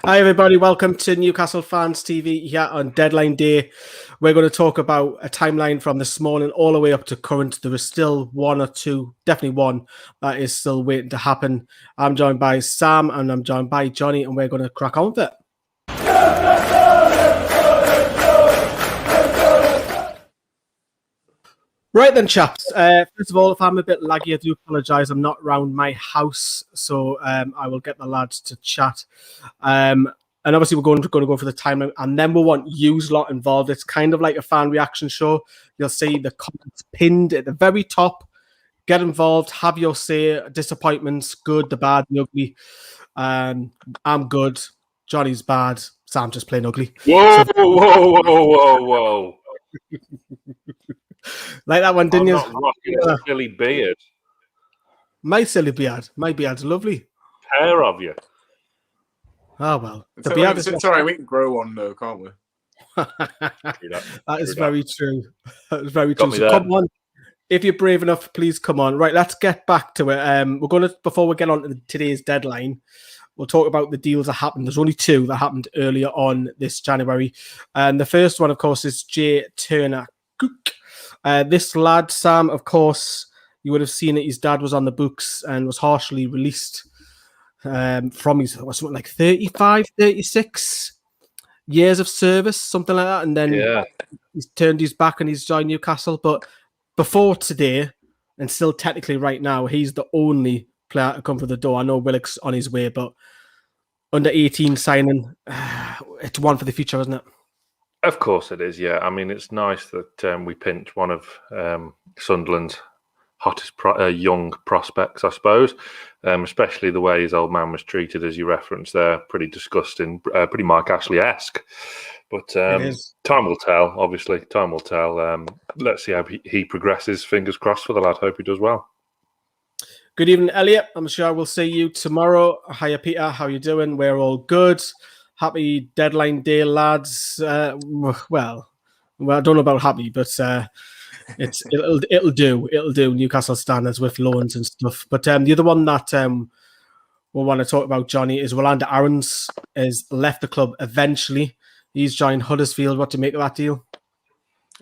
Hi everybody, welcome to Newcastle Fans TV here on Deadline Day. We're going to talk about a timeline from this morning all the way up to current. There is still one or two, definitely one, that is still waiting to happen. I'm joined by Sam and I'm joined by Johnny, and we're going to crack on with it. Right then, chaps. First of all, if I'm a bit laggy, I do apologise. I'm not around my house, so I will get the lads to chat. And obviously, we're going to go for the timeline, and then we'll want yous lot involved. It's kind of like a fan reaction show. You'll see the comments pinned at the very top. Get involved. Have your say. Disappointments, good, the bad, the ugly. I'm good. Johnny's bad. Sam just plain ugly. Whoa. Like that one, didn't you? I'm not rocking a silly beard. My silly beard. My beard's lovely. Pair of you. Oh, well. It's all right. We can grow one, though, can't we? That is very true. That is very true. So come on. If you're brave enough, please come on. Right, let's get back to it. We're going to, before we get on to today's deadline, we'll talk about the deals that happened. There's only two that happened earlier on this January. And the first one, of course, is Jay Turner-Cook. This lad, Sam, of course, you would have seen that his dad was on the books and was harshly released from his, something like 35, 36 years of service, something like that. And then he's turned his back and he's joined Newcastle. But before today, and still technically right now, he's the only player to come through the door. I know Willock's on his way, but under 18 signing, it's one for the future, isn't it? Of course it is, yeah. I mean, it's nice that we pinched one of Sunderland's hottest young prospects, I suppose, especially the way his old man was treated, as you referenced there. Pretty disgusting, pretty Mike Ashley-esque. But time will tell, obviously. Time will tell. Let's see how he progresses. Fingers crossed for the lad. Hope he does well. Good evening, Elliot. I'm sure we'll see you tomorrow. Hiya, Peter. How you doing? We're all good. Happy deadline day, lads. Well, I don't know about happy, but it'll do. It'll do. Newcastle standards with loans and stuff. But the other one that we'll want to talk about, Johnny, is Rolanda Aarons has left the club eventually. He's joined Huddersfield. What do you make of that deal?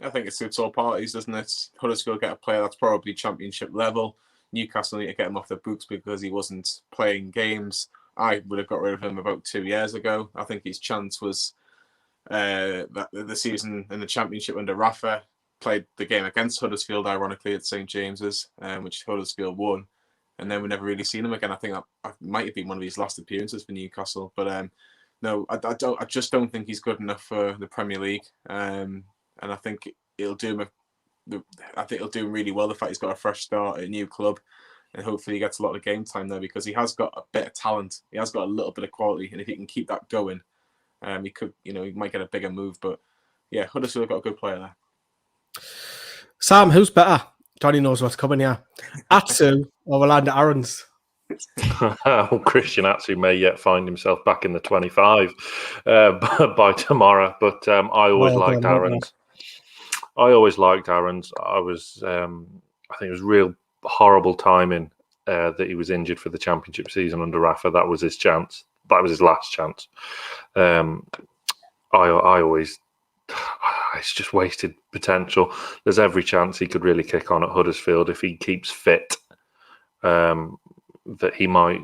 I think it suits all parties, doesn't it? Huddersfield get a player that's probably championship level. Newcastle need to get him off their books because he wasn't playing games. I would have got rid of him about 2 years ago. I think his chance was the season in the Championship under Rafa. Played the game against Huddersfield, ironically, at St James's, which Huddersfield won. And then we never really seen him again. I think that might have been one of his last appearances for Newcastle. But no, I just don't think he's good enough for the Premier League. And I think it'll do him. I think it'll do him really well. The fact he's got a fresh start at a new club. And hopefully he gets a lot of game time there because he has got a bit of talent. He has got a little bit of quality. And if he can keep that going, he could, he might get a bigger move. But yeah, Huddersfield got a good player there. Sam, who's better? Johnny knows what's coming here. Atsu or Rolanda Aarons? Well, Christian Atsu may yet find himself back in the 25 by tomorrow. But I always liked Aarons. I always liked Aarons. I think it was real horrible timing that he was injured for the Championship season under Rafa. That was his chance. That was his last chance. It's just wasted potential. There's every chance he could really kick on at Huddersfield if he keeps fit. That he might,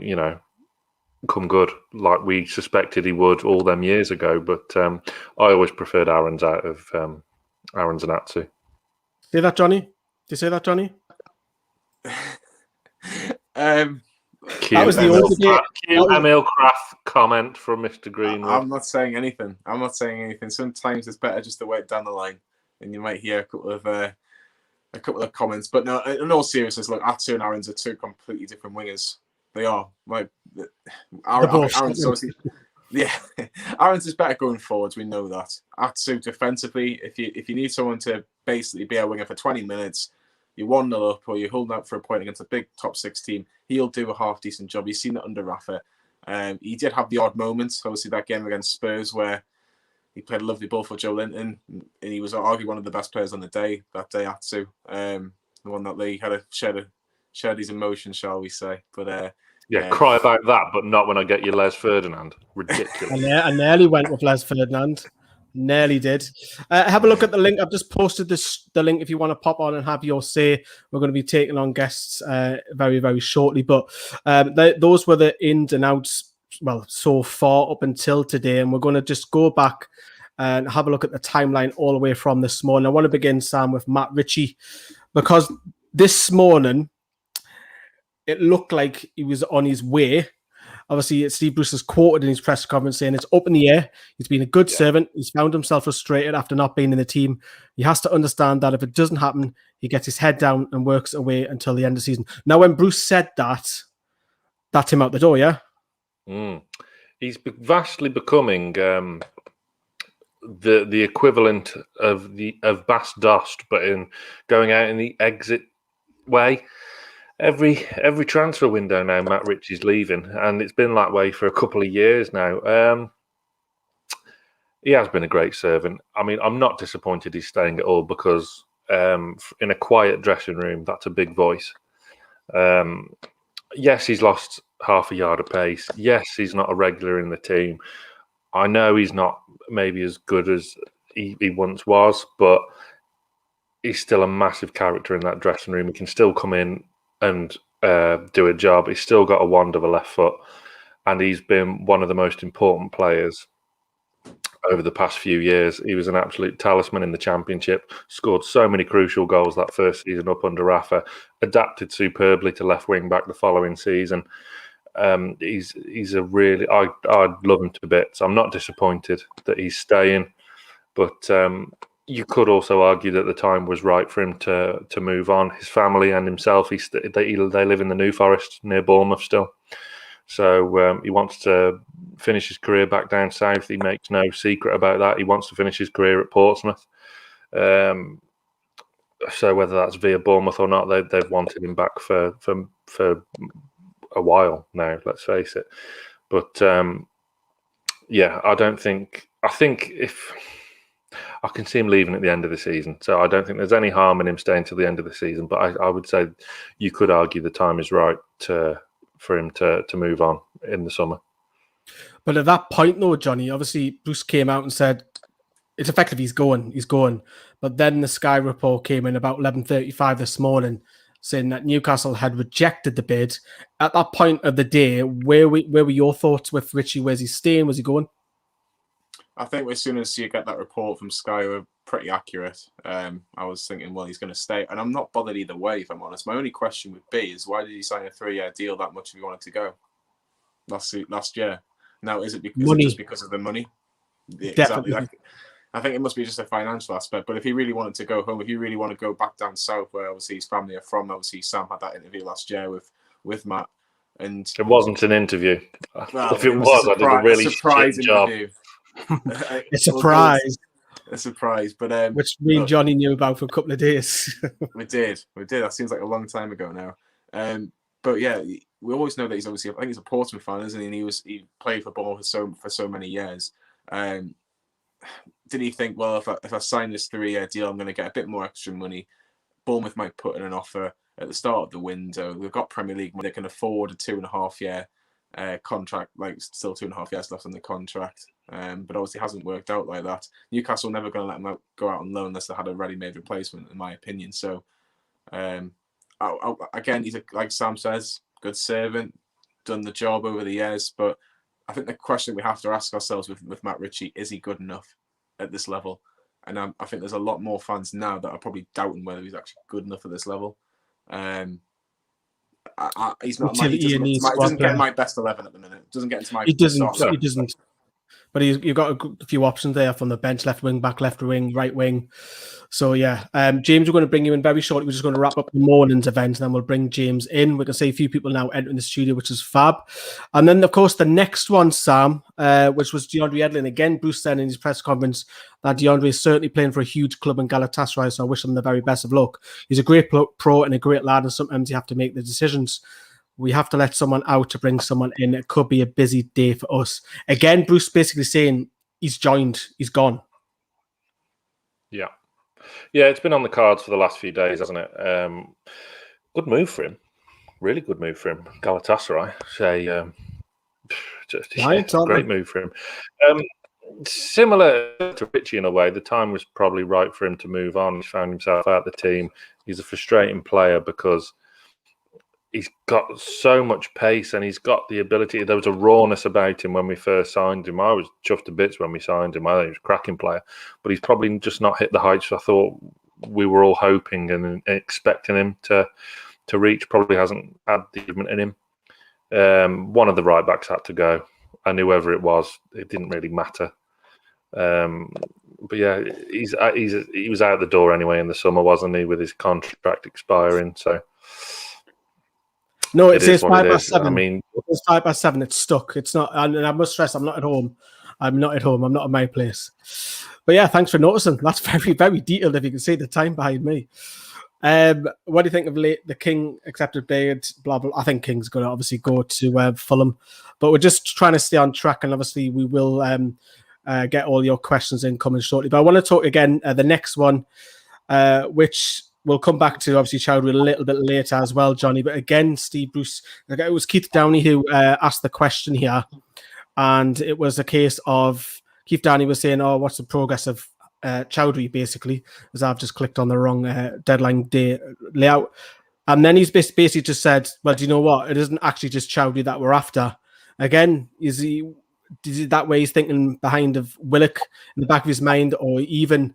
come good like we suspected he would all them years ago. But I always preferred Aarons out of Aarons and Atsu. Say that, Johnny? Did you say that, Johnny? That was the Emil Kraft comment from Mr. Greenwood. I'm not saying anything. Sometimes it's better just to wait down the line, and you might hear a couple of comments. But no, in all seriousness, look, Atsu and Aarons are two completely different wingers. They are. Like Aarons, obviously, yeah. Aarons is better going forwards. We know that. Atsu defensively, if you need someone to basically be a winger for 20 minutes. You're 1-0 up or you're holding out for a point against a big top 6 team, he'll do a half-decent job. You've seen it under Rafa. He did have the odd moments. Obviously, that game against Spurs where he played a lovely ball for Joe Linton and he was arguably one of the best players on the day, that day, Atsu. The one that they had shared his emotions, shall we say. But Yeah, cry about that, but not when I get you Les Ferdinand. Ridiculous. I nearly went with Les Ferdinand. Nearly did. Have a look at the link. I've just posted the link if you want to pop on and have your say. We're going to be taking on guests very, very shortly. But those were the ins and outs, well, so far up until today. And we're going to just go back and have a look at the timeline all the way from this morning. I want to begin, Sam, with Matt Ritchie, because this morning it looked like he was on his way. Obviously, Steve Bruce has quoted in his press conference saying it's up in the air. He's been a good servant. He's found himself frustrated after not being in the team. He has to understand that if it doesn't happen, he gets his head down and works away until the end of the season. Now, when Bruce said that, that's him out the door, yeah? He's vastly becoming the equivalent of Bas Dost, but in going out in the exit way. Every transfer window now, Matt Ritchie's leaving, and it's been that way for a couple of years now. He has been a great servant. I mean, I'm not disappointed he's staying at all because in a quiet dressing room, that's a big voice. Yes, he's lost half a yard of pace. Yes, he's not a regular in the team. I know he's not maybe as good as he once was, but he's still a massive character in that dressing room. He can still come in and do a job. He's still got a wand of a left foot, and he's been one of the most important players over the past few years. He was an absolute talisman in the Championship, scored so many crucial goals that first season up under Rafa, adapted superbly to left wing back the following season. He's a really, I'd love him to bits. I'm not disappointed that he's staying, but you could also argue that the time was right for him to move on. His family and himself, they live in the New Forest near Bournemouth still. So he wants to finish his career back down south. He makes no secret about that. He wants to finish his career at Portsmouth. So whether that's via Bournemouth or not, they've wanted him back for a while now, let's face it. But yeah, I think if I can see him leaving at the end of the season. So I don't think there's any harm in him staying till the end of the season. But I would say you could argue the time is right for him to move on in the summer. But at that point, though, Johnny, obviously Bruce came out and said it's effective. He's going. But then the Sky report came in about 11:35 this morning, saying that Newcastle had rejected the bid. At that point of the day, where were your thoughts with Ritchie? Where's he staying? Was he going? I think as soon as you get that report from Sky, we're pretty accurate. I was thinking, well, he's going to stay. And I'm not bothered either way, if I'm honest. My only question would be is why did he sign a 3-year deal that much if he wanted to go last year? Now, is it just because of the money? Exactly. I think it must be just a financial aspect. But if he really wanted to go home, if you really want to go back down south where obviously his family are from, obviously Sam had that interview last year with Matt. And it wasn't an interview. Well, if it was, I did a really shit job. A surprise. A surprise. But which me and Johnny knew about for a couple of days. We did. That seems like a long time ago now. But yeah, we always know that he's obviously, I think he's a Portsmouth fan, isn't he? And he played for Bournemouth for so many years. Did he think, well, if I sign this 3-year deal, I'm going to get a bit more extra money? Bournemouth might put in an offer at the start of the window. We've got Premier League money. They can afford a 2.5-year contract, like still 2.5 years left on the contract. But obviously it hasn't worked out like that. Newcastle never going to let him go out on loan unless they had a ready-made replacement, in my opinion. So, again, he's like Sam says, good servant, done the job over the years. But I think the question we have to ask ourselves with Matt Ritchie, is he good enough at this level? And I think there's a lot more fans now that are probably doubting whether he's actually good enough at this level. He's not. He doesn't get my best 11 at the minute. Doesn't get into my. He doesn't. But you've got a few options there from the bench: left wing, back, left wing, right wing. So yeah, James, we're going to bring you in very shortly. We're just going to wrap up the morning's event, and then we'll bring James in. We can see a few people now entering the studio, which is fab. And then, of course, the next one, Sam, which was DeAndre Yedlin. Again, Bruce said in his press conference that DeAndre is certainly playing for a huge club in Galatasaray, so I wish him the very best of luck. He's a great pro and a great lad, and sometimes you have to make the decisions. We have to let someone out to bring someone in. It could be a busy day for us. Again, Bruce basically saying he's joined, he's gone. Yeah. Yeah, it's been on the cards for the last few days, hasn't it? Good move for him. really good move for him. Galatasaray, just a great move for him. Similar to Ritchie in a way, the time was probably right for him to move on. He's found himself out of the team. He's a frustrating player because he's got so much pace and he's got the ability. There was a rawness about him when we first signed him. I was chuffed to bits when we signed him. I think he was a cracking player, but he's probably just not hit the heights I thought we were all hoping and expecting him to reach. Probably hasn't had the movement in him. One of the right backs had to go, and whoever it was, it didn't really matter. But yeah, he was out the door anyway in the summer, wasn't he, with his contract expiring? So no, it says 5/7. I mean, it's 5/7. It's stuck. It's not, and I must stress, I'm not at home. I'm not at my place. But yeah, thanks for noticing. That's very, very detailed. If you can see the time behind me. What do you think of the King accepted bid? Blah blah. I think King's going to obviously go to Fulham, but we're just trying to stay on track, and obviously we will get all your questions in coming shortly. But I want to talk again the next one, which we'll come back to obviously Chowdhury a little bit later as well, Johnny. But again, Steve Bruce, it was Keith Downey who asked the question here, and it was a case of Keith Downey was saying, "Oh, what's the progress of Chowdhury?" Basically, as I've just clicked on the wrong deadline day layout, and then he's basically just said, "Well, do you know what? It isn't actually just Chowdhury that we're after." Again, is that way he's thinking behind of Willock in the back of his mind, or even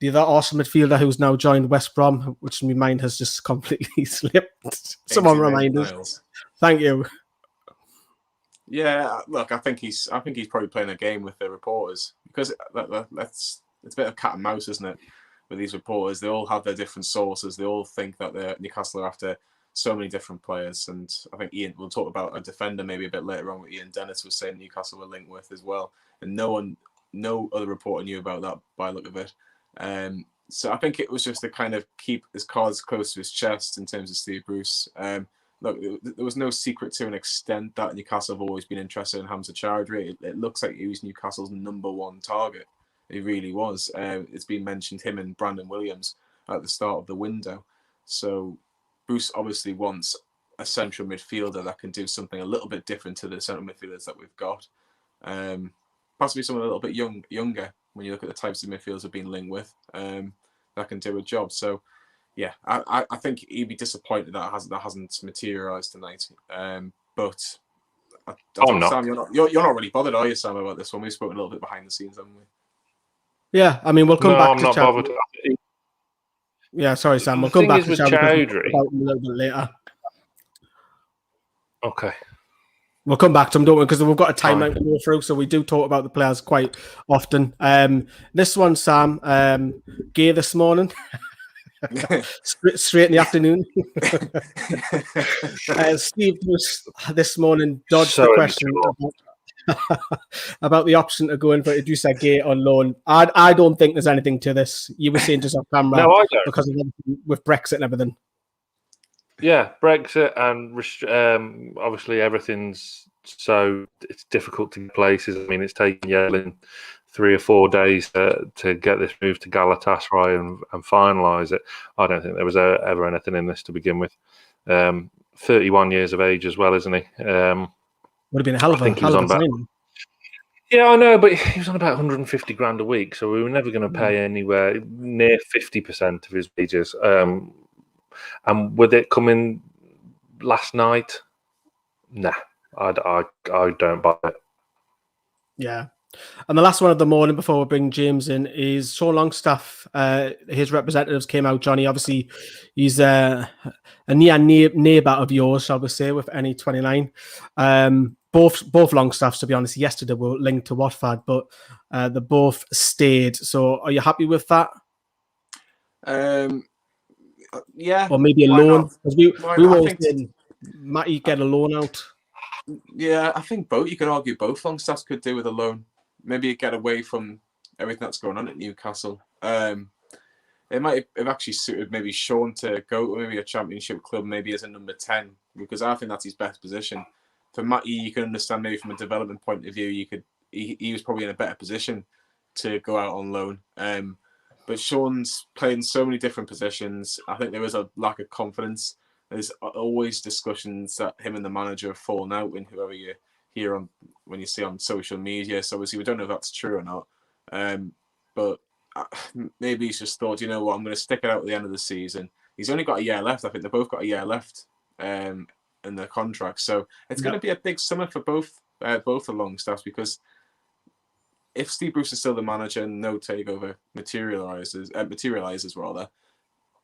the other Arsenal midfielder who's now joined West Brom, which in my mind has just completely slipped. Someone remind us. Thank you. Yeah, look, I think he's probably playing a game with the reporters, because it's a bit of cat and mouse, isn't it? With these reporters, they all have their different sources. They all think that Newcastle are after so many different players, and I think we'll talk about a defender maybe a bit later on. What Ian Dennis was saying Newcastle were linked with as well, and no other reporter knew about that by the look of it. So I think it was just to kind of keep his cards close to his chest in terms of Steve Bruce. Look, there was no secret to an extent that Newcastle have always been interested in Hamza Chowdhury. It looks like he was Newcastle's #1 target. He really was. It's been mentioned, him and Brandon Williams at the start of the window. So Bruce obviously wants a central midfielder that can do something a little bit different to the central midfielders that we've got. Possibly someone a little bit younger when you look at the types of midfielders we've been linked with, that can do a job. So yeah, I think he'd be disappointed that hasn't materialised tonight. But I'm not. Sam, you're not really bothered, are you, Sam, about this one? We've spoken a little bit behind the scenes, haven't we? Yeah, I mean, we'll come back I'm to not bothered. Yeah, sorry, Sam. We'll come back to Chowdhury a little bit later. Okay. We'll come back to him, don't we? Because we've got a timeline to go through, so we do talk about the players quite often. This one, Sam, Gay this morning. straight in the afternoon. Steve was this morning dodged the question about the option to go in for Idrissa Gueye on loan. I don't think there's anything to this. You were saying just off camera. No, I don't. Because of with Brexit and everything. Yeah, Brexit and obviously everything's so it's difficult to get places. I mean, it's taken Yedlin 3 or 4 days to get this move to Galatasaray and finalise it. I don't think there was ever anything in this to begin with. 31 years of age as well, isn't he? Would have been a hell of a signing. Yeah, I know, but he was on about 150 grand a week, so we were never going to pay anywhere near 50% of his wages. And with it coming last night, nah, I don't buy it. Yeah. And the last one of the morning before we bring James in is Sean Longstaff. His representatives came out, Johnny. Obviously, he's a near neighbour of yours, shall we say, with NE29. Both Longstaffs, to be honest, yesterday were linked to Watford, but they both stayed. So are you happy with that? Yeah. Or maybe a loan? Because we were all saying Matty get a loan out. Yeah, I think both. You could argue both Longstaffs could do with a loan. Maybe get away from everything that's going on at Newcastle. It might have actually suited maybe Sean to go to maybe a championship club, maybe as a number 10, because I think that's his best position. For Matty, you can understand maybe from a development point of view, he was probably in a better position to go out on loan. But Sean's playing so many different positions. I think there was a lack of confidence There's always discussions that him and the manager have fallen out when whoever you hear on when you see on social media. So obviously we don't know if that's true or not. But maybe he's just thought, you know what, I'm going to stick it out at the end of the season. He's only got a year left. I think they've both got a year left in their contract. So it's going to be a big summer for both the Longstaffs, because if Steve Bruce is still the manager and no takeover materializes rather,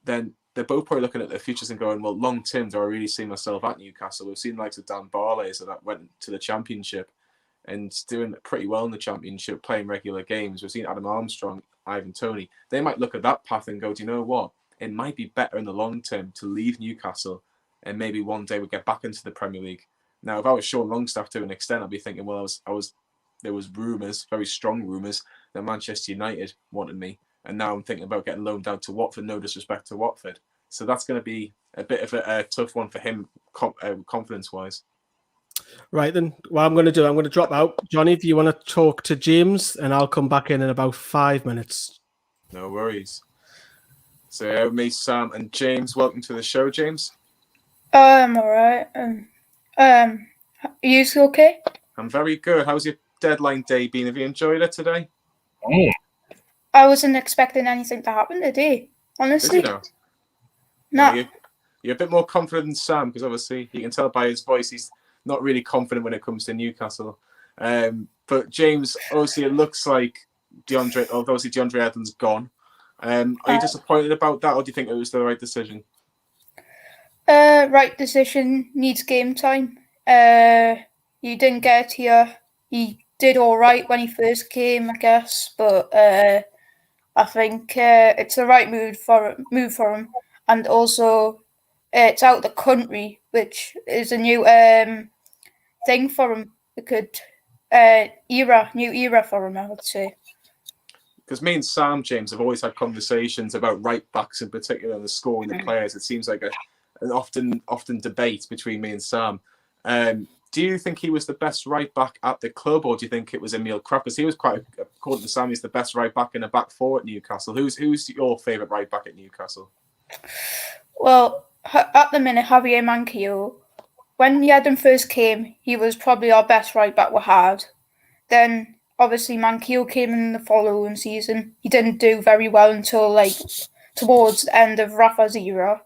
then they're both probably looking at their futures and going, well, long term, do I really see myself at Newcastle? We've seen likes of Dan Barley that went to the Championship and doing pretty well in the Championship, playing regular games. We've seen Adam Armstrong, Ivan Toney. They might look at that path and go, do you know what? It might be better in the long term to leave Newcastle and maybe one day we get back into the Premier League. Now, if I was Sean Longstaff to an extent, I'd be thinking, well, there was rumours, very strong rumours, that Manchester United wanted me. And now I'm thinking about getting loaned down to Watford, no disrespect to Watford. So that's going to be a bit of a tough one for him, confidence-wise. Right, then, what I'm going to do, I'm going to drop out. Johnny, do you want to talk to James? And I'll come back in about 5 minutes. No worries. So, me, Sam, and James, welcome to the show, James. I'm all right. Are you okay? I'm very good. How's your deadline day been? Have you enjoyed it today? I wasn't expecting anything to happen today, honestly. Did you know? No. You're a bit more confident than Sam, because obviously you can tell by his voice he's not really confident when it comes to Newcastle. But James, obviously it looks like DeAndre Yedlin's gone. Are you disappointed about that, or do you think it was the right decision? Right decision, needs game time. He didn't get here. He did all right when he first came, I guess, but I think it's the right move for him. And also, it's out of the country, which is a new thing for him. It could new era for him, I would say. Because me and Sam, James, have always had conversations about right backs in particular and the scoring the players. It seems like an often debate between me and Sam. Do you think he was the best right back at the club, or do you think it was Emil Krafth? Because he was according to Sam, he's the best right back in a back four at Newcastle. Who's your favourite right back at Newcastle? Well, at the minute, Javier Manquillo. When Yedlin first came, he was probably our best right back we had. Then, obviously, Manquillo came in the following season. He didn't do very well until towards the end of Rafa's era.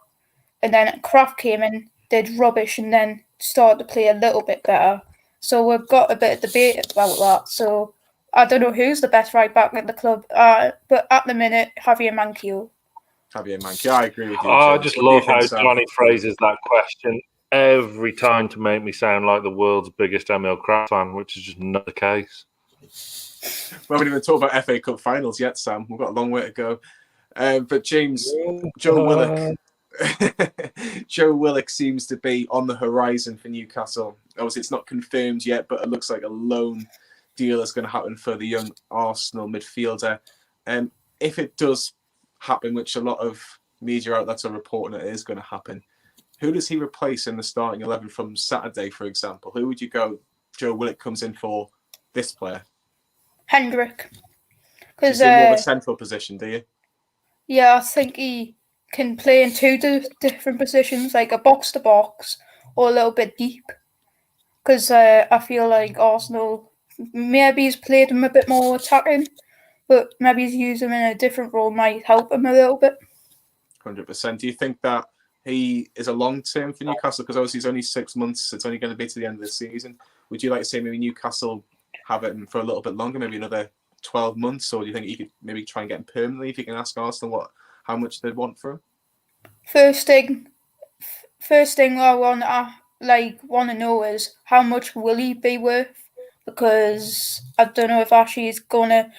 And then Krafth came in, did rubbish, and then started to play a little bit better. So we've got a bit of debate about that. So I don't know who's the best right back at the club, but at the minute, Javier Manquillo. Javier Manquillo, I agree with you. I just love how Johnny phrases that question every time to make me sound like the world's biggest Emil Krafth fan, which is just not the case. We haven't even talked about FA Cup finals yet, Sam. We've got a long way to go. But James, Joe Willock. Joe Willock seems to be on the horizon for Newcastle. Obviously, it's not confirmed yet, but it looks like a loan deal is going to happen for the young Arsenal midfielder. If it does happen, which a lot of media outlets are reporting it is going to happen, who does he replace in the starting 11 from Saturday, for example? Who would you go, Joe Willock comes in for this player? Hendrick. Because more of a central position, do you? Yeah, I think he can play in two different positions, like a box-to-box or a little bit deep. Because I feel like Arsenal, maybe he's played him a bit more attacking, but maybe he's used him in a different role might help him a little bit. 100%. Do you think that he is a long-term for Newcastle? Because obviously it's only 6 months. It's only going to be to the end of the season. Would you like to say maybe Newcastle have it for a little bit longer, maybe another 12 months? Or do you think you could maybe try and get him permanently if you can ask Arsenal how much they'd want for him? First thing I want to know is how much will he be worth? Because I don't know if Ashley's gonna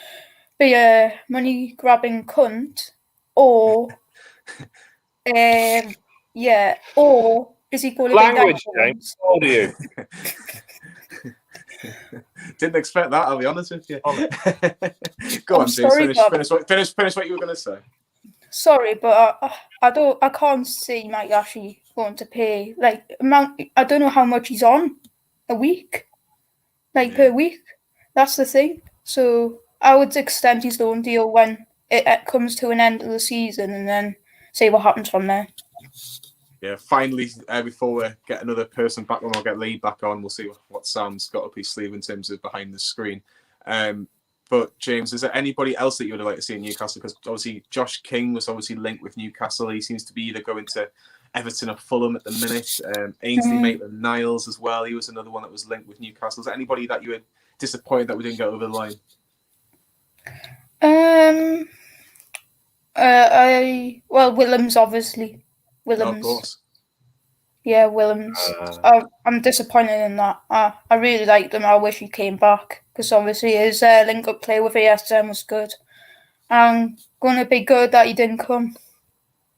be a money grabbing cunt, or or is he going to language, be James? How old are you? Didn't expect that. I'll be honest with you. Go on, James. Finish what you were going to say. Sorry, but I can't see Mike Ashley going to pay amount. I don't know how much he's on a week, per week. That's the thing. So I would extend his loan deal when it comes to an end of the season, and then see what happens from there. Yeah, finally, before we get another person back on, or get Lee back on, we'll see what Sam's got up his sleeve in terms of behind the screen. But James, is there anybody else that you would like to see in Newcastle? Because obviously Josh King was obviously linked with Newcastle. He seems to be either going to Everton or Fulham at the minute. Ainsley Maitland-Niles as well. He was another one that was linked with Newcastle. Is there anybody that you were disappointed that we didn't get over the line? Willems, obviously. Willems. Oh, of course. Yeah, Willems. I'm disappointed in that. I really liked him. I wish he came back because obviously his link-up play with ASM was good. I'm going to be good that he didn't come.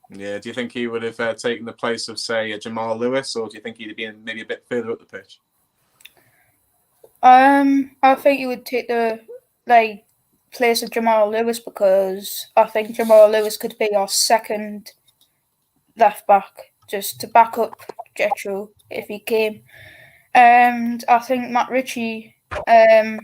Yeah, do you think he would have taken the place of, say, Jamal Lewis, or do you think he'd have been maybe a bit further up the pitch? I think he would take the place of Jamal Lewis because I think Jamal Lewis could be our second left back, just to back up Jetro if he came. And I think Matt Ritchie, I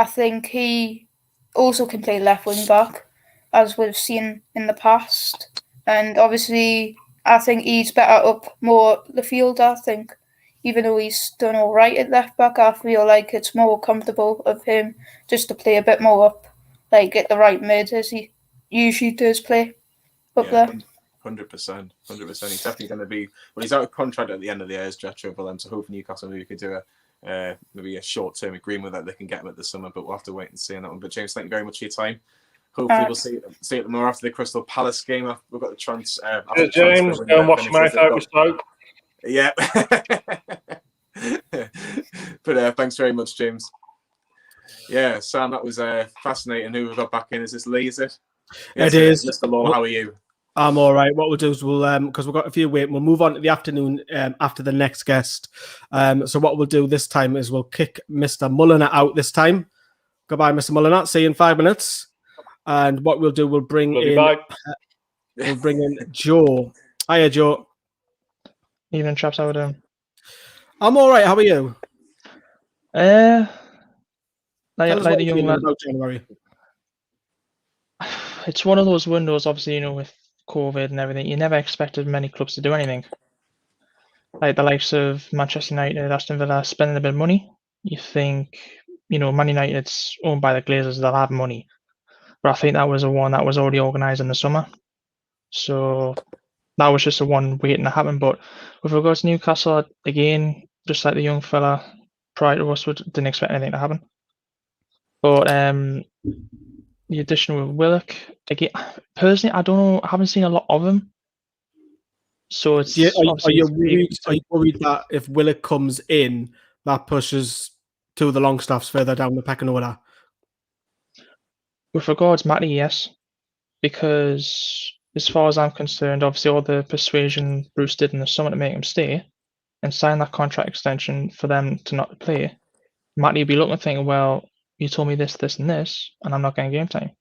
think he also can play left wing back, as we've seen in the past. And obviously, I think he's better up more the field, I think. Even though he's done all right at left back, I feel like it's more comfortable of him just to play a bit more up, at the right mid, as he usually does play up there. 100%. He's definitely going to be... Well, he's out of contract at the end of the year as Jetro Willems, so hopefully Newcastle maybe could do maybe a short-term agreement that they can get him at the summer, but we'll have to wait and see on that one. But James, thank you very much for your time. Hopefully we'll see it tomorrow after the Crystal Palace game. We've got the transfer. James, go and wash your mouth out with soap. Yeah. But thanks very much, James. Yeah, Sam, that was fascinating. Who we've got back in? Is this Lee, is it? It is. Mr. Law, how are you? I'm all right. What we'll do is because we've got a few waiting, we'll move on to the afternoon after the next guest. So what we'll do this time is we'll kick Mr. Mulliner out this time. Goodbye, Mr. Mulliner. See you in 5 minutes. And what we'll do, we'll bring in Joe. Hiya, Joe. Evening, chaps. How are you doing? I'm all right. How are you? Like the young lad. About January. It's one of those windows, obviously, with COVID and everything. You never expected many clubs to do anything. Like the likes of Manchester United, Aston Villa, spending a bit of money. You think, Man United's owned by the Glazers, they'll have money. But I think that was one that was already organised in the summer. So that was just the one waiting to happen. But with regards to Newcastle, again, just like the young fella prior to us, didn't expect anything to happen. But the addition with Willock, again, personally, I don't know, I haven't seen a lot of him. So it's are you worried that if Willock comes in, that pushes two of the Longstaffs further down the pecking order? With regards Matty, yes. Because as far as I'm concerned, obviously all the persuasion Bruce did in the summer to make him stay and sign that contract extension for them to not play, Matty would be looking and thinking, well, you told me this, this, and this, and I'm not getting game time.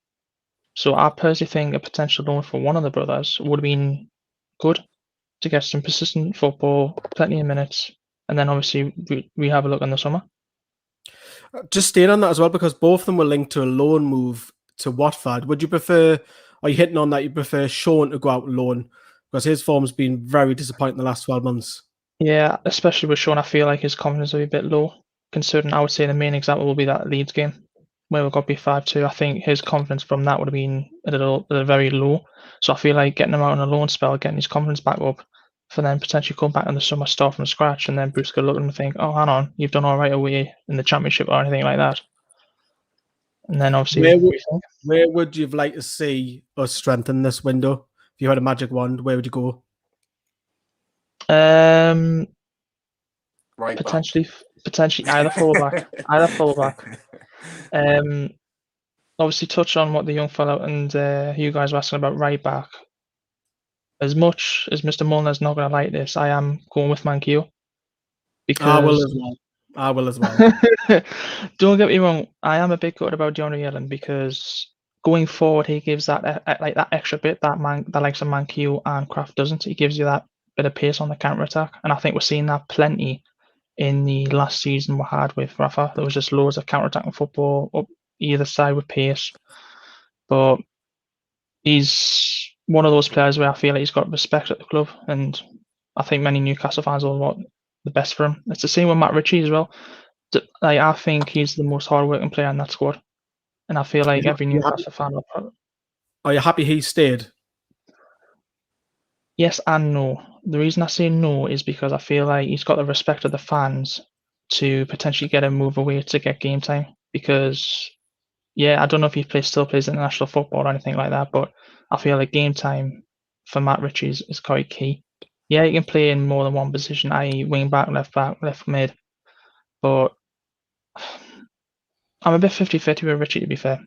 So I personally think a potential loan for one of the brothers would have been good to get some persistent football, plenty of minutes, and then obviously we have a look in the summer. Just staying on that as well, because both of them were linked to a loan move to Watford. Would you prefer, are you hitting on that you prefer Sean to go out on loan? Because his form's been very disappointing the last 12 months. Yeah, especially with Sean, I feel like his confidence will be a bit low, considering I would say the main example will be that Leeds game where we got beat 5-2. I think his confidence from that would have been very low. So I feel like getting him out on a loan spell, getting his confidence back up, for them potentially come back in the summer, start from scratch, and then Bruce could look at him and think, oh, hang on, you've done all right away in the Championship or anything like that. And then obviously... Where would you like to see us strengthen this window? If you had a magic wand, where would you go? Right potentially either fullback. Obviously touch on what the young fellow and you guys were asking about right back. As much as Mr. Mulner's not going to like this, I am going with Manquillo. Because I will as well. Don't get me wrong, I am a bit gutted about Yedlin because going forward he gives that that extra bit that likes of Manquillo and Kraft doesn't. He gives you that bit of pace on the counter attack, and I think we're seeing that plenty in the last season we had with Rafa. There was just loads of counter attacking football up either side with pace, but he's one of those players where I feel like he's got respect at the club, and I think many Newcastle fans will want the best for him. It's the same with Matt Ritchie as well. Like, I think he's the most hard-working player in that squad, and I feel like every Newcastle fan will probably... Are you happy he stayed? Yes and no. The reason I say no is because I feel like he's got the respect of the fans to potentially get him move away to get game time. Because, yeah, I don't know if he still plays international football or anything like that, but I feel like game time for Matt Ritchie is quite key. Yeah, he can play in more than one position, i.e. wing back, left mid. But I'm a bit 50-50 with Ritchie, to be fair.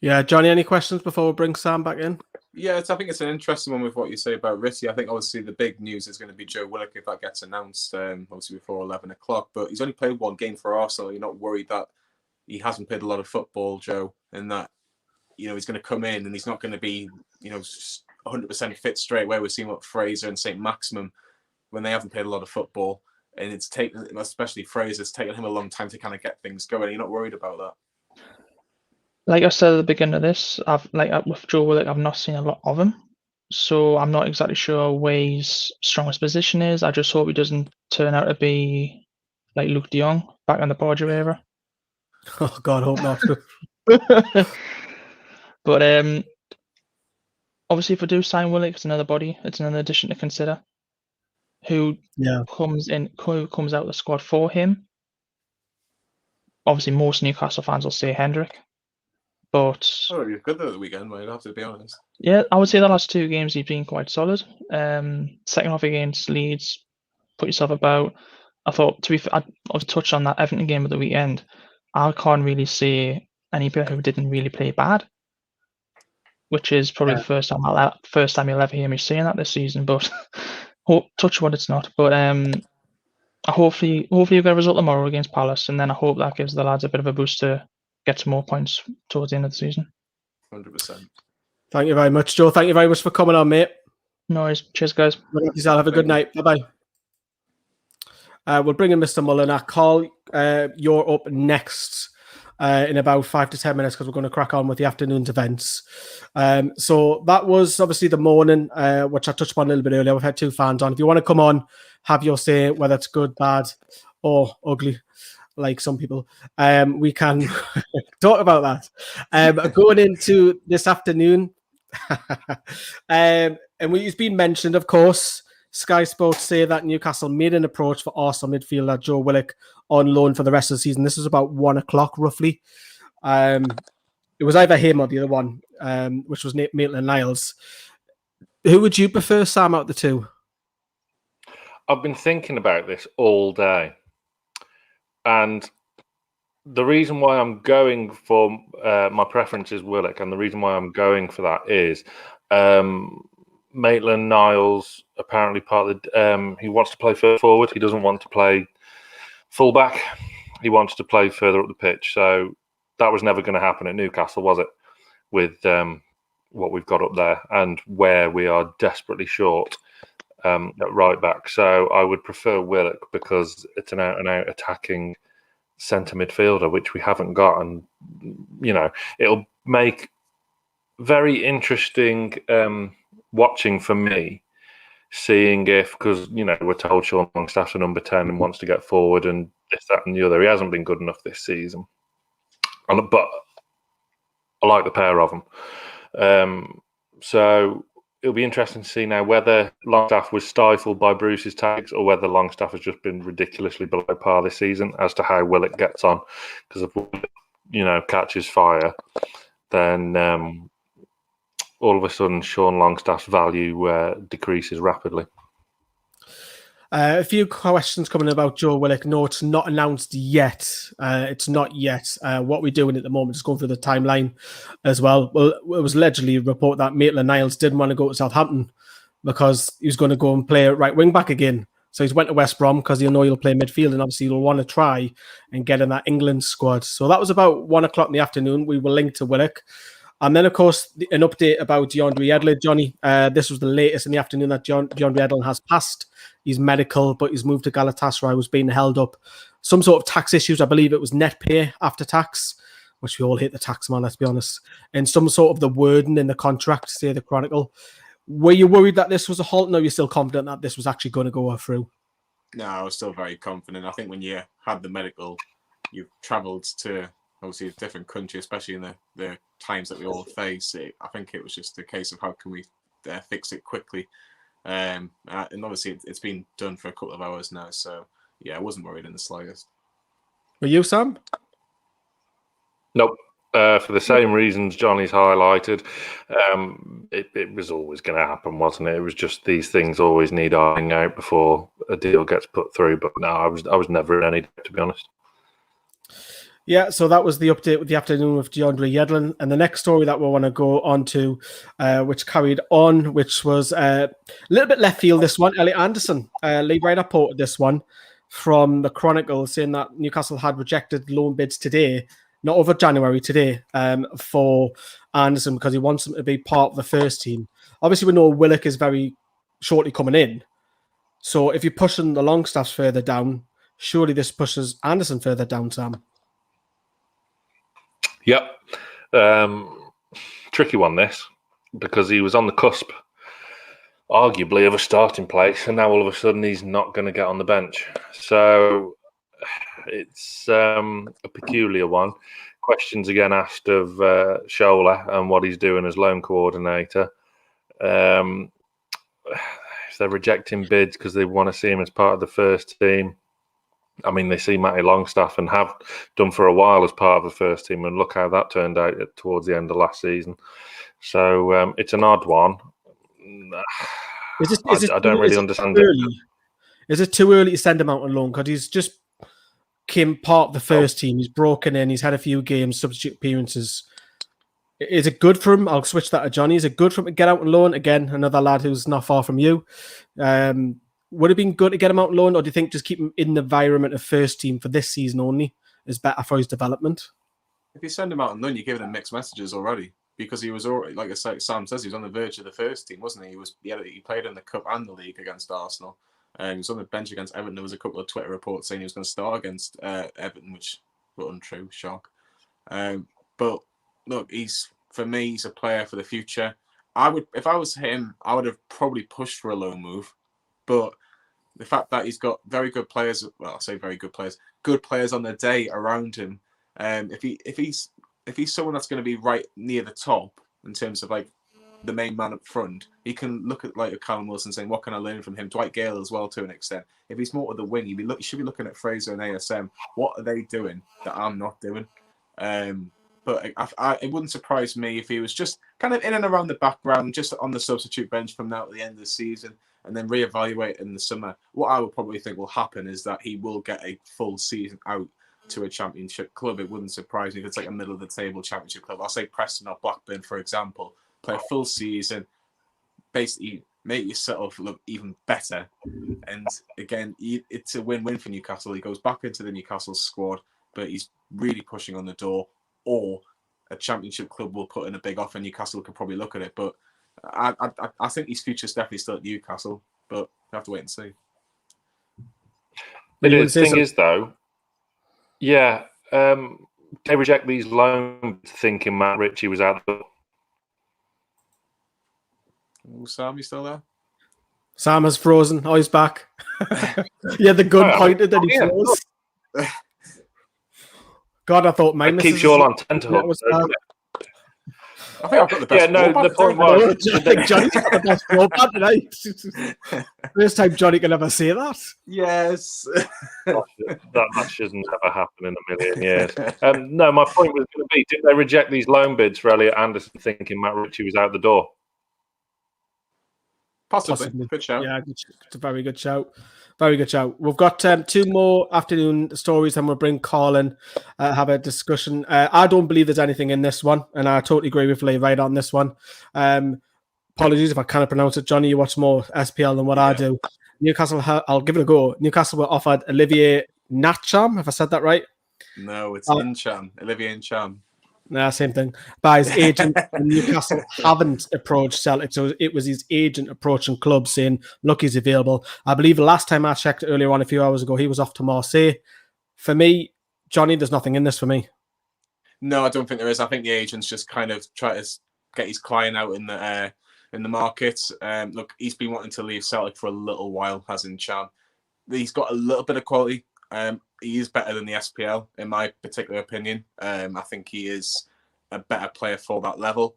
Yeah, Johnny, any questions before we bring Sam back in? Yeah, I think it's an interesting one with what you say about Ritchie. I think obviously the big news is going to be Joe Willock if that gets announced, obviously before 11 o'clock. But he's only played one game for Arsenal. You're not worried that he hasn't played a lot of football, Joe, and that, you know, he's going to come in and he's not going to be, you know, 100% fit straight away. We're seeing what Fraser and Saint-Maximin, when they haven't played a lot of football, and it's taken, especially Fraser, it's taken him a long time to kind of get things going. You're not worried about that? Like I said at the beginning of this, with Joe Willock, I've not seen a lot of him, so I'm not exactly sure where his strongest position is. I just hope he doesn't turn out to be like Luke de Jong back in the Borgia era. Oh God, hope not. But obviously, if we do sign Willock, it's another body. It's another addition to consider. Who comes out of the squad for him? Obviously, most Newcastle fans will say Hendrick. But you're good at the weekend, mate. I have to be honest. Yeah, I would say the last two games he's been quite solid. Second half against Leeds, put yourself about. I thought, I've touched on that Everton game of the weekend. I can't really see any player who didn't really play bad, which is probably the first time you'll ever hear me saying that this season. But touch wood, it's not. But hopefully you get a result tomorrow against Palace, and then I hope that gives the lads a bit of a boost to get some more points towards the end of the season. 100%. Thank you very much, Joe. Thank you very much for coming on, mate. No worries. Cheers, guys. Have a good night. Bye-bye. We'll bring in Mr. Mulliner. Carl, you're up next in about 5 to 10 minutes because we're going to crack on with the afternoon's events. So that was obviously the morning, which I touched upon a little bit earlier. We've had two fans on. If you want to come on, have your say, whether it's good, bad, or ugly, like some people, we can talk about that. Going into this afternoon, and it's been mentioned, of course, Sky Sports say that Newcastle made an approach for Arsenal midfielder Joe Willock on loan for the rest of the season. This is about 1 o'clock, roughly. It was either him or the other one, which was Maitland-Niles. Who would you prefer, Sam, out of the two? I've been thinking about this all day. And the reason why I'm going for my preference is Willock, and the reason why I'm going for that is Maitland-Niles apparently he wants to play further forward. He doesn't want to play fullback. He wants to play further up the pitch. So that was never going to happen at Newcastle, was it? With what we've got up there and where we are desperately short at right back. So I would prefer Willock because it's an out-and-out attacking centre midfielder, which we haven't got. And, you know, it'll make very interesting watching for me, seeing if, because, you know, we're told Sean Longstaff's a number 10 and wants to get forward and this, that and the other. He hasn't been good enough this season. But I like the pair of them. So it'll be interesting to see now whether Longstaff was stifled by Bruce's tactics or whether Longstaff has just been ridiculously below par this season as to how Willock gets on. Because if Willock, you know, catches fire, then all of a sudden Sean Longstaff's value decreases rapidly. A few questions coming about Joe Willock. No, it's not announced yet. It's not yet. What we're doing at the moment is going through the timeline as well. Well, it was allegedly a report that Maitland-Niles didn't want to go to Southampton because he was going to go and play right wing back again. So he's went to West Brom because he'll know he'll play midfield and obviously he'll want to try and get in that England squad. So that was about 1 o'clock in the afternoon. We were linked to Willock. And then, of course, an update about DeAndre Yedlin. Johnny, this was the latest in the afternoon that DeAndre Yedlin has passed his medical, but he's moved to Galatasaray, was being held up. Some sort of tax issues. I believe it was net pay after tax. which we all hate the tax man, let's be honest, and some sort of the wording in the contract, say the Chronicle. Were you worried that this was a halt? No, you're still confident that this was actually going to go through? No, I was still very confident. I think when you had the medical, you've travelled to obviously a different country, especially in the times that we all face. I think it was just a case of how can we fix it quickly. And obviously it's been done for a couple of hours now. So, yeah, I wasn't worried in the slightest. Were you, Sam? Nope. For the same reasons Johnny's highlighted, it was always going to happen, wasn't it? It was just these things always need ironing out before a deal gets put through. But no, I was never in any doubt, to be honest. Yeah, so that was the update with the afternoon with DeAndre Yedlin. And the next story that we want to go on to, which carried on, which was a little bit left field, this one. Elliot Anderson, lead writer, reported this one from the Chronicle, saying that Newcastle had rejected loan bids today, not over January, today, for Anderson because he wants him to be part of the first team. Obviously, we know Willock is very shortly coming in. So if you're pushing the Longstaffs further down, surely this pushes Anderson further down, Sam. Yep. Tricky one, this, because he was on the cusp, arguably, of a starting place, and now all of a sudden he's not going to get on the bench. So it's a peculiar one. Questions again asked of Shola and what he's doing as loan coordinator. If they're rejecting bids because they want to see him as part of the first team, I mean, they see Matty Longstaff and have done for a while as part of the first team, and look how that turned out towards the end of last season. So it's an odd one. I don't really understand it. Is it too early to send him out on loan? Because he's just came part of the first team. He's broken in. He's had a few games, substitute appearances. Is it good for him? I'll switch that to Johnny. Is it good for him to get out on loan? Again, another lad who's not far from you. Would it have been good to get him out on loan, or do you think just keep him in the environment of first team for this season only is better for his development? If you send him out on loan, you're giving him mixed messages already, because he was already, like Sam says, he was on the verge of the first team, wasn't he? He played in the cup and the league against Arsenal. He was on the bench against Everton. There was a couple of Twitter reports saying he was going to start against Everton, which were untrue. Shock. But look, for me, he's a player for the future. If I was him, I would have probably pushed for a loan move. But the fact that he's got very good players, well, I say very good players on the day around him. If he's someone that's going to be right near the top in terms of like the main man up front, he can look at like a Callum Wilson saying, "What can I learn from him?" Dwight Gale as well to an extent. If he's more to the wing, you should be looking at Fraser and ASM. What are they doing that I'm not doing? But it wouldn't surprise me if he was just kind of in and around the background, just on the substitute bench from now to the end of the season, and then reevaluate in the summer. What I would probably think will happen is that he will get a full season out to a championship club. It wouldn't surprise me if it's like a middle of the table championship club. I'll say Preston or Blackburn, for example. Play a full season, basically make yourself look even better. And again, it's a win-win for Newcastle. He goes back into the Newcastle squad, but he's really pushing on the door. Or a championship club will put in a big offer. Newcastle could probably look at it, but I think his future's definitely still at Newcastle. But we have to wait and see. The thing is, though, yeah, they reject these loans thinking Matt Ritchie was out the. Sam, you still there? Sam has frozen. Oh, he's back. Yeah, the gun pointed and he froze. God, I thought mine keeps you all on tenterhooks. I think I've got the best. Yeah, no, the point was. I think Johnny's got the best broadband tonight. First time Johnny can ever say that. Yes. That shouldn't ever happen in a million years. No, my point was going to be, did they reject these loan bids for Elliot Anderson thinking Matt Ritchie was out the door? Possibly. Good shout. Yeah, it's a very good shout. Very good shout. We've got 2 more afternoon stories, and we'll bring Carl in, have a discussion. I don't believe there's anything in this one, and I totally agree with Lee right on this one. Apologies if I can't pronounce it. Johnny, you watch more SPL than what I do. Newcastle, I'll give it a go. Newcastle were offered Olivier Ntcham, if I said that right. No, it's Ntcham. Olivier Ntcham. Nah, same thing. By his agent, and Newcastle haven't approached Celtic, so it was his agent approaching clubs saying, "Look, he's available." I believe the last time I checked earlier on, a few hours ago, he was off to Marseille. For me, Johnny, there's nothing in this for me. No, I don't think there is. I think the agents just kind of try to get his client out in the market. Look, he's been wanting to leave Celtic for a little while, hasn't Ntcham? He's got a little bit of quality. He is better than the SPL, in my particular opinion. I think he is a better player for that level,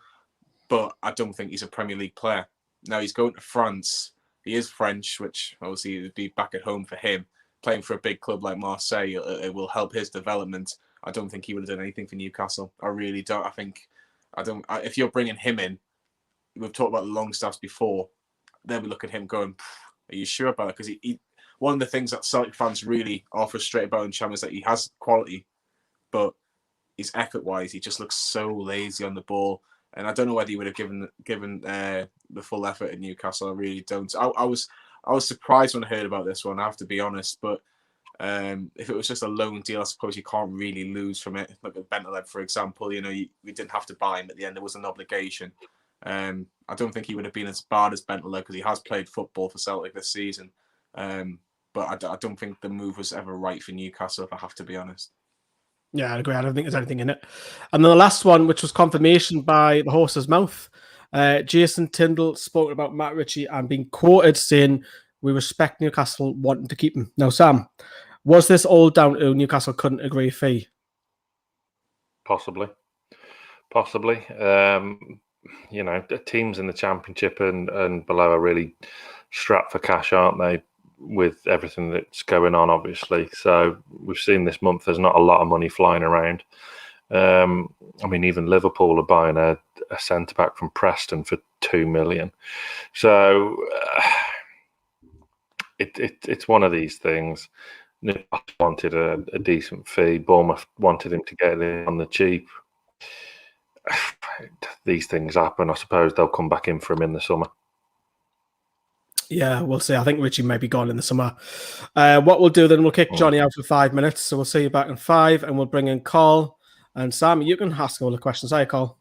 but I don't think he's a Premier League player. Now, he's going to France. He is French, which obviously would be back at home for him. Playing for a big club like Marseille, it will help his development. I don't think he would have done anything for Newcastle. I really don't. If you're bringing him in, we've talked about the Longstaffs before, they'll be looking at him going, are you sure about it? Because he one of the things that Celtic fans really are frustrated about Ntcham is that he has quality, but his effort-wise, he just looks so lazy on the ball. And I don't know whether he would have given the full effort at Newcastle. I really don't. I was surprised when I heard about this one, I have to be honest. But if it was just a loan deal, I suppose you can't really lose from it. Look at Bentaleb, for example. We didn't have to buy him at the end. There was an obligation. I don't think he would have been as bad as Bentaleb because he has played football for Celtic this season. But I don't think the move was ever right for Newcastle, if I have to be honest. Yeah, I agree. I don't think there's anything in it. And then the last one, which was confirmation by the horse's mouth, Jason Tindall spoke about Matt Ritchie and being quoted saying, "We respect Newcastle wanting to keep him." Now, Sam, was this all down to Newcastle couldn't agree a fee? Possibly. The teams in the Championship and below are really strapped for cash, aren't they? With everything that's going on, obviously. So we've seen this month there's not a lot of money flying around. Even Liverpool are buying a centre-back from Preston for $2 million. So it's one of these things. Newcastle wanted a decent fee. Bournemouth wanted him to get it on the cheap. These things happen. I suppose they'll come back in for him in the summer. Yeah, we'll see. I think Ritchie may be gone in the summer. What we'll do then, we'll kick Johnny out for 5 minutes. So we'll see you back in 5 and we'll bring in Carl. And Sam, you can ask all the questions. Hi, Carl.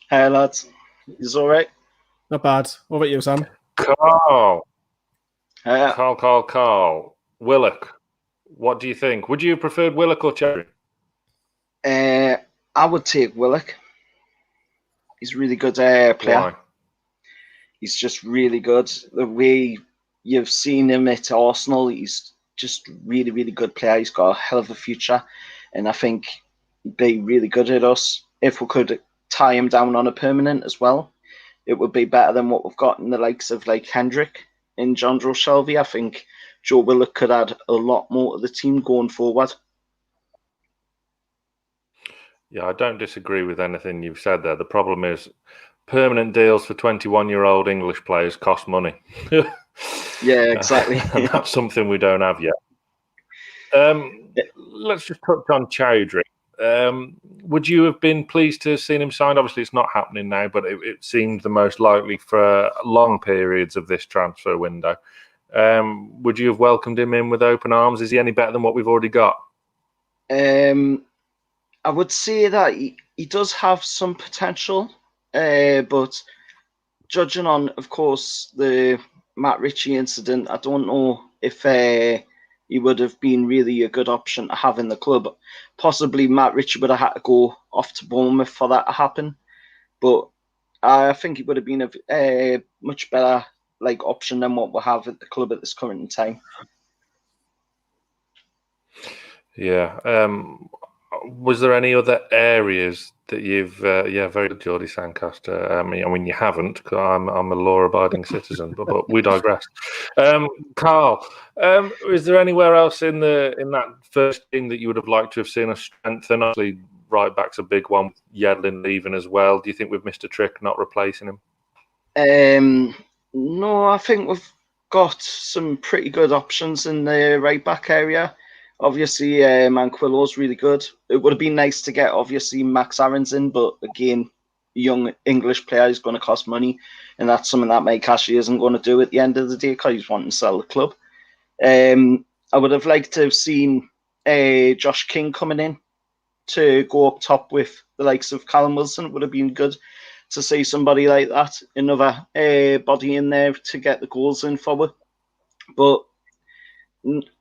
Hey, lads. Is all right? Not bad. What about you, Sam? Carl. Carl. Willock. What do you think? Would you have preferred Willock or Cherry? I would take Willock. He's a really good player. Why? He's just really good. The way you've seen him at Arsenal, he's just really, really good player. He's got a hell of a future. And I think he'd be really good at us. If we could tie him down on a permanent as well, it would be better than what we've got in the likes of like Hendrick and John Shelby. I think Joe Willock could add a lot more to the team going forward. Yeah, I don't disagree with anything you've said there. The problem is permanent deals for 21-year-old English players cost money. Yeah, exactly. And that's something we don't have yet. Let's just touch on Chowdhury. Would you have been pleased to have seen him signed? Obviously, it's not happening now, but it seemed the most likely for long periods of this transfer window. Would you have welcomed him in with open arms? Is he any better than what we've already got? I would say that he does have some potential. But judging on, of course, the Matt Ritchie incident, I don't know if he would have been really a good option to have in the club. Possibly Matt Ritchie would have had to go off to Bournemouth for that to happen. But I think he would have been a much better option than what we have at the club at this current time. Yeah. Was there any other areas that you've very good, Geordie Sandcaster. I mean you haven't, because I'm a law-abiding citizen, but we digress. Carl, is there anywhere else in that first team that you would have liked to have seen us strengthen? Obviously, right back's a big one. Yedlin leaving as well. Do you think we've missed a trick not replacing him? No, I think we've got some pretty good options in the right back area. Obviously, Manquillo's really good. It would have been nice to get, obviously, Max Aarons in, but again, a young English player is going to cost money, and that's something that Mike Ashley isn't going to do at the end of the day because he's wanting to sell the club. I would have liked to have seen Josh King coming in to go up top with the likes of Callum Wilson. It would have been good to see somebody like that, another body in there to get the goals in forward. But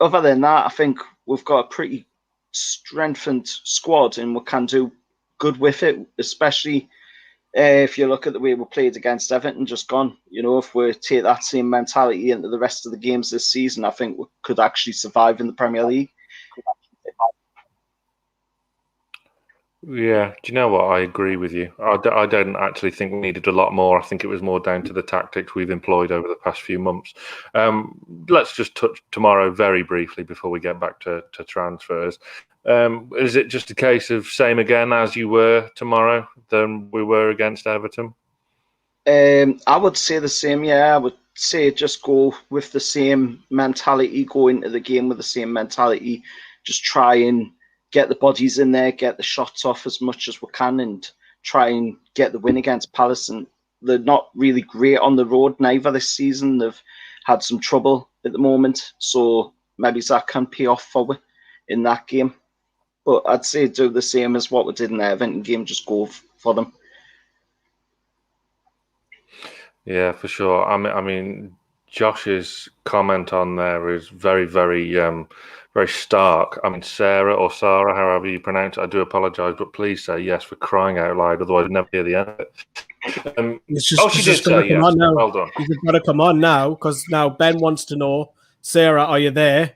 other than that, I think we've got a pretty strengthened squad and we can do good with it, especially if you look at the way we played against Everton just gone. If we take that same mentality into the rest of the games this season, I think we could actually survive in the Premier League. Yeah, do you know what? I agree with you. I don't actually think we needed a lot more. I think it was more down to the tactics we've employed over the past few months. Let's just touch tomorrow very briefly before we get back to transfers. Is it just a case of same again as you were tomorrow than we were against Everton? I would say the same, yeah. I would say just go with the same mentality, go into the game with the same mentality, just try and get the bodies in there, get the shots off as much as we can, and try and get the win against Palace. And they're not really great on the road neither this season. They've had some trouble at the moment, so maybe that can pay off for we in that game. But I'd say do the same as what we did in the Everton game, just go for them. Yeah, for sure. I mean, Josh's comment on there is very, very, very stark. I mean, Sarah, however you pronounce it, I do apologise, but please say yes for crying out loud, otherwise we'll never hear the end of it. She did say yes. Well done. You've got to come on now, because now Ben wants to know, Sarah, are you there?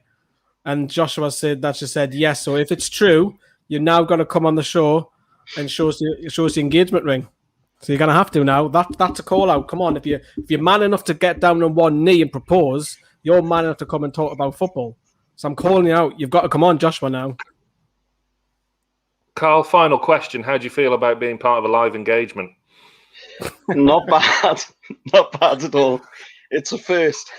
And Joshua said that she said yes. So if it's true, you're now going to come on the show and show us the engagement ring. So you're going to have to now. That's a call out. Come on, if you're man enough to get down on one knee and propose, you're man enough to come and talk about football. So I'm calling you out. You've got to come on, Joshua, now. Carl, final question. How do you feel about being part of a live engagement? Not bad. Not bad at all. It's a first.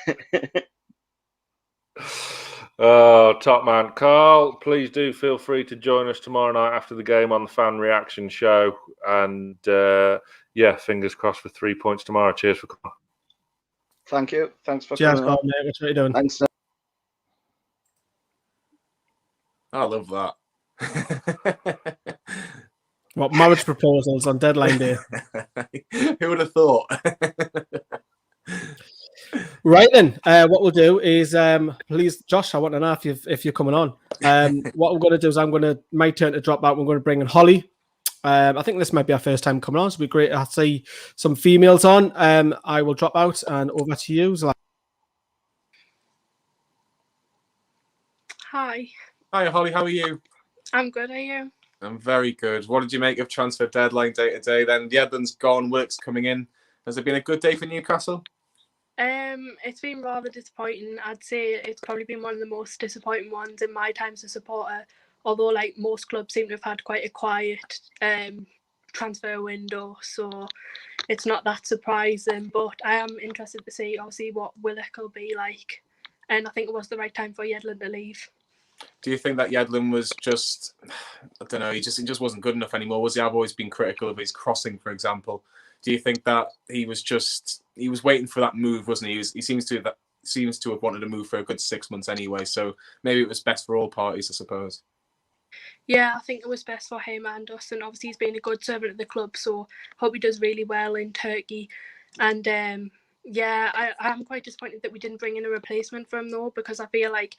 Oh, top man. Carl, please do feel free to join us tomorrow night after the game on the fan reaction show. And fingers crossed for 3 points tomorrow. Cheers for coming. Thank you. Thanks for coming. Cheers, Carl, mate. What are you doing? Thanks. I love that. What, marriage proposals on deadline day? Who would have thought? Right then, what we'll do is, please, Josh, I want to know if you're coming on. What I'm going to do is my turn to drop out. We're going to bring in Holly. I think this might be our first time coming on, so it'll be great to see some females on. I will drop out and over to you, Zlatan. Hi. Hi, Holly. How are you? I'm good. Are you? I'm very good. What did you make of transfer deadline day today? Then Yedlin's gone. Willock's coming in. Has it been a good day for Newcastle? It's been rather disappointing. I'd say it's probably been one of the most disappointing ones in my time as a supporter. Although, like, most clubs seem to have had quite a quiet transfer window, so it's not that surprising. But I am interested to see, obviously, what Willock will be like. And I think it was the right time for Yedlin to leave. Do you think that Yedlin was just, I don't know, he just wasn't good enough anymore, was he? I've always been critical of his crossing, for example. Do you think that he was waiting for that move, wasn't he? He seems to have wanted to move for a good 6 months anyway, so maybe it was best for all parties, I suppose. Yeah, I think it was best for him and us, and obviously he's been a good servant at the club, so hope he does really well in Turkey. And I'm quite disappointed that we didn't bring in a replacement for him though, because I feel like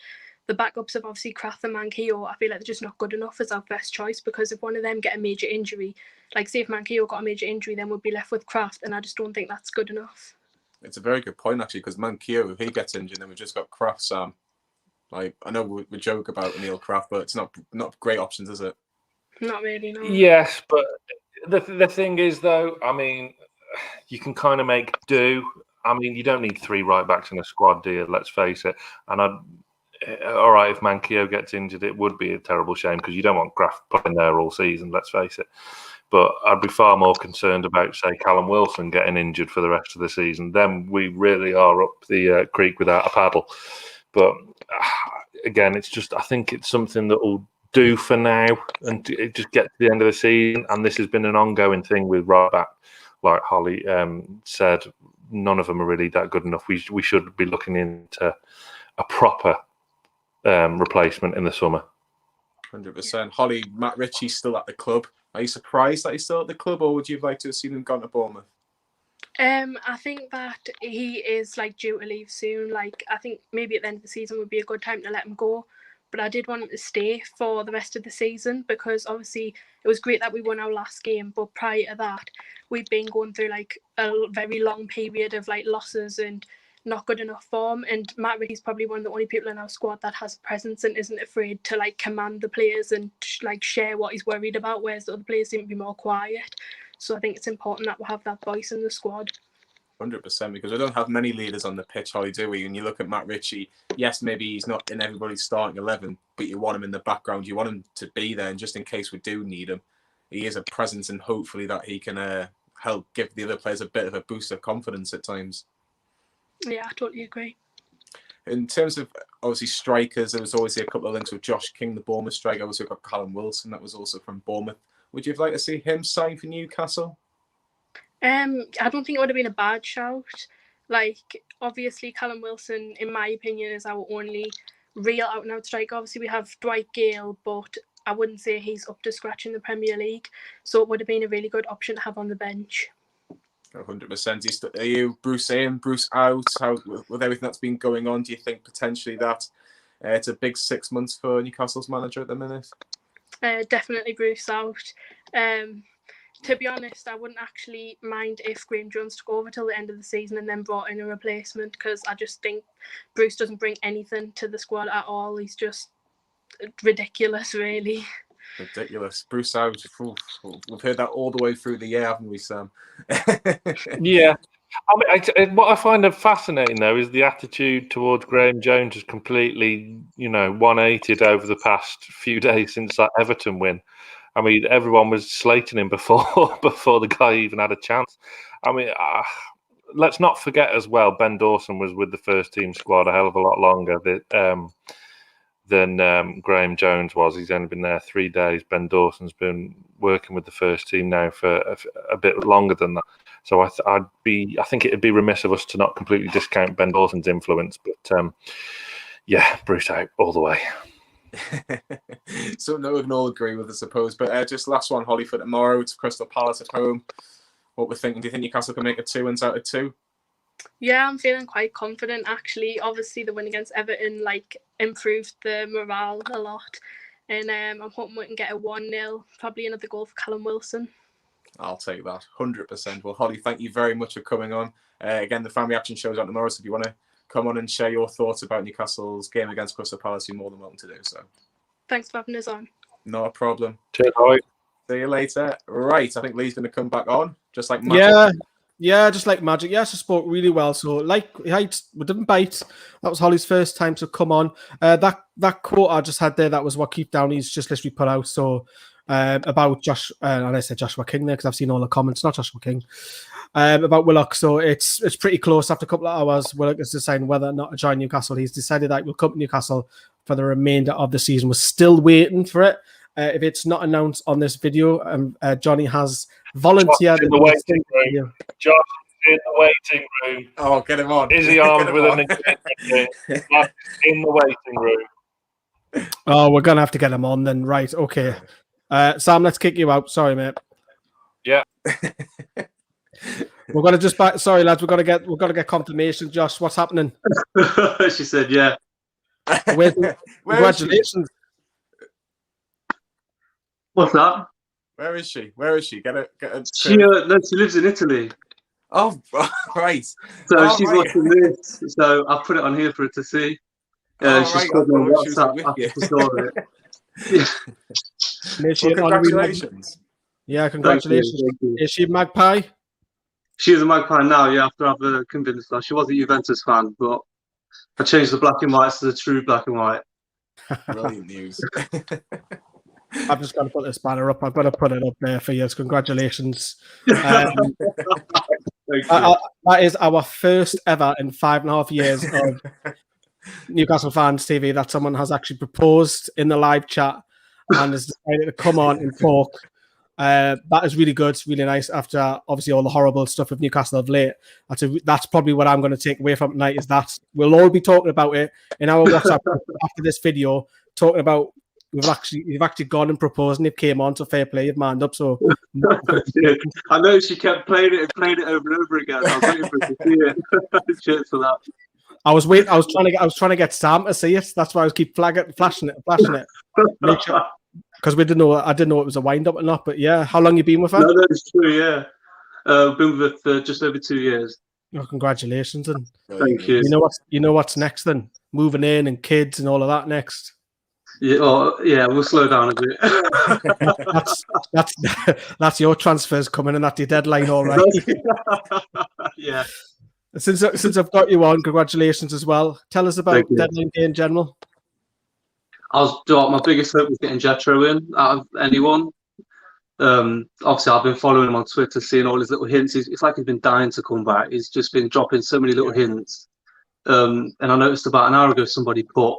the backups of obviously Kraft and Manquillo, I feel like they're just not good enough as our first choice, because if one of them get a major injury, like say if Manquillo got a major injury, then we'd be left with Kraft, and I just don't think that's good enough. It's a very good point actually, because Manquillo, if he gets injured, then we've just got Kraft, Sam. Like, I know we joke about Neil Kraft, but it's not great options, is it? Not really, no. Yes, but the thing is, though, I mean, you can kind of make do. I mean, you don't need 3 right backs in a squad, do you? Let's face it. And all right, if Manquillo gets injured, it would be a terrible shame, because you don't want Kraft playing there all season, let's face it. But I'd be far more concerned about, say, Callum Wilson getting injured for the rest of the season. Then we really are up the creek without a paddle. But again, it's just, I think it's something that will do for now and just get to the end of the season. And this has been an ongoing thing with right back, like Holly said. None of them are really that good enough. We should be looking into a proper replacement in the summer. 100%. Holly, Matt Ritchie's still at the club. Are you surprised that he's still at the club, or would you like to have seen him gone to Bournemouth? I think that he is like due to leave soon. Like, I think maybe at the end of the season would be a good time to let him go. but I did want him to stay for the rest of the season, because obviously it was great that we won our last game, but prior to that we've been going through like a very long period of like losses and not good enough form, and Matt Ritchie's probably one of the only people in our squad that has a presence and isn't afraid to like command the players and like share what he's worried about, whereas the other players seem to be more quiet. So I think it's important that we have that voice in the squad. 100%, because we don't have many leaders on the pitch, Holly, do we? And you look at Matt Ritchie, yes, maybe he's not in everybody's starting 11, but you want him in the background. You want him to be there, and just in case we do need him, he is a presence, and hopefully that he can help give the other players a bit of a boost of confidence at times. Yeah, I totally agree. In terms of, obviously, strikers, there was always a couple of links with Josh King, the Bournemouth striker. Obviously, we've got Callum Wilson, that was also from Bournemouth. Would you have liked to see him sign for Newcastle? I don't think it would have been a bad shout. Like, obviously, Callum Wilson, in my opinion, is our only real out-and-out striker. Obviously, we have Dwight Gale, but I wouldn't say he's up to scratch in the Premier League. So it would have been a really good option to have on the bench. 100%. Are you Bruce in, Bruce out? How, with everything that's been going on, do you think potentially that it's a big 6 months for Newcastle's manager at the minute? Definitely Bruce out. To be honest, I wouldn't actually mind if Graham Jones took over till the end of the season and then brought in a replacement, because I just think Bruce doesn't bring anything to the squad at all. He's just ridiculous, really. Ridiculous. Bruce out. Oof. We've heard that all the way through the year, haven't we, Sam? Yeah. I mean, what I find fascinating, though, is the attitude towards Graham Jones has completely, 180'd over the past few days since that Everton win. I mean, everyone was slating him before the guy even had a chance. I mean, let's not forget as well, Ben Dawson was with the first team squad a hell of a lot longer than Graham Jones was. He's only been there 3 days. Ben Dawson's been working with the first team now for a bit longer than that. So I think it'd be remiss of us to not completely discount Ben Dawson's influence. But yeah, Bruce out all the way. Something that we can all agree with, I suppose. But just last one, Holly, for tomorrow. It's Crystal Palace at home. What we're thinking? Do you think Newcastle can make it 2 wins out of 2? Yeah, I'm feeling quite confident, actually. Obviously, the win against Everton improved the morale a lot. And I'm hoping we can get a 1-0, probably another goal for Callum Wilson. I'll take that, 100%. Well, Holly, thank you very much for coming on. Again, the Family Action show's on tomorrow, so if you want to come on and share your thoughts about Newcastle's game against Crystal Palace, you're more than welcome to do so. Thanks for having us on. Not a problem. Cheers, Holly. See you later. Right, I think Lee's going to come back on, just like magic. Yeah, just like magic. Yes, I spoke really well. So, we didn't bite. That was Holly's first time to come on. That quote I just had there, that was what Keith Downey's just literally put out. So, about Josh, and I said Joshua King there because I've seen all the comments, not Joshua King, about Willock. So it's pretty close. After a couple of hours, Willock is deciding whether or not to join Newcastle. He's decided that he'll come to Newcastle for the remainder of the season. We're still waiting for it. If it's not announced on this video, Johnny has volunteered in the waiting room. Josh in the waiting room. Oh, get him on. Is he armed with an in the waiting room? Oh, we're gonna have to get him on then. Right, okay. Sam, let's kick you out. Sorry, mate. Yeah. We're gonna just back. Sorry, lads. We're gonna get confirmation. Josh, what's happening? She said, "Yeah." Congratulations. What's that? Where is she? Get a. She lives in Italy. Oh, right. So she's watching this. So I put it on here for her to see. She's called me on WhatsApp after she saw it. Well, congratulations. Yeah, congratulations. Is she Magpie? She is a Magpie now, yeah, after I've convinced her. She was a Juventus fan, but I changed the black and white to the true black and white. Brilliant news. I've just got to put this banner up. I've got to put it up there for you. Congratulations. That is our first ever in 5.5 years of Newcastle Fans TV that someone has actually proposed in the live chat and has decided to come on and talk. That is really good. It's really nice after obviously all the horrible stuff with Newcastle of late. That's probably what I'm going to take away from tonight, is that we'll all be talking about it in our WhatsApp after this video, talking about you've actually gone and proposed and it came on, so fair play, you've manned up. So I know she kept playing it over and over again. I was waiting for her to see it. Cheers for that. I was trying to get Sam to see it. That's why I was keep flashing it. Make sure, because I didn't know it was a wind up or not. But yeah, how long you been with her? No, that is true. Yeah, been with her for just over 2 years. Oh, congratulations, and thank you. You know what's next then? Moving in and kids and all of that next. Yeah, we'll slow down a bit. that's your transfers coming, and that's your deadline, all right. Yeah. Since I've got you on, congratulations as well. Tell us about deadline day in general. My biggest hope was getting Jetro in out of anyone. Obviously, I've been following him on Twitter, seeing all his little hints. It's like he's been dying to come back. He's just been dropping so many little hints. And I noticed about an hour ago somebody put,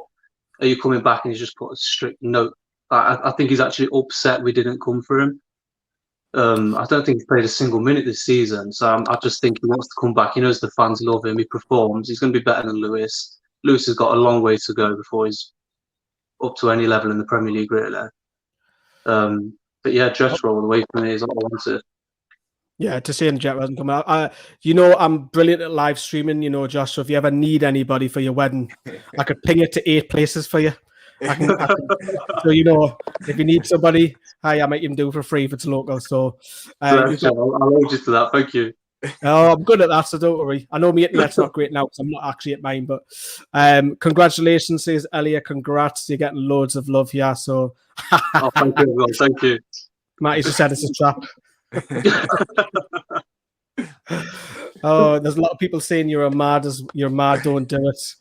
"Are you coming back?" And he's just put a strict note. I think he's actually upset we didn't come for him. I don't think he's played a single minute this season, so I just think he wants to come back. He knows the fans love him. He performs. He's going to be better than Lewis. Lewis has got a long way to go before he's up to any level in the Premier League, really. But yeah, Jetro all the way for me is all I wanted. Yeah, to see Jet hasn't come out. I'm brilliant at live streaming, Josh. So if you ever need anybody for your wedding, I could ping it to 8 places for you. I can, so if you need somebody, I might even do it for free if it's local. So I'll hold you to that. Thank you. Oh, I'm good at that, so don't worry. I know my internet's not great now because I'm not actually at mine, but congratulations, says Elliot. Congrats, you're getting loads of love here. So thank you, well, thank you. Matty just said it's a trap. Oh, there's a lot of people saying you're mad, don't do it.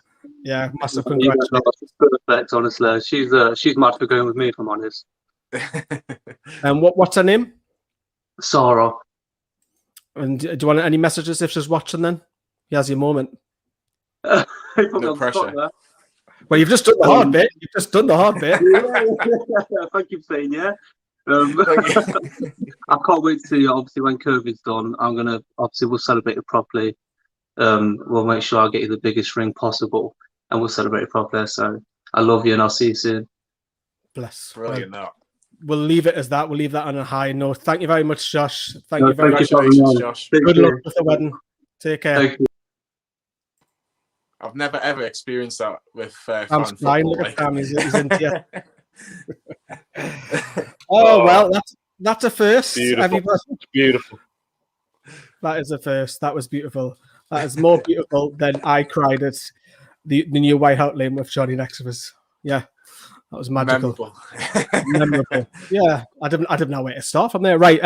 Yeah, massive congratulations. Good effect, honestly. She's mad for going with me, if I'm honest. And what's her name? Sarah. And do you want any messages if she's watching then? He has your moment. No pressure. Well, you've just done the hard bit. Yeah. Thank you for saying yeah. I can't wait to see, obviously, when COVID's done, we'll celebrate it properly. We'll make sure I get you the biggest ring possible and we'll celebrate it properly. So I love you and I'll see you soon. Bless. Brilliant. We'll leave it as that. We'll leave that on a high note. Thank you very much, Josh. Thank you very much, Josh. Good luck with the wedding. Take care. Thank you. I've never ever experienced that with fan football. Look at he's into you. Well, that's a first. Beautiful. Beautiful. That is a first. That was beautiful. That is more beautiful than I cried at the new White Hart Lane with Johnny next to us. Yeah. That was magical. Memorable. Yeah, I didn't know where to start from there. Right,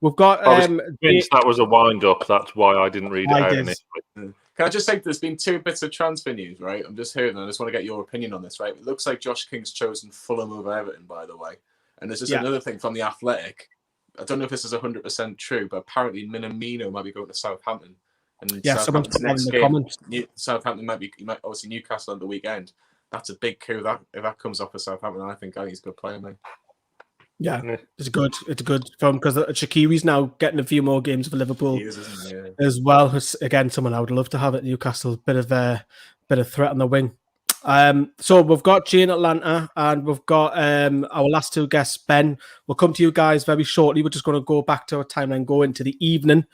we've got. That was a wind up. That's why I didn't read it out initially. Can I just say there's been 2 bits of transfer news, right? I'm just hearing, and I just want to get your opinion on this, right? It looks like Josh King's chosen Fulham over Everton, by the way. And there's just another thing from the Athletic. I don't know if this is 100% true, but apparently Minamino might be going to Southampton. And someone's next in the comments. Southampton might obviously Newcastle on the weekend. That's a big coup. If that comes off for Southampton, I think he's a good player, mate. Yeah, it's good. It's a good film because Shaqiri's now getting a few more games for Liverpool as well. Again, someone I would love to have at Newcastle. Bit of threat on the wing. So we've got Jane Atlanta and we've got our last 2 guests. Ben, we'll come to you guys very shortly. We're just going to go back to our timeline, go into the evening.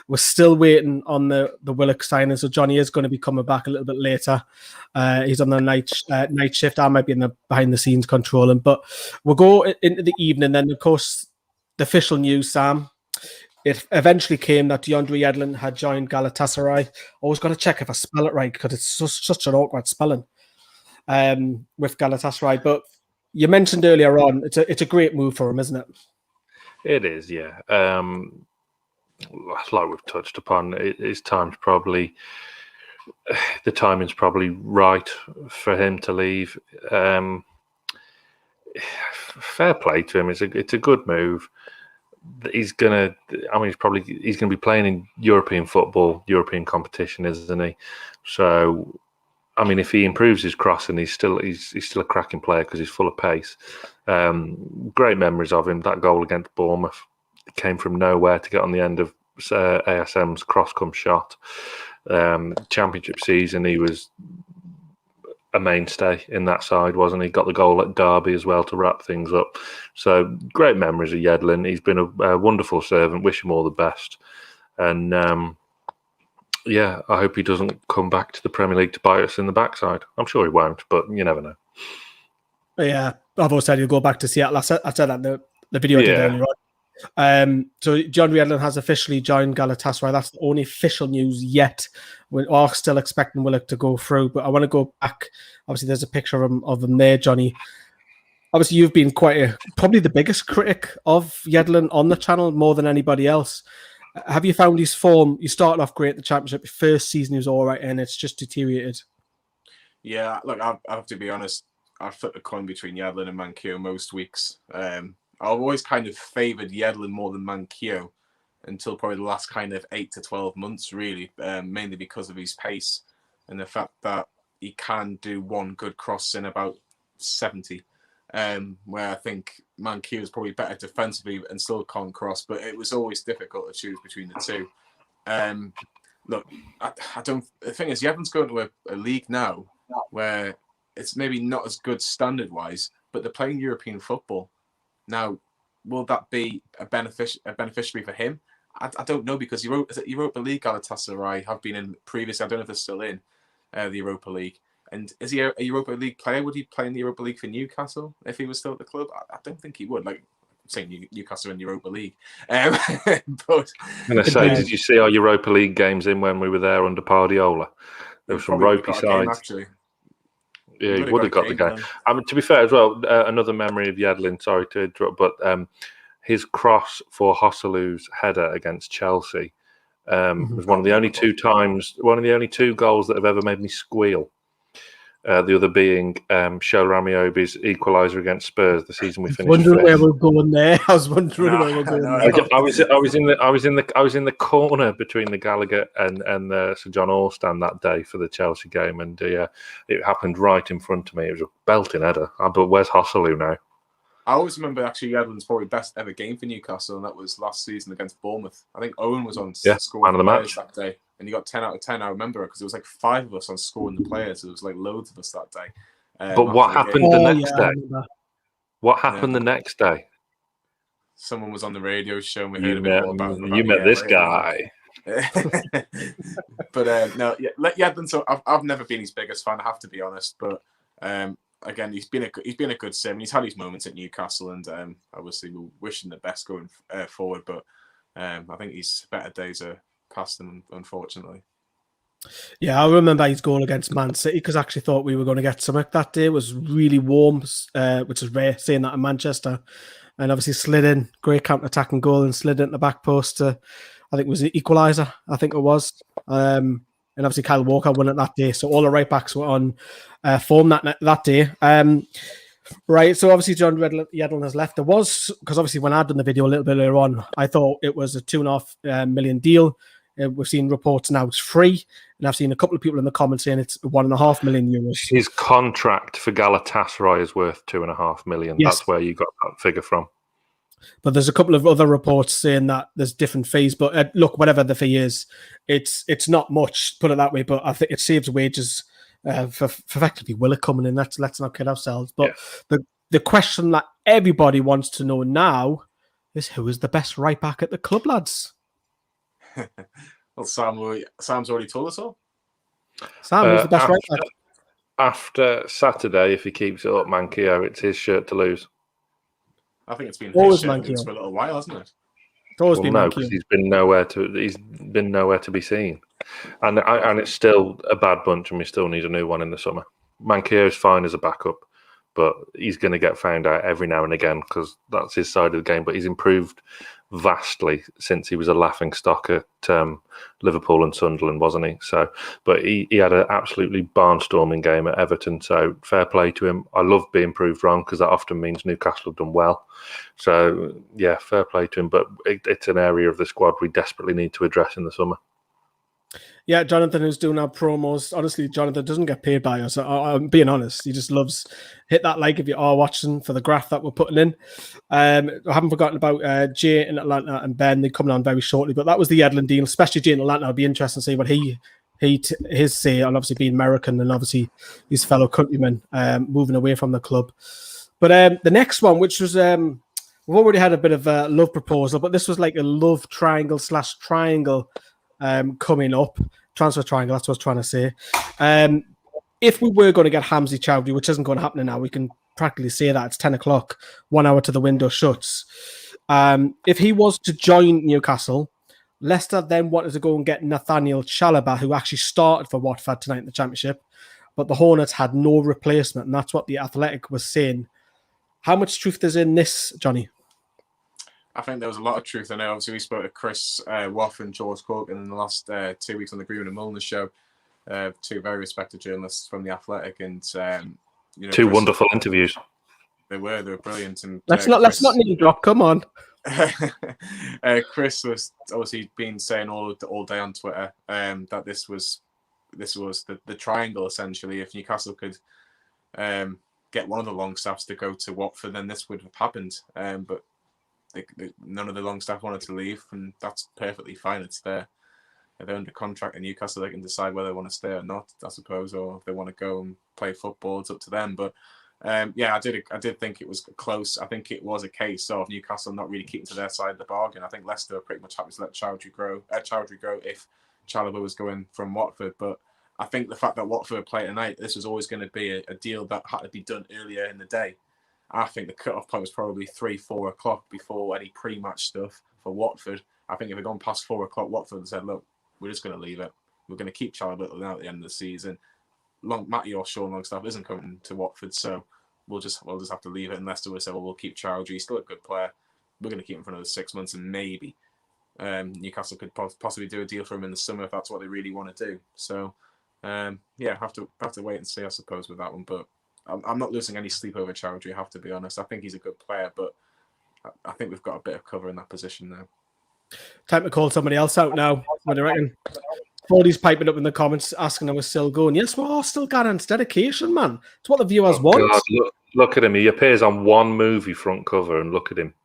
We're still waiting on the Willock signing, so Johnny is going to be coming back a little bit later. He's on the night shift. I might be in the behind the scenes controlling, but we'll go into the evening. Then, of course, the official news, Sam. It eventually came that DeAndre Yedlin had joined Galatasaray. Always got to check if I spell it right because it's such an awkward spelling. With Galatasaray, but you mentioned earlier on it's a great move for him, isn't it? It is, yeah. Like we've touched upon, the timing's probably right for him to leave. Fair play to him. It's a good move. He's gonna be playing in European football, European competition, isn't he? So. I mean, if he improves his crossing, he's still a cracking player because he's full of pace. Great memories of him. That goal against Bournemouth came from nowhere to get on the end of ASM's cross-come shot. Championship season, he was a mainstay in that side, wasn't he? Got the goal at Derby as well to wrap things up. So great memories of Yedlin. He's been a wonderful servant. Wish him all the best. And Yeah, I hope he doesn't come back to the Premier League to bite us in the backside. I'm sure he won't, but you never know. Yeah, I've always said he'll go back to Seattle. I said that in the video I did earlier on. So John Yedlin has officially joined Galatasaray. That's the only official news yet. We are still expecting Willock to go through, but I want to go back. Obviously, there's a picture of him there, Johnny. Obviously, you've been probably the biggest critic of Yedlin on the channel, more than anybody else. Have you found his form? You started off great at the Championship. First season he was all right, and it's just deteriorated. Yeah, look, I have to be honest. I flip a coin between Yedlin and Manquillo most weeks. I've always kind of favoured Yedlin more than Manquillo until probably the last kind of 8 to 12 months, really, mainly because of his pace and the fact that he can do one good cross in about 70. Where I think Manquillo is probably better defensively and still can't cross, but it was always difficult to choose between the two. Look, I don't. The thing is, Yedlin's going to a league now where it's maybe not as good standard-wise, but they're playing European football. Now, will that be a beneficiary for him? I don't know, because Europa League Galatasaray have been in previously. I don't know if they're still in the Europa League. And is he a Europa League player? Would he play in the Europa League for Newcastle if he was still at the club? I don't think he would. Like, I'm saying Newcastle in Europa League. But I'm going to say, did you see our Europa League games in when we were there under Pardiola? There were some ropey sides. Actually. Yeah, he would have got the game. To be fair as well, another memory of Yedlin, sorry to interrupt, but his cross for Josselu's header against Chelsea was one of the only two goals that have ever made me squeal. The other being Shola Amiobi's equaliser against Spurs the season we finished. Wondering where we're going there. I was wondering where we're going. I was in the corner between the Gallagher and Sir John Orstand that day for the Chelsea game, and it happened right in front of me. It was a belting header. But where's Hosselu now? I always remember actually Yedlin's probably best ever game for Newcastle, and that was last season against Bournemouth. I think Owen was on scoring man of the players match that day, and he got 10 out of 10. I remember because there was like 5 of us on scoring the players. There was like loads of us that day. But what happened the next day? What happened the next day? Someone was on the radio show and we heard a bit more about him. You met this guy. But no, Yedlin. So I've never been his biggest fan, I have to be honest. But again, he's been a good sim. He's had his moments at Newcastle, and obviously we're wishing the best going forward. But I think his better days are past him, unfortunately. Yeah, I remember his goal against Man City because I actually thought we were going to get something that day. It was really warm, which is rare, saying that in Manchester. And obviously slid in, great counter-attacking goal, and slid into the back post. I think it was the equaliser, I think it was. And obviously Kyle Walker won it that day. So all the right-backs were on form that day. Right, so obviously John Yedlin has left. There was, because obviously when I'd done the video a little bit earlier on, I thought it was a $2.5 million deal. We've seen reports now it's free, and I've seen a couple of people in the comments saying it's €1.5 million. His contract for Galatasaray is worth $2.5 million. Yes. That's where you got that figure from. But there's a couple of other reports saying that there's different fees. But look, whatever the fee is, it's not much, put it that way. But I think it saves wages for effectively Willock coming in. Let's not kid ourselves. But the question that everybody wants to know now is who is the best right back at the club, lads? Well, Sam's already told us all. Sam is the best right back. After Saturday, if he keeps it up, Manquillo, it's his shirt to lose. I think it's been always his shirt for a little while, hasn't it? It's always been no, because he's been nowhere to be seen, and it's still a bad bunch, and we still need a new one in the summer. Manquillo's fine as a backup, but he's going to get found out every now and again because that's his side of the game. But he's improved vastly since he was a laughing stock at Liverpool and Sunderland, wasn't he? So, but he had an absolutely barnstorming game at Everton. So fair play to him. I love being proved wrong because that often means Newcastle have done well. So yeah, fair play to him. But it's an area of the squad we desperately need to address in the summer. Yeah, Jonathan, who's doing our promos. Honestly, Jonathan doesn't get paid by us. I'm being honest. He just loves hit that like if you are watching for the graph that we're putting in. I haven't forgotten about Jay in Atlanta and Ben. They're coming on very shortly. But that was the Yedlin deal, especially Jay in Atlanta. It'd be interesting to see what his say on obviously being American and obviously his fellow countrymen moving away from the club. But the next one, which was we've already had a bit of a love proposal, but this was like a love triangle / triangle coming up. transfer triangle. That's what I was trying to say. If we were going to get Hamzy Chowdhury, which isn't going to happen now, we can practically say that it's 10 o'clock, 1 hour to the window shuts. If he was to join Newcastle, Leicester then wanted to go and get Nathaniel Chalobah, who actually started for Watford tonight in the Championship, but the Hornets had no replacement, and that's what the Athletic was saying. How much truth is in this, Johnny? I think there was a lot of truth in it. Obviously, we spoke to Chris Waff and George Corkin in the last 2 weeks on the Green and Mulliner show. Two very respected journalists from the Athletic, and two wonderful interviews. They were brilliant. And let's not name drop. Come on. Chris was obviously been saying all day on Twitter that this was the triangle essentially. If Newcastle could get one of the Longstaffs to go to Watford, then this would have happened. But none of the Longstaff wanted to leave, and that's perfectly fine. It's there. If they're under contract in Newcastle, they can decide whether they want to stay or not, I suppose, or if they want to go and play football, it's up to them. But I did think it was close. I think it was a case of Newcastle not really keeping to their side of the bargain. I think Leicester were pretty much happy to let Chowdhury grow if Chalobah was going from Watford. But I think the fact that Watford would play tonight, this was always going to be a deal that had to be done earlier in the day. I think the cut-off point was probably 3-4 o'clock before any pre-match stuff for Watford. I think if it had gone past 4 o'clock, Watford had said, look, we're just going to leave it. We're going to keep Chalobah out at the end of the season. Matty or Sean Longstaff isn't coming to Watford, so we'll just have to leave it. And Leicester will say, well, we'll keep Chowdhury. He's still a good player. We're going to keep him for another 6 months, and maybe Newcastle could possibly do a deal for him in the summer if that's what they really want to do. So, have to wait and see, I suppose, with that one. But I'm not losing any sleep over Chowdhury, I have to be honest. I think he's a good player, but I think we've got a bit of cover in that position now. Time to call somebody else out now. What do you reckon? Fordy's piping up in the comments asking if we're still going. Yes, we're all still got on. It's dedication, man. It's what the viewers want. God, look at him. He appears on one movie front cover, and look at him.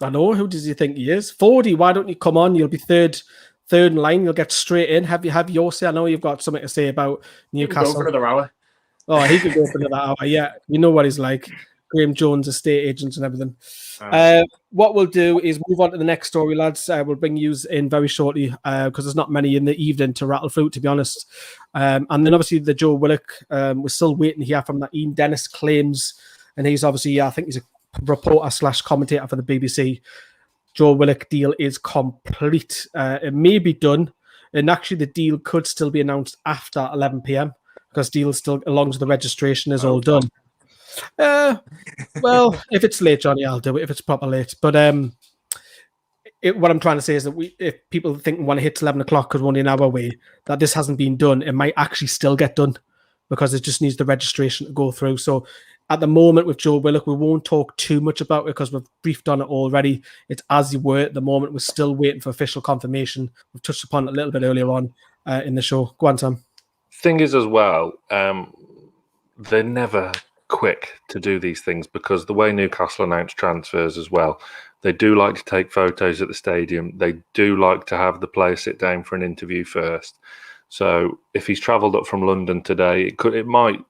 I know. Who does he think he is? Fordy, why don't you come on? You'll be third in line. You'll get straight in. Have your say? I know you've got something to say about Newcastle. Go for another hour. Oh, he could go for another hour. Yeah, you know what he's like. Graham Jones, estate agents and everything. What we'll do is move on to the next story, lads. We'll bring you in very shortly because there's not many in the evening to rattle through, to be honest. And then obviously the Joe Willock, we're still waiting to hear from that. Ian Dennis claims, and he's obviously, I think he's a reporter / commentator for the BBC. Joe Willock deal is complete. It may be done, and actually the deal could still be announced after 11 p.m. because deal still, along with the registration, is all done. Well, if it's late, Johnny, I'll do it if it's proper late. But what I'm trying to say is that if people think when it hits 11 o'clock because we're only an hour away, that this hasn't been done, it might actually still get done because it just needs the registration to go through. So at the moment with Joe Willock, we won't talk too much about it because we've briefed on it already. It's as you were at the moment. We're still waiting for official confirmation. We've touched upon it a little bit earlier on in the show. Go on, Sam. Thing is as well, they're never quick to do these things because the way Newcastle announce transfers as well, they do like to take photos at the stadium. They do like to have the player sit down for an interview first. So if he's travelled up from London today, it might,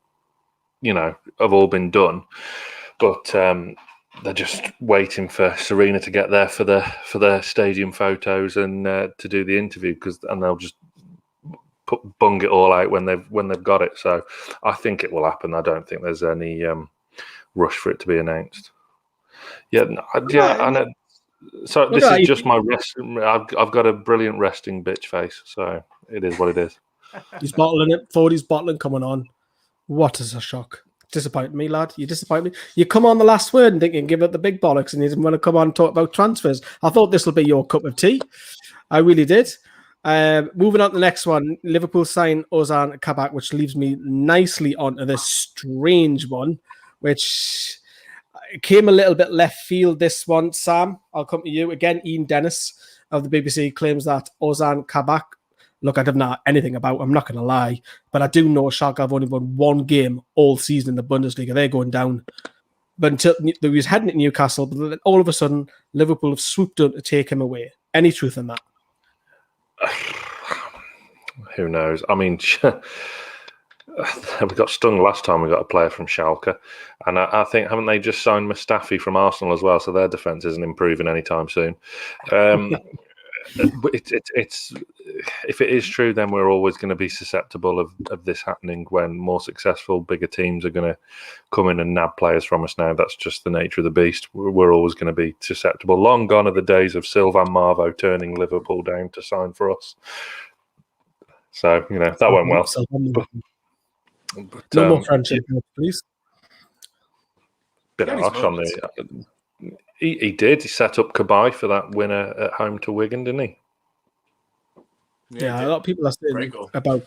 have all been done. But they're just waiting for Serena to get there for their stadium photos and to do the interview and they'll just bung it all out when they've got it. So I think it will happen. I don't think there's any rush for it to be announced. I know. So this is just my rest. I've got a brilliant resting bitch face. So it is what it is. He's bottling it. 40's bottling coming on. What is a shock. Disappoint me, lad. You disappoint me. You come on the last word and think you can give it the big bollocks and you didn't want to come on and talk about transfers. I thought this will be your cup of tea. I really did. Moving on to the next one, Liverpool signed Ozan Kabak, which leaves me nicely onto this strange one, which came a little bit left field. This one, Sam, I'll come to you again. Ian Dennis of the BBC claims that Ozan Kabak. Look, I don't know anything about him, I'm not going to lie, but I do know Schalke have only won one game all season in the Bundesliga. They're going down. But until he was heading to Newcastle, but then all of a sudden, Liverpool have swooped in to take him away. Any truth in that? Who knows? I mean, we got stung last time we got a player from Schalke. And I think, haven't they just signed Mustafi from Arsenal as well? So their defence isn't improving anytime soon. it's if it is true, then we're always going to be susceptible of this happening when more successful, bigger teams are going to come in and nab players from us now. That's just the nature of the beast. We're always going to be susceptible. Long gone are the days of Sylvain Marvo turning Liverpool down to sign for us. So, that went well. But, no more friendship, please. Bit harsh on the... He did. He set up Kabay for that winner at home to Wigan, didn't he? Yeah, a lot of people are saying about...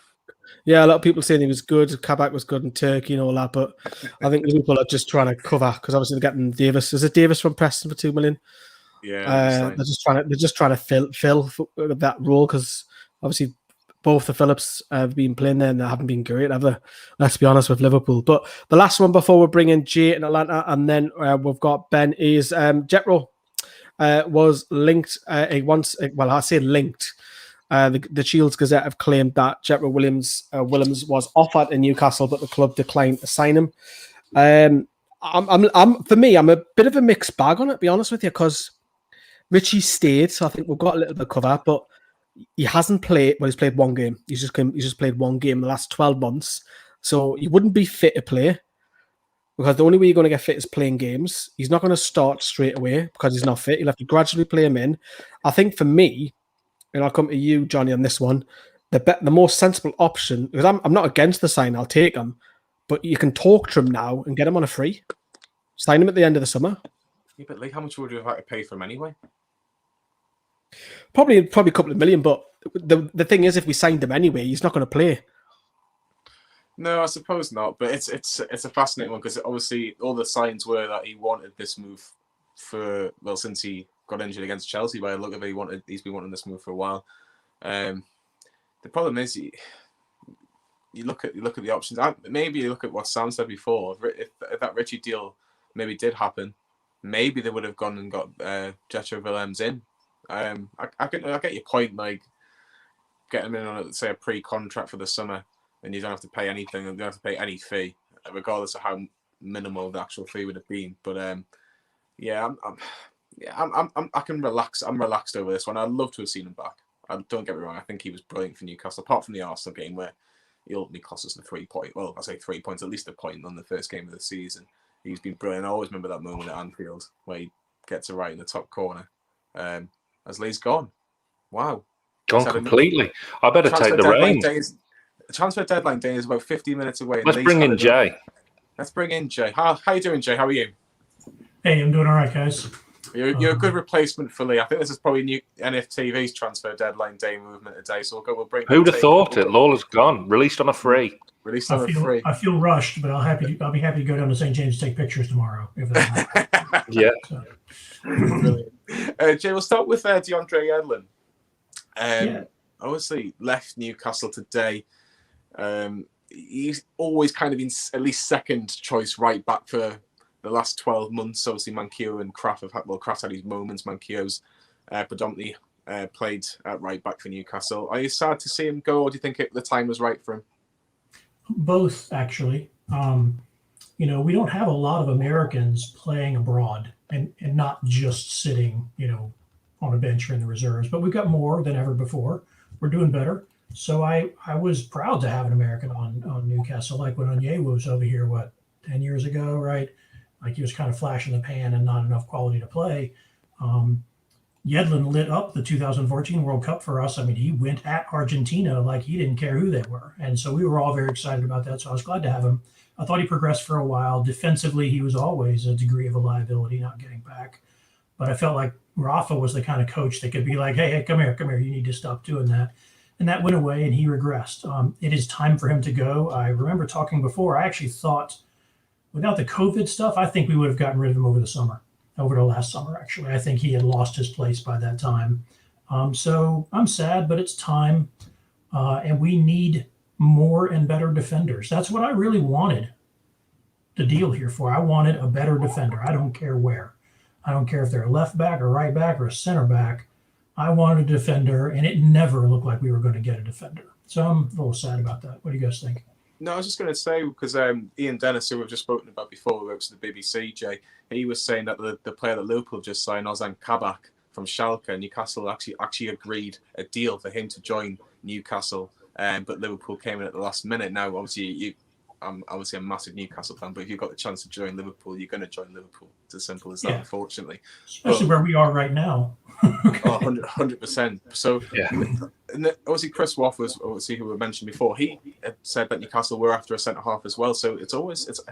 Yeah, a lot of people saying he was good. Kabak was good in Turkey and all that, but I think people are just trying to cover because obviously they're getting Davis. Is it Davis from Preston for $2 million? Yeah, they're just trying to fill that role because obviously both the Phillips have been playing there and they haven't been great, have they? Let's be honest with Liverpool. But the last one before we bring in Jay in Atlanta, and then we've got Ben, is Jetro was linked. I say linked. The Shields Gazette have claimed that Jetro Willems was offered in Newcastle, but the club declined to sign him. For me, I'm a bit of a mixed bag on it, to be honest with you, because Ritchie stayed, so I think we've got a little bit of cover, but he hasn't played. Well, he's played one game. He's just played one game in the last 12 months. So he wouldn't be fit to play because the only way you're going to get fit is playing games. He's not going to start straight away because he's not fit. You'll have to gradually play him in. I think for me, and I'll come to you, Johnny, on this one, the more sensible option, because I'm not against the sign. I'll take him, but you can talk to him now and get him on a free. Sign him at the end of the summer. Yeah, but like, how much would you have had to pay for him anyway? Probably a couple of million, but the thing is, if we signed him anyway, he's not going to play. No, I suppose not. But it's a fascinating one because obviously all the signs were that he wanted this move since he got injured against Chelsea. By the look of it, he's been wanting this move for a while. The problem is, you look at the options. Maybe you look at what Sam said before. If that Ritchie deal maybe did happen, maybe they would have gone and got Jetro Willems in. I get your point, like get him in on, say, a pre-contract for the summer, and you don't have to pay anything, and you don't have to pay any fee, regardless of how minimal the actual fee would have been. But I can relax. I'm relaxed over this one. I'd love to have seen him back. Don't get me wrong. I think he was brilliant for Newcastle, apart from the Arsenal game where he ultimately cost us the 3 point. Well, I say 3 points, at least a point on the first game of the season. He's been brilliant. I always remember that moment at Anfield where he gets it right in the top corner. As Lee's gone. Wow. Gone completely. I better take the reins. The transfer deadline day is about 15 minutes away. Let's bring in Jay. Let's bring in Jay. How you doing, Jay? How are you? Hey, I'm doing all right, guys. You're a good replacement for Lee. I think this is probably new NFTV's transfer deadline day movement today. So we'll bring. Who'd have thought it? Lawler's gone. Released on a free. I feel rushed, but I'll be happy to go down to St. James to take pictures tomorrow. If that yeah. Brilliant. Jay, we'll start with DeAndre Yedlin. Obviously left Newcastle today. He's always kind of been at least second choice right back for the last 12 months. Obviously, Manquillo and Kraft have had, Kraft had his moments. Manquillo's predominantly played at right back for Newcastle. Are you sad to see him go, or do you think the time was right for him? Both, actually. We don't have a lot of Americans playing abroad and not just sitting, on a bench or in the reserves, but we've got more than ever before. We're doing better. So I was proud to have an American on Newcastle, like when Onye was over here, 10 years ago, right? Like he was kind of flash in the pan and not enough quality to play. Yedlin lit up the 2014 World Cup for us. I mean, he went at Argentina like he didn't care who they were. And so we were all very excited about that. So I was glad to have him. I thought he progressed for a while. Defensively, he was always a degree of a liability, not getting back. But I felt like Rafa was the kind of coach that could be like, hey, come here. You need to stop doing that. And that went away and he regressed. It is time for him to go. I remember talking before, I actually thought without the COVID stuff, I think we would have gotten rid of him over the last summer, actually. I think he had lost his place by that time. So I'm sad, but it's time. And we need more and better defenders. That's what I really wanted the deal here for. I wanted a better defender. I don't care where. I don't care if they're a left back or right back or a center back. I wanted a defender, and it never looked like we were going to get a defender. So I'm a little sad about that. What do you guys think? No, I was just going to say, because Ian Dennis, who we've just spoken about before, who works for the BBC, Jay, he was saying that the player that Liverpool just signed, Ozan Kabak, from Schalke. Newcastle actually agreed a deal for him to join Newcastle, but Liverpool came in at the last minute. Now, obviously, I'm obviously a massive Newcastle fan, but if you've got the chance to join Liverpool, you're going to join Liverpool. It's as simple as that, unfortunately. Especially where we are right now. 100%. So, obviously, Chris Waugh was obviously who we mentioned before. He said that Newcastle were after a centre half as well. So it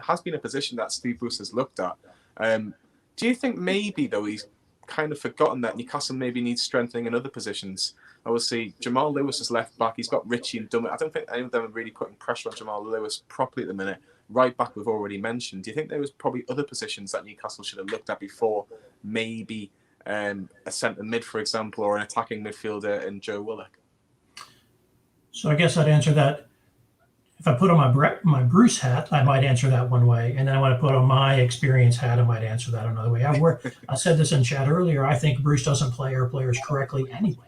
has been a position that Steve Bruce has looked at. Do you think maybe though he's kind of forgotten that Newcastle maybe needs strengthening in other positions? Obviously, Jamal Lewis is left back. He's got Ritchie and Dummett. I don't think any of them are really putting pressure on Jamal Lewis properly at the minute. Right back, we've already mentioned. Do you think there was probably other positions that Newcastle should have looked at before? Maybe a centre mid, for example, or an attacking midfielder in Joe Willock? So I guess I'd answer that. If I put on my Bruce hat, I might answer that one way. And then when I put on my experience hat, I might answer that another way. I said this in chat earlier. I think Bruce doesn't play our players correctly anyway.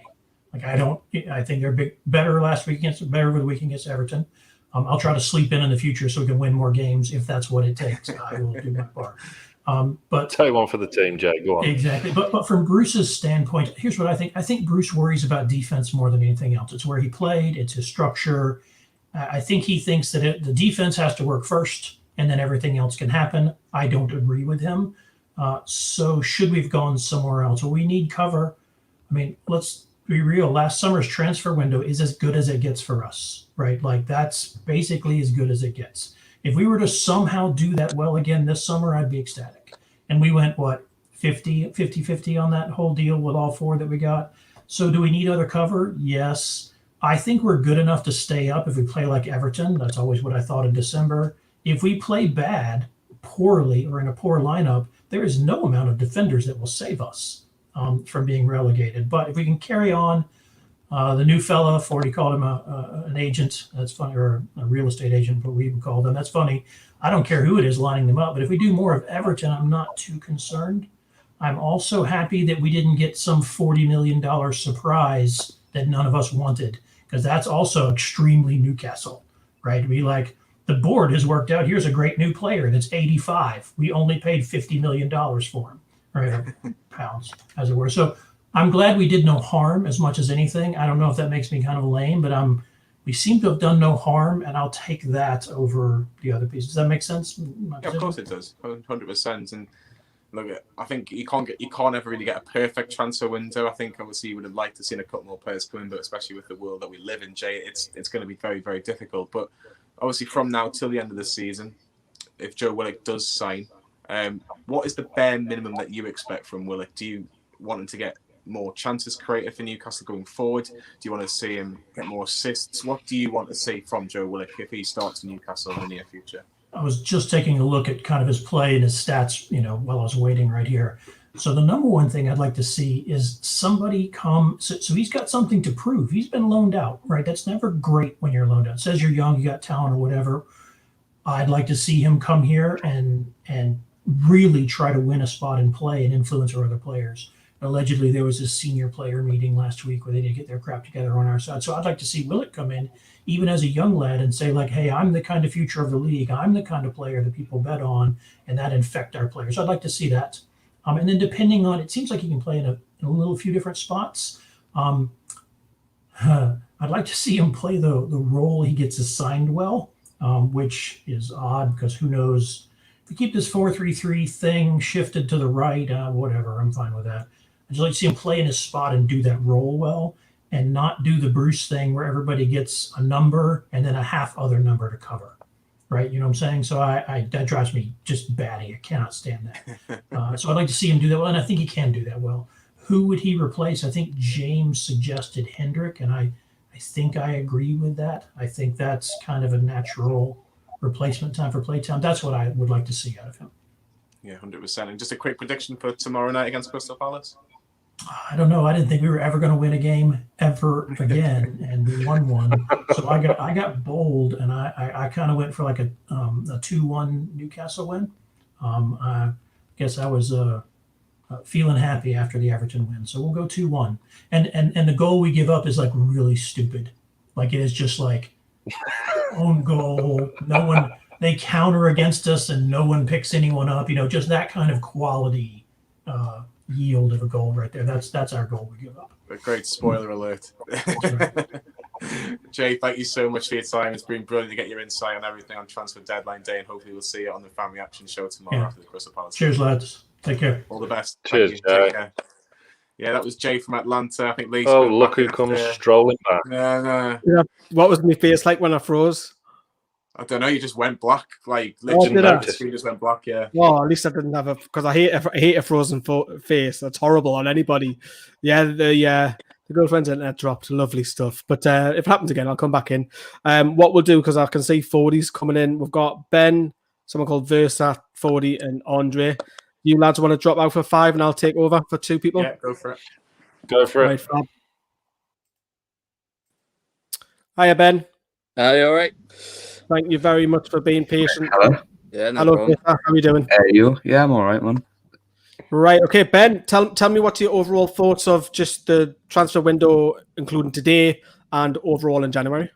Like I think they're better over the week against Everton. I'll try to sleep in the future so we can win more games if that's what it takes. I will do my part. But tell you one for the team, Jay. Go on. Exactly. But from Bruce's standpoint, here's what I think. I think Bruce worries about defense more than anything else. It's where he played. It's his structure. I think he thinks that the defense has to work first, and then everything else can happen. I don't agree with him. So should we have gone somewhere else? Well, we need cover. I mean, let's be real. Last summer's transfer window is as good as it gets for us, right? Like that's basically as good as it gets. If we were to somehow do that well again this summer, I'd be ecstatic. And we went, 50-50 on that whole deal with all four that we got. So do we need other cover? Yes. I think we're good enough to stay up if we play like Everton. That's always what I thought in December. If we play bad, poorly, or in a poor lineup, there is no amount of defenders that will save us from being relegated. But if we can carry on, the new fella, Forty called him an agent. That's funny, or a real estate agent, but we even called them. That's funny. I don't care who it is lining them up. But if we do more of Everton, I'm not too concerned. I'm also happy that we didn't get some $40 million surprise that none of us wanted, because that's also extremely Newcastle, right? To be like, the board has worked out, here's a great new player that's 85. We only paid $50 million for him, right? Pounds, as it were. So I'm glad we did no harm as much as anything. I don't know if that makes me kind of lame, but we seem to have done no harm, and I'll take that over the other pieces. Does that make sense? Yeah, of course it does, 100%. And look, I think you can't ever really get a perfect transfer window. I think obviously you would have liked to see a couple more players come in, but especially with the world that we live in, Jay, it's going to be very, very difficult. But obviously from now till the end of the season, if Joe Willock does sign, what is the bare minimum that you expect from Willock? Do you want him to get more chances created for Newcastle going forward? Do you want to see him get more assists? What do you want to see from Joe Willock if he starts Newcastle in the near future? I was just taking a look at kind of his play and his stats, while I was waiting right here. So the number one thing I'd like to see is somebody come. So he's got something to prove. He's been loaned out, right? That's never great when you're loaned out. It says you're young, you got talent or whatever. I'd like to see him come here and really try to win a spot and play and influence our other players. Allegedly, there was a senior player meeting last week where they did get their crap together on our side. So I'd like to see Willock come in, even as a young lad, and say, like, hey, I'm the kind of future of the league. I'm the kind of player that people bet on, and that infect our players. I'd like to see that. And then depending on, it seems like he can play in a few different spots. I'd like to see him play the role he gets assigned well, which is odd because who knows. If we keep this 4-3-3 thing shifted to the right, whatever, I'm fine with that. I'd just like to see him play in his spot and do that role well, and not do the Bruce thing where everybody gets a number and then a half other number to cover, right? You know what I'm saying? So that drives me just batty. I cannot stand that. So I'd like to see him do that well, and I think he can do that well. Who would he replace? I think James suggested Hendrick, and I think I agree with that. I think that's kind of a natural replacement time for playtime. That's what I would like to see out of him. Yeah, 100%. And just a quick prediction for tomorrow night against Crystal Palace. I don't know. I didn't think we were ever going to win a game ever again, and we won one. So I got bold, and I kind of went for like a 2-1 Newcastle win. I guess I was feeling happy after the Everton win, so we'll go 2-1. And the goal we give up is like really stupid. Like it is just like own goal. No one, they counter against us, and no one picks anyone up. Just that kind of quality. yield of a goal right there. That's our goal we give up. A great spoiler alert. Jay, thank you so much for your time. It's been brilliant to get your insight on everything on transfer deadline day, and hopefully we'll see it on the Family Action show tomorrow after the Crystal Palace. Cheers, lads. Take care. All the best. Cheers, Take Jay. Yeah, that was Jay from Atlanta. I think Lee's look who comes strolling back. No. Yeah. What was my face like when I froze? I don't know. You just went black, like literally. The screen just went black. Yeah. Well, at least I didn't have because I hate a frozen face. That's horrible on anybody. Yeah, the girlfriend's internet dropped. Lovely stuff. But if it happens again, I'll come back in. What we'll do, because I can see 40s coming in. We've got Ben, someone called Versa, 40, and Andre. You lads want to drop out for 5, and I'll take over for 2 people. Yeah, go for it. Go for it. Fab. Hiya, Ben. Are you all right? Thank you very much for being patient. Hello. Yeah, no Hello, problem. How are you doing? You? Yeah, I'm all right, man. Right, okay, Ben, tell me what's your overall thoughts of just the transfer window, including today and overall in January?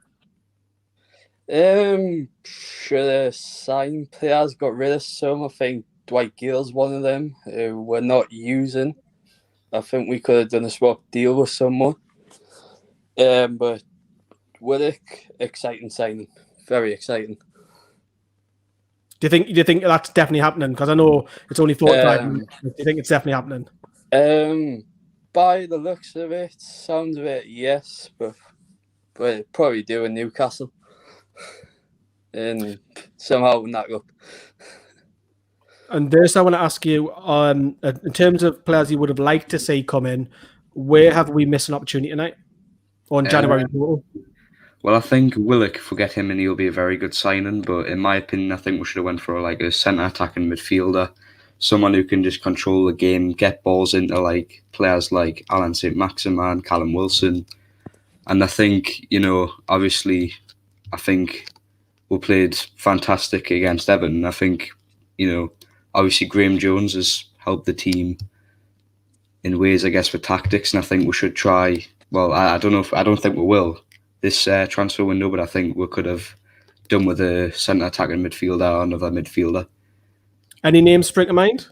Should have signed players, got rid of some. I think Dwight Gale's one of them who we're not using. I think we could have done a swap deal with someone. But Willock, exciting signing. Very exciting. Do you think that's definitely happening? Because I know it's only 45 minutes. Do you think it's definitely happening? By the looks of it, sounds of it, yes, but probably do in Newcastle. And somehow knock up. And this, I want to ask you, in terms of players you would have liked to see come in, where have we missed an opportunity tonight? Or in January? Well, I think Willock, if we get him in, he'll be a very good signing. But in my opinion, I think we should have went for like a centre attacking midfielder, someone who can just control the game, get balls into like players like saint-maximin, Callum Wilson. And I think, obviously, I think we played fantastic against Everton. I think, obviously Graham Jones has helped the team in ways, I guess, with tactics. And I think we should try. Well, I don't think we will this transfer window, but I think we could have done with a centre attacking midfielder or another midfielder. Any names spring to mind?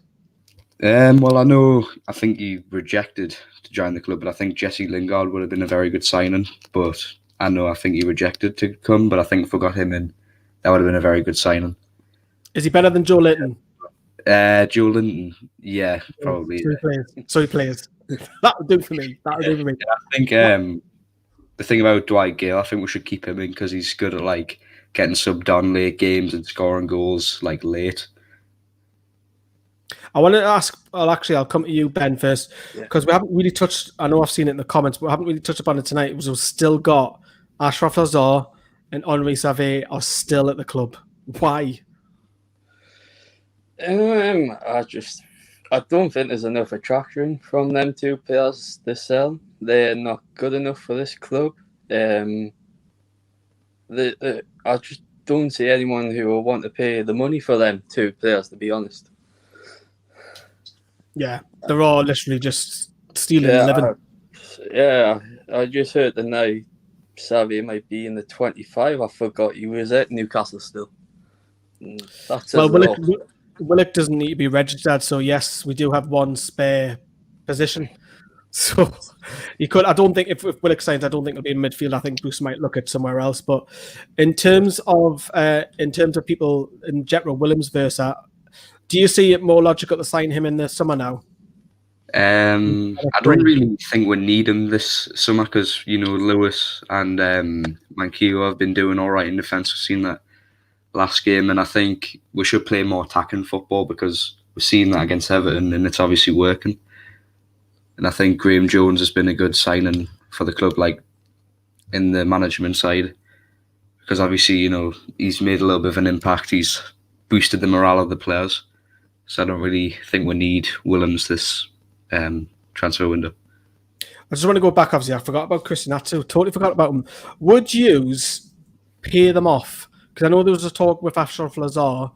Well, I think he rejected to join the club, but I think Jesse Lingard would have been a very good signing. But I think he rejected to come, but I think if we got him in, that would have been a very good signing. Is he better than Joe Linton? Joe Linton, yeah, probably. So he plays. That would do for me. I think the thing about Dwight Gale, I think we should keep him in because he's good at like getting subbed on late games and scoring goals like late. I want to ask. I'll come to you, Ben, first, because we haven't really touched. I know I've seen it in the comments, but we haven't really touched upon it tonight. We've still got Achraf Lazaar and Henri Saivet are still at the club. Why? I don't think there's enough attraction from them 2 players to sell. They're not good enough for this club. I just don't see anyone who will want to pay the money for them 2 players, to be honest. Yeah, they're all literally just stealing a living. I just heard that now Saivet might be in the 25. I forgot he was at Newcastle still. That's Willock doesn't need to be registered, so yes, we do have 1 spare position. So you could. I don't think if Willock signs, I don't think it'll be in midfield. I think Bruce might look at somewhere else. But in terms of people in Jetro Willems versa, do you see it more logical to sign him in the summer now? I don't really think we need him this summer because Lewis and Manquillo have been doing all right in defence. We've seen that last game, and I think we should play more attacking football because we've seen that against Everton, and it's obviously working. And I think Graham Jones has been a good signing for the club, like in the management side, because obviously he's made a little bit of an impact. He's boosted the morale of the players. So I don't really think we need Willems this transfer window. I just want to go back. Obviously, I forgot about Christian Atsu. Totally forgot about him. Would you pay them off? Because I know there was a talk with Achraf Lazaar.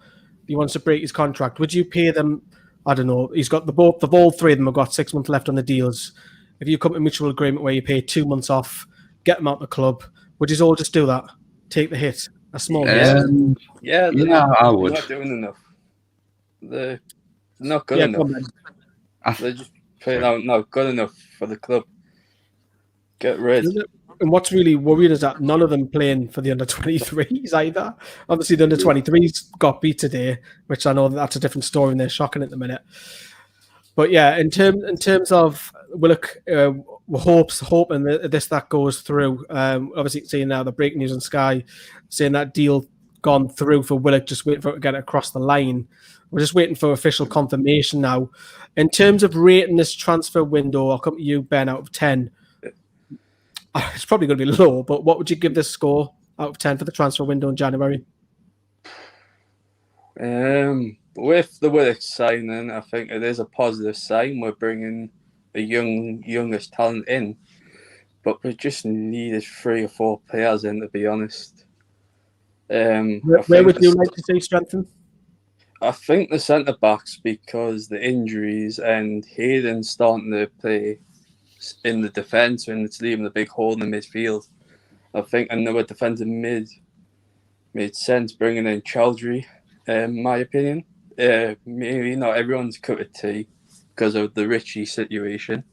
He wants to break his contract. Would you pay them? I don't know. He's got the all 3 of them have got 6 months left on the deals. If you come to a mutual agreement where you pay 2 months off, get them out of the club, would you all just do that? Take the hit, a small hit. I would. They're not doing enough. They're not good enough. Not good enough for the club. Get rid. And what's really worrying is that none of them playing for the under-23s either. Obviously, the under-23s got beat today, which I know that's a different story and they're shocking at the minute. But yeah, in terms of Willock, we're hoping that goes through. Obviously, seeing now the breaking news on Sky, saying that deal gone through for Willock, just waiting for it to get it across the line. We're just waiting for official confirmation now. In terms of rating this transfer window, I'll come to you, Ben, out of 10. It's probably going to be low, but what would you give this score out of 10 for the transfer window in January? With the Willock signing, I think it is a positive sign. We're bringing the youngest talent in, but we just needed 3 or 4 players in, to be honest. Where would you like to see strengthen? I think the centre-backs, because the injuries and Hayden starting to play in the defence and it's leaving a big hole in the midfield. I think another defensive mid made sense bringing in Chowdhury, in my opinion. Maybe not everyone's cup of tea because of the Ritchie situation,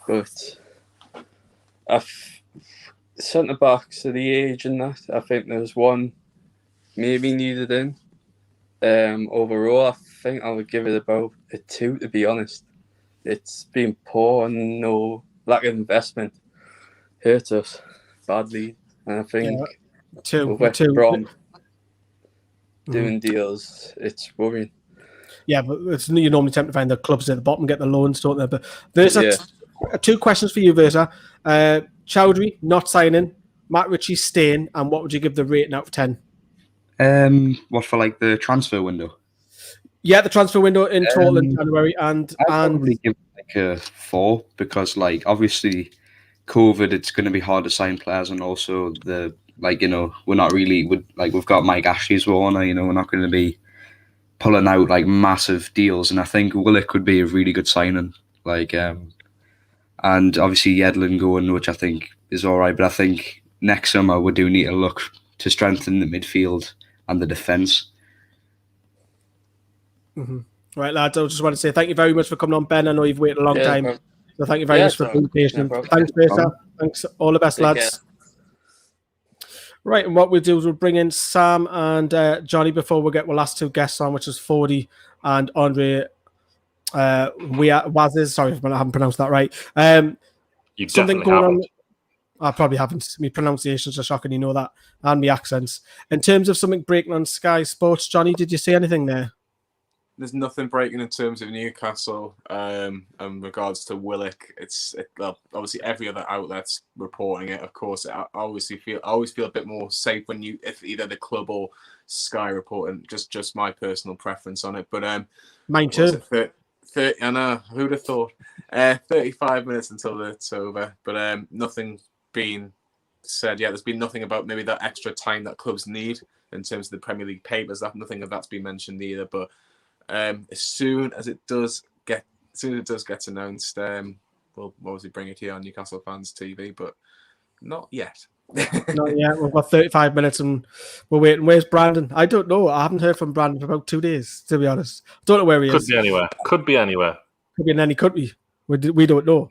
but centre-backs at the age and that, I think there's one maybe needed in. Overall, I think I would give it about a 2, to be honest. It's been poor and no lack of investment hurt us badly. And I think with Brom doing deals, it's worrying. Yeah, but you normally tend to find the clubs at the bottom get the loans, don't they? But there's 2 questions for you, Versa. Chowdhury not signing, Matt Ritchie staying, and what would you give the rating out of 10? What for, like the transfer window? Yeah, the transfer window in total in January, and I'd probably give it like a 4 because, like, obviously, COVID, it's going to be hard to sign players, and also we're not really we've got Mike Ashley's Warner, we're not going to be pulling out like massive deals, and I think Willock would be a really good signing, and obviously Yedlin going, which I think is all right, but I think next summer we do need to look to strengthen the midfield and the defence. Mm-hmm. Right, lads, I just want to say thank you very much for coming on, Ben. I know you've waited a long time, so thank you very much for being patient. Thanks, Fraser. Thanks, all the best, lads. Right, and what we'll do is we'll bring in Sam and Johnny before we get our last 2 guests on, which is Fordy and Andre Wazes. Sorry if I haven't pronounced that right. You something going haven't. On. I probably haven't. My pronunciations are shocking, you know that, and my accents. In terms of something breaking on Sky Sports, Johnny, did you see anything there? There's nothing breaking in terms of Newcastle in regards to Willock. Obviously every other outlet's reporting it. Of course, I always feel a bit more safe if either the club or Sky reporting. Just my personal preference on it. But mine too. 30, I know. Who'd have thought? 35 minutes until it's over. But nothing being said yet. There's been nothing about maybe that extra time that clubs need in terms of the Premier League papers. Nothing of that's been mentioned either. But as soon as it does get announced, we'll obviously bring it here on Newcastle Fans TV, but not yet. Not yet. We've got 35 minutes and we're waiting. Where's Brandon? I don't know. I haven't heard from Brandon for about 2 days, to be honest. I don't know where he is. Could be anywhere. Could be in any country. We don't know.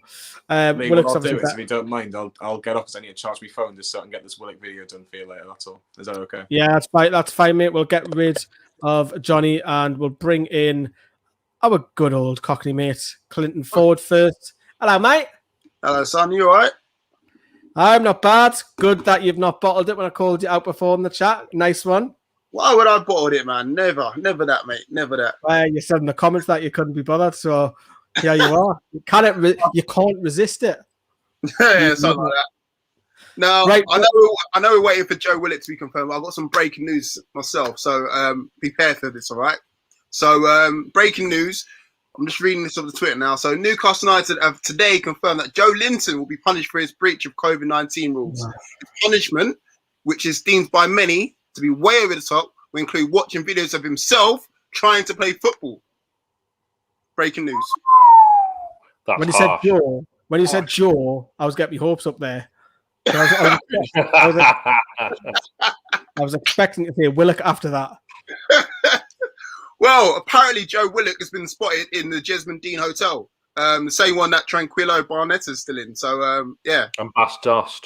What I'll do is, if you don't mind, I'll get off because I need to charge my phone just so I can get this Willock video done for you later. That's all. Is that okay? Yeah, that's fine, mate. We'll get rid of Johnny and we'll bring in our good old Cockney mate, Clinton Ford first. Hello, mate. Hello, son. You all right? I'm not bad. Good that you've not bottled it when I called you out before in the chat. Nice one. Why would I bottle it, man? Never that, mate. Never that. Well, you said in the comments that you couldn't be bothered, so here you are. You can't resist it. Yeah, something like that. Now, right, I know we're waiting for Joe Willock to be confirmed. I've got some breaking news myself, so prepare for this, all right? So, breaking news. I'm just reading this off the Twitter now. So, Newcastle United have today confirmed that Joe Linton will be punished for his breach of COVID-19 rules. Wow. Punishment, which is deemed by many to be way over the top, will include watching videos of himself trying to play football. Breaking news. That's when you said Joe, I was getting my hopes up there. I was expecting to say Willock after that. Well, apparently Joe Willock has been spotted in the Jesmond Dean Hotel The same one that Tranquillo Barnett is still in. So yeah. And Bastos.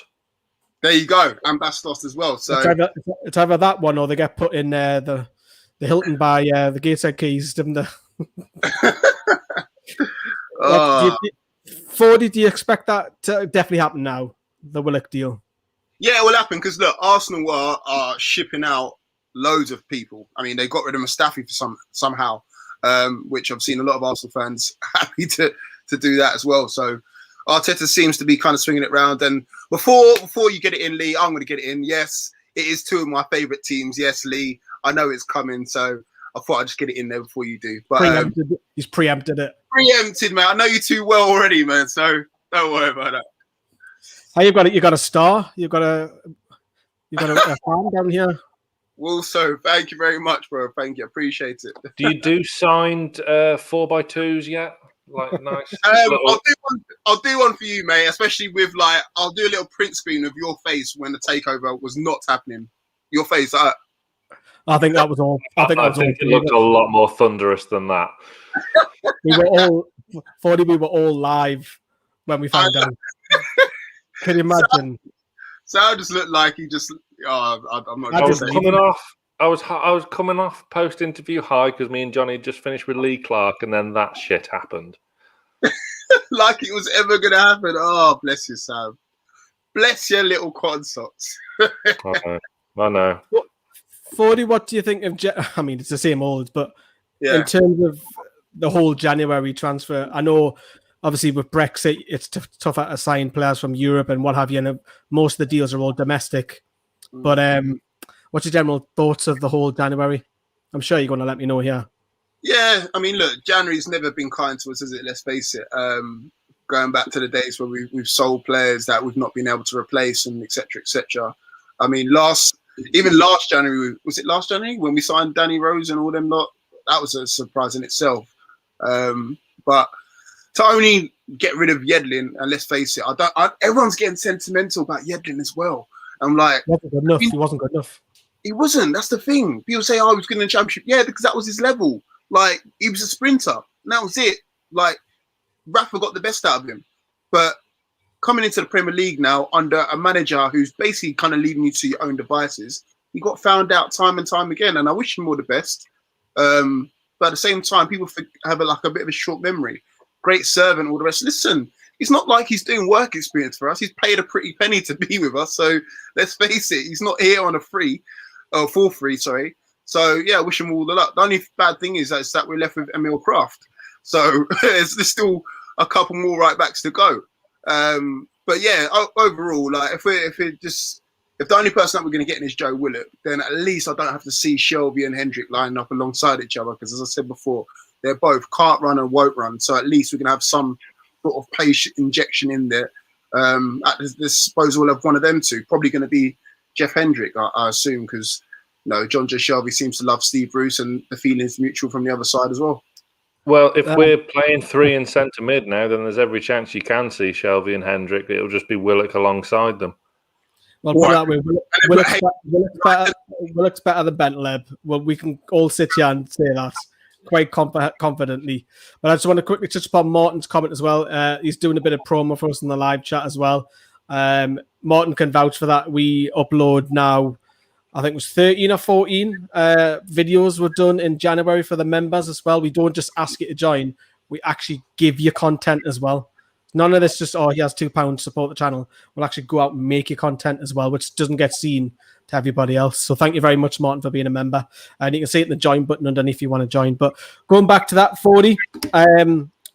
There you go. And Bastos as well. So it's either that one or they get put in the Hilton by the Gateshead Keys, didn't they? 40, do you expect that to definitely happen now? The Willock deal? Yeah, it will happen because look, Arsenal are shipping out loads of people. I mean, they got rid of Mustafi for somehow, which I've seen a lot of Arsenal fans happy to do that as well. So Arteta seems to be kind of swinging it around. And before you get it in, Lee, I'm going to get it in. Yes, it is two of my favourite teams. Yes, Lee, I know it's coming, so I thought I'd just get it in there before you do. But he's preempted it. Preempted, man. I know you too well already, man. So don't worry about that. Oh, you've got a star. You've got a fan down here. Also, thank you very much, bro. Thank you, appreciate it. Do you do signed 4x2s yet? Like nice. I'll do one for you, mate. Especially with I'll do a little print screen of your face when the takeover was not happening. Your face. I think that was all. I think it looked a lot more thunderous than that. We were all live when we found out. Can you imagine? So I just looked like he just. I'm not. I was coming off. I was coming off post interview high because me and Johnny just finished with Lee Clark, and then that shit happened. Like it was ever going to happen. Oh, bless you, Sam. Bless your little quad socks. I know. 40. What do you think of? I mean, it's the same old, but in terms of the whole January transfer, I know. Obviously, with Brexit, it's tougher to sign players from Europe and what have you. And most of the deals are all domestic. But what's your general thoughts of the whole January? I'm sure you're going to let me know here. Yeah, I mean, look, January's never been kind to us, is it? Let's face it. Going back to the days where we've sold players that we've not been able to replace and et cetera, et cetera. I mean, last January, was it last January when we signed Danny Rose and all them lot? That was a surprise in itself. But to only get rid of Yedlin, and let's face it, everyone's getting sentimental about Yedlin as well. I'm like, he wasn't good enough. He wasn't. That's the thing. People say, "Oh, he was good in the Championship." Yeah, because that was his level. Like he was a sprinter. And that was it. Like Rafa got the best out of him. But coming into the Premier League now under a manager who's basically kind of leaving you to your own devices, he got found out time and time again. And I wish him all the best. But at the same time, people have a bit of a short memory. Great servant, all the rest. Listen, it's not like he's doing work experience for us. He's paid a pretty penny to be with us. So let's face it, he's not here on for free, sorry. So yeah, I wish him all the luck. The only bad thing is that we're left with Emil Kraft. So there's still a couple more right backs to go. But yeah, overall, like if the only person that we're going to get in is Joe Willock, then at least I don't have to see Shelby and Hendrick lining up alongside each other. Because as I said before, they're both can't run and won't run. So at least we can have some sort of pace injection in there. At the disposal of one of them two, probably going to be Jeff Hendrick, I assume, because John Joe Shelby seems to love Steve Bruce, and the feeling's mutual from the other side as well. Well, if we're playing three in centre mid now, then there's every chance you can see Shelby and Hendrick. It'll just be Willock alongside them. Well, put that way, Willock's better than Bentleb. Well, we can all sit here and say that quite confidently. But I just want to quickly touch upon Martin's comment as well. He's doing a bit of promo for us in the live chat as well. Martin can vouch for that. We upload now, I think it was 13 or 14 videos were done in January for the members as well. We don't just ask you to join. We actually give you content as well. None of this just, he has £2, support the channel. We'll actually go out and make you content as well, which doesn't get seen to everybody else. So thank you very much, Martin, for being a member. And you can see it in the join button underneath if you want to join. But going back to that, 40,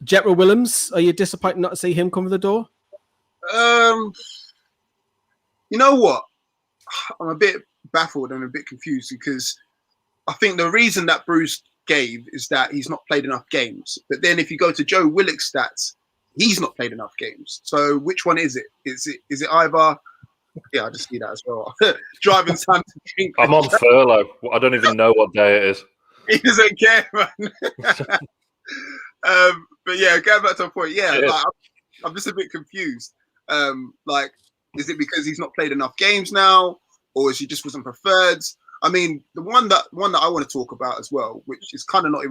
Jetro Willems, are you disappointed not to see him come to the door? You know what? I'm a bit baffled and a bit confused because I think the reason that Bruce gave is that he's not played enough games. But then if you go to Joe Willock's stats, he's not played enough games. So which one is it? Is it either? Yeah, I just see that as well. Driving Sam to drink. I'm on furlough. I don't even know what day it is. He doesn't care, man. But yeah, going back to the point, I'm just a bit confused. Is it because he's not played enough games now, or is he just wasn't preferred? I mean, the one that I want to talk about as well, which is kind of not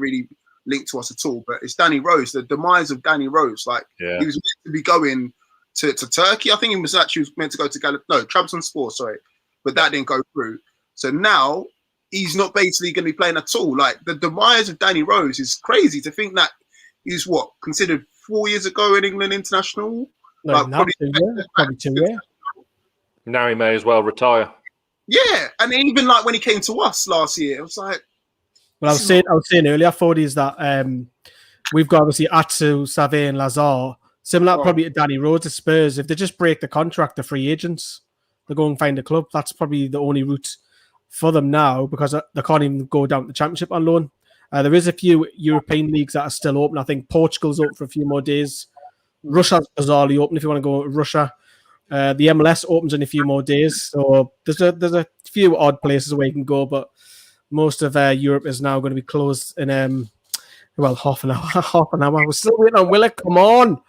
linked to us at all, but it's Danny Rose. The demise of Danny Rose. Like he was meant to be going to Turkey. I think he was actually meant to go to Trabzonspor, sorry, but that didn't go through. So now he's not basically going to be playing at all. Like the demise of Danny Rose is crazy to think that he's considered 4 years ago in England international. No, like, probably 2 years. Now he may as well retire. Yeah, and even like when he came to us last year, it was like. Well, I was saying earlier, Fordy's that we've got obviously Atsu, Save, and Lazar. Similar probably to Danny Rose at Spurs. If they just break the contract, the free agents, they go and find a club. That's probably the only route for them now because they can't even go down to the Championship on loan. There is a few European leagues that are still open. I think Portugal's open for a few more days. Russia's bizarrely open if you want to go to Russia. The MLS opens in a few more days. So there's a few odd places where you can go, but most of Europe is now going to be closed in half an hour. We're still waiting on Willock. Come on.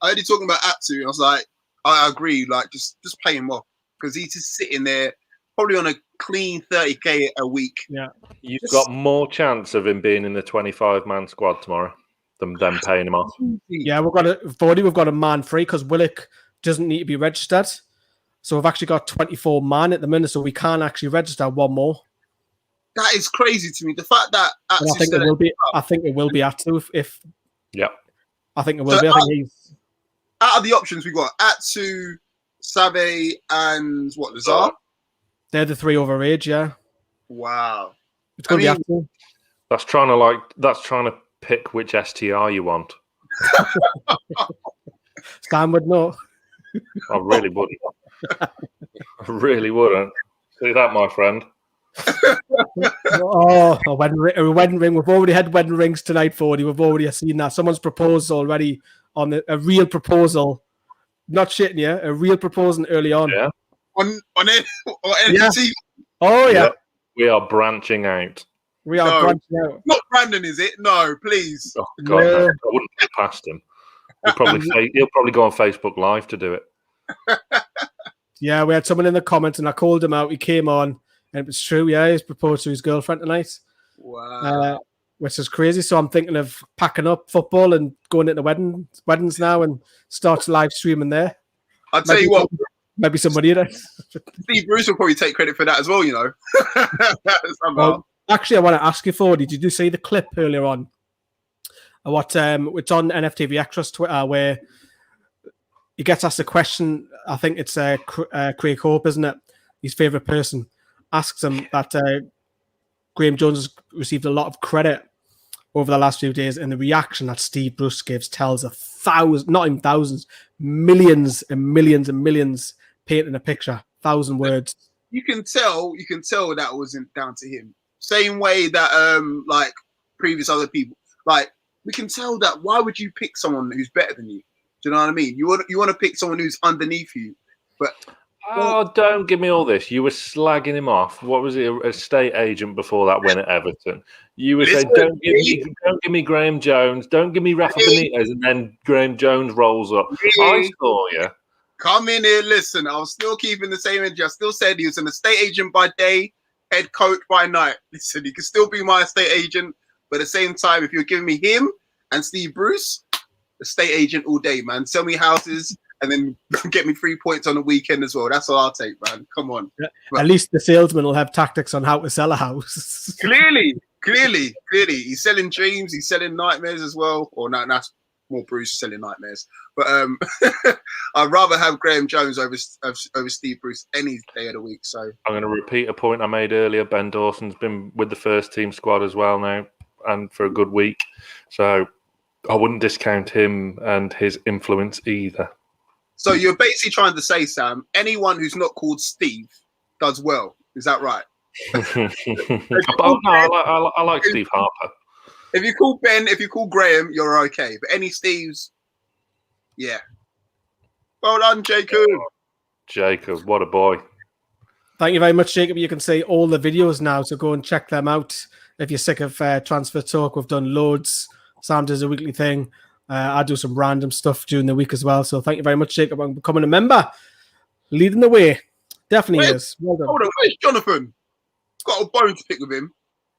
I heard you talking about Atsu, and I was like, I agree. Like, just pay him off because he's just sitting there, probably on a clean 30k a week. Yeah, you've got more chance of him being in the 25-man squad tomorrow than them paying him off. Yeah, we've got a man free because Willock doesn't need to be registered. So we've actually got 24 man at the minute, so we can't actually register one more. That is crazy to me. The fact that Atsu I think it will be Atsu if. Yeah. I think it will be. I think he's out of the options we got Atsu, Save, and Lazar. They're the three over age, yeah. Wow. It's going to be Atsu. That's trying to pick which STR you want. Stan would know. I really wouldn't. I really wouldn't. See that, my friend. A wedding ring. We've already had wedding rings tonight, Fordy. We've already seen that. Someone's proposed already on a real proposal. Not shitting you. A real proposal early on. Yeah. On NFTV. Yeah. Oh, yeah. We are branching out. Branching out. Not Brandon, is it? No, please. Oh, God, no. I wouldn't get past him. He'll probably go on Facebook Live to do it. Yeah, we had someone in the comments and I called him out. He came on and it was true. Yeah, he's proposed to his girlfriend tonight. Wow. Which is crazy. So I'm thinking of packing up football and going into weddings now and start live streaming there. I'll tell you what. Maybe somebody there. Steve Bruce will probably take credit for that as well, you know. Well, actually, I want to ask you, Fordy, did you see the clip earlier on? It's on NFTV Extras Twitter where he gets asked a question. I think it's Craig Hope, isn't it? His favourite person asks him that Graham Jones has received a lot of credit over the last few days, and the reaction that Steve Bruce gives tells not even thousands, millions and millions and millions painting a picture, 1,000 words. You can tell that wasn't down to him. Same way that like previous other people, like we can tell that. Why would you pick someone who's better than you? Do you know what I mean? You want to pick someone who's underneath you, but don't give me all this. You were slagging him off. What was it? A estate agent before that win at Everton. You were saying, "Don't give me Graham Jones. Don't give me Rafa Benitez," and then Graham Jones rolls up. I saw you. Come in here, listen. I was still keeping the same energy. I still said he was an estate agent by day, head coach by night. Listen, he could still be my estate agent, but at the same time, if you're giving me him and Steve Bruce, estate agent all day, man. Sell me houses and then get me 3 points on the weekend as well. That's all I'll take, man. Come on. Yeah. At least the salesman will have tactics on how to sell a house. Clearly. He's selling dreams. He's selling nightmares as well. Or no, that's more Bruce selling nightmares. But I'd rather have Graham Jones over Steve Bruce any day of the week. So I'm going to repeat a point I made earlier. Ben Dawson's been with the first team squad as well now, and for a good week. So I wouldn't discount him and his influence either. So you're basically trying to say, Sam, anyone who's not called Steve does well. Is that right? I like Steve Harper. If you call Ben, if you call Graham, you're okay. But any Steves, yeah. Well done, Jacob. Jacob, what a boy. Thank you very much, Jacob. You can see all the videos now, so go and check them out. If you're sick of transfer talk, we've done loads. Sam does a weekly thing. I do some random stuff during the week as well. So thank you very much, Jacob, on becoming a member. Leading the way. Definitely is. Well done. Hold on, where's Jonathan? Got a bone to pick with him.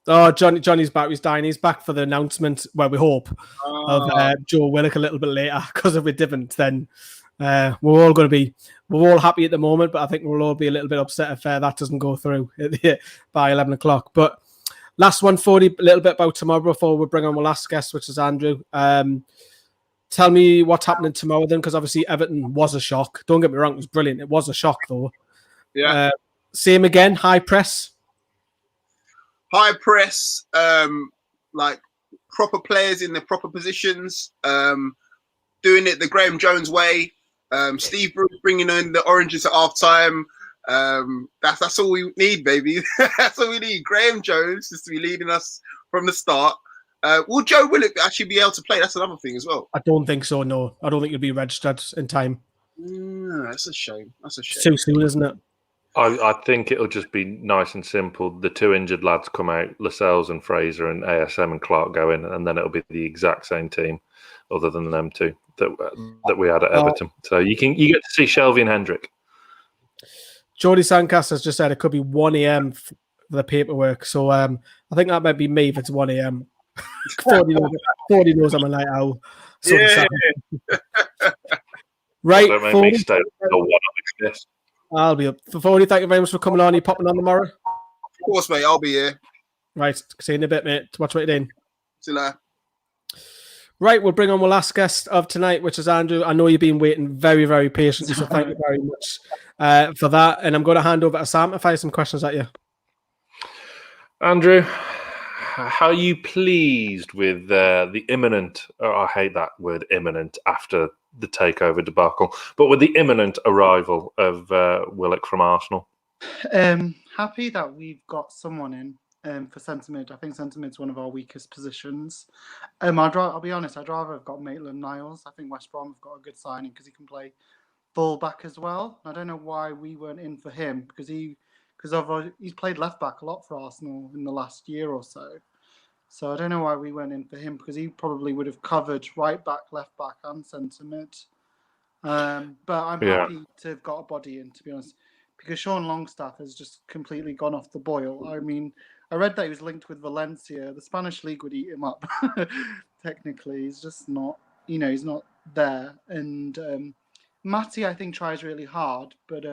Oh, Johnny's back. He's dying. He's back for the announcement, well, we hope, of Joe Willock a little bit later, because if we didn't, then we're all happy at the moment, but I think we'll all be a little bit upset if that doesn't go through by 11 o'clock. But last one, 40, a little bit about tomorrow before we bring on our last guest, which is Andrew. Tell me what's happening tomorrow then, because obviously Everton was a shock. Don't get me wrong, it was brilliant. It was a shock, though. Yeah. Same again, high press. High press, like proper players in their proper positions, doing it the Graham Jones way. Steve Bruce bringing in the oranges at half time. That's all we need, baby. That's all we need. Graham Jones just to be leading us from the start. Will Joe Willock actually be able to play? That's another thing as well. I don't think so, no. I don't think he'll be registered in time. That's a shame. It's too soon, isn't it? I think it'll just be nice and simple. The two injured lads come out, Lascelles and Fraser, and ASM and Clark go in, and then it'll be the exact same team, other than them two that we had at Everton. So you get to see Shelvey and Hendrick. Jody Sandcastle's has just said it could be 1 a.m. for the paperwork, so I think that might be me if it's 1 a.m. 40 knows I'm a night owl. So right, don't make me stay until 1 o'clock. I'll be up. For 40, thank you very much for coming on. Are you popping on tomorrow? Of course, mate. I'll be here. Right. See you in a bit, mate. Watch what you're doing. See you later. Right. We'll bring on our last guest of tonight, which is Andrew. I know you've been waiting very, very patiently, so thank you very much for that. And I'm going to hand over to Sam if I have some questions at you. Andrew, how are you pleased with the imminent, I hate that word imminent after the takeover debacle, but with the imminent arrival of Willock from Arsenal? Happy that we've got someone in for centre mid. I think centre mid's one of our weakest positions. I'll be honest, I'd rather have got Maitland-Niles. I think West Brom have got a good signing because he can play full back as well. I don't know why we weren't in for him because he's played left back a lot for Arsenal in the last year or so. So I don't know why we went in for him because he probably would have covered right back, left back, and centre mid. But I'm happy to have got a body in, to be honest, because Sean Longstaff has just completely gone off the boil. I mean, I read that he was linked with Valencia. The Spanish league would eat him up. Technically, he's just not. He's not there. And Matty, I think, tries really hard, but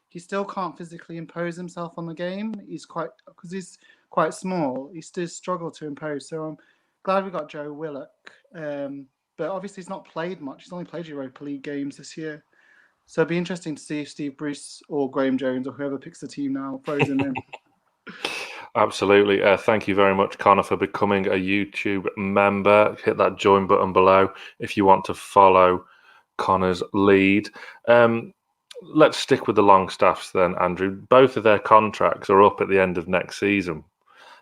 he still can't physically impose himself on the game. He's quite small. He still struggles to impose. So I'm glad we got Joe Willock. But obviously he's not played much. He's only played Europa League games this year. So it'd be interesting to see if Steve Bruce or Graham Jones or whoever picks the team now throws him in. Absolutely. Thank you very much, Connor, for becoming a YouTube member. Hit that join button below if you want to follow Connor's lead. Let's stick with the Longstaffs then, Andrew. Both of their contracts are up at the end of next season.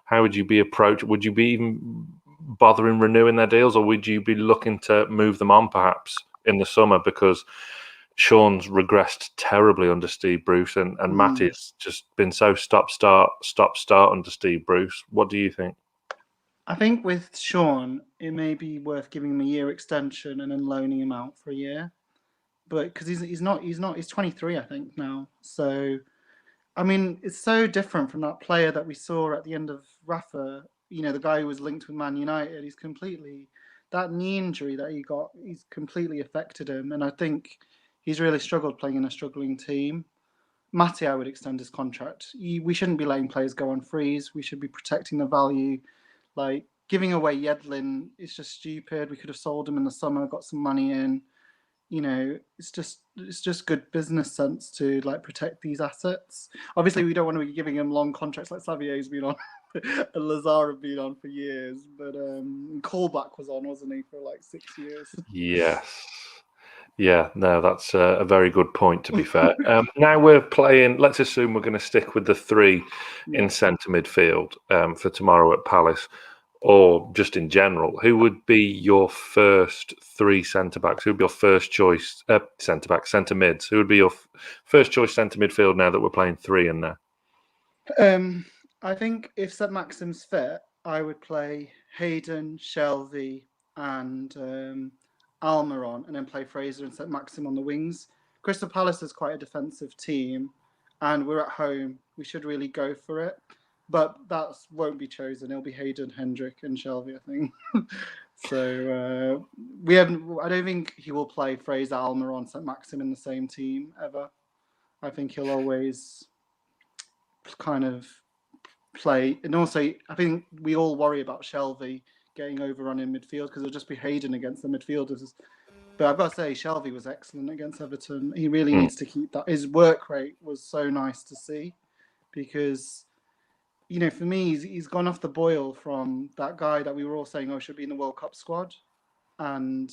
How would you be approached? Would you be even bothering renewing their deals, or would you be looking to move them on perhaps in the summer? Because Sean's regressed terribly under Steve Bruce, and Matty's just been so stop-start under Steve Bruce. What do you think? I think with Sean, it may be worth giving him a year extension and then loaning him out for a year. But because he's 23, I think, now. So, I mean, it's so different from that player that we saw at the end of Rafa, the guy who was linked with Man United. That knee injury that he got, he's completely affected him. And I think he's really struggled playing in a struggling team. Matty, I would extend his contract. We shouldn't be letting players go on freeze. We should be protecting the value. Like, giving away Yedlin is just stupid. We could have sold him in the summer, got some money in. It's just good business sense to protect these assets. Obviously, we don't want to be giving him long contracts like Savier's been on and Lazar have been on for years. But Colback was on, wasn't he, for 6 years? Yes. Yeah, no, that's a very good point, to be fair. Now we're playing, let's assume we're going to stick with the three in centre midfield for tomorrow at Palace. Or just in general, who would be your first three centre-backs? Who would be your first choice centre-backs, centre-mids? Who would be your first choice centre-midfield now that we're playing three in there? I think if saint-Maxim's fit, I would play Hayden, Shelvey and Almiron and then play Fraser and saint-Maxim on the wings. Crystal Palace is quite a defensive team and we're at home. We should really go for it. but that won't be chosen. It'll be Hayden, Hendrick, and Shelvey, I think. So we haven't. I don't think he will play Fraser Almiron, saint-maximin in the same team ever. I think he'll always kind of play, and also I think we all worry about Shelvey getting overrun in midfield because it'll just be Hayden against the midfielders. But I've got to say, Shelvey was excellent against Everton. He really needs to keep that. His work rate was so nice to see because, you know, for me, he's gone off the boil from that guy that we were all saying, should be in the World Cup squad. And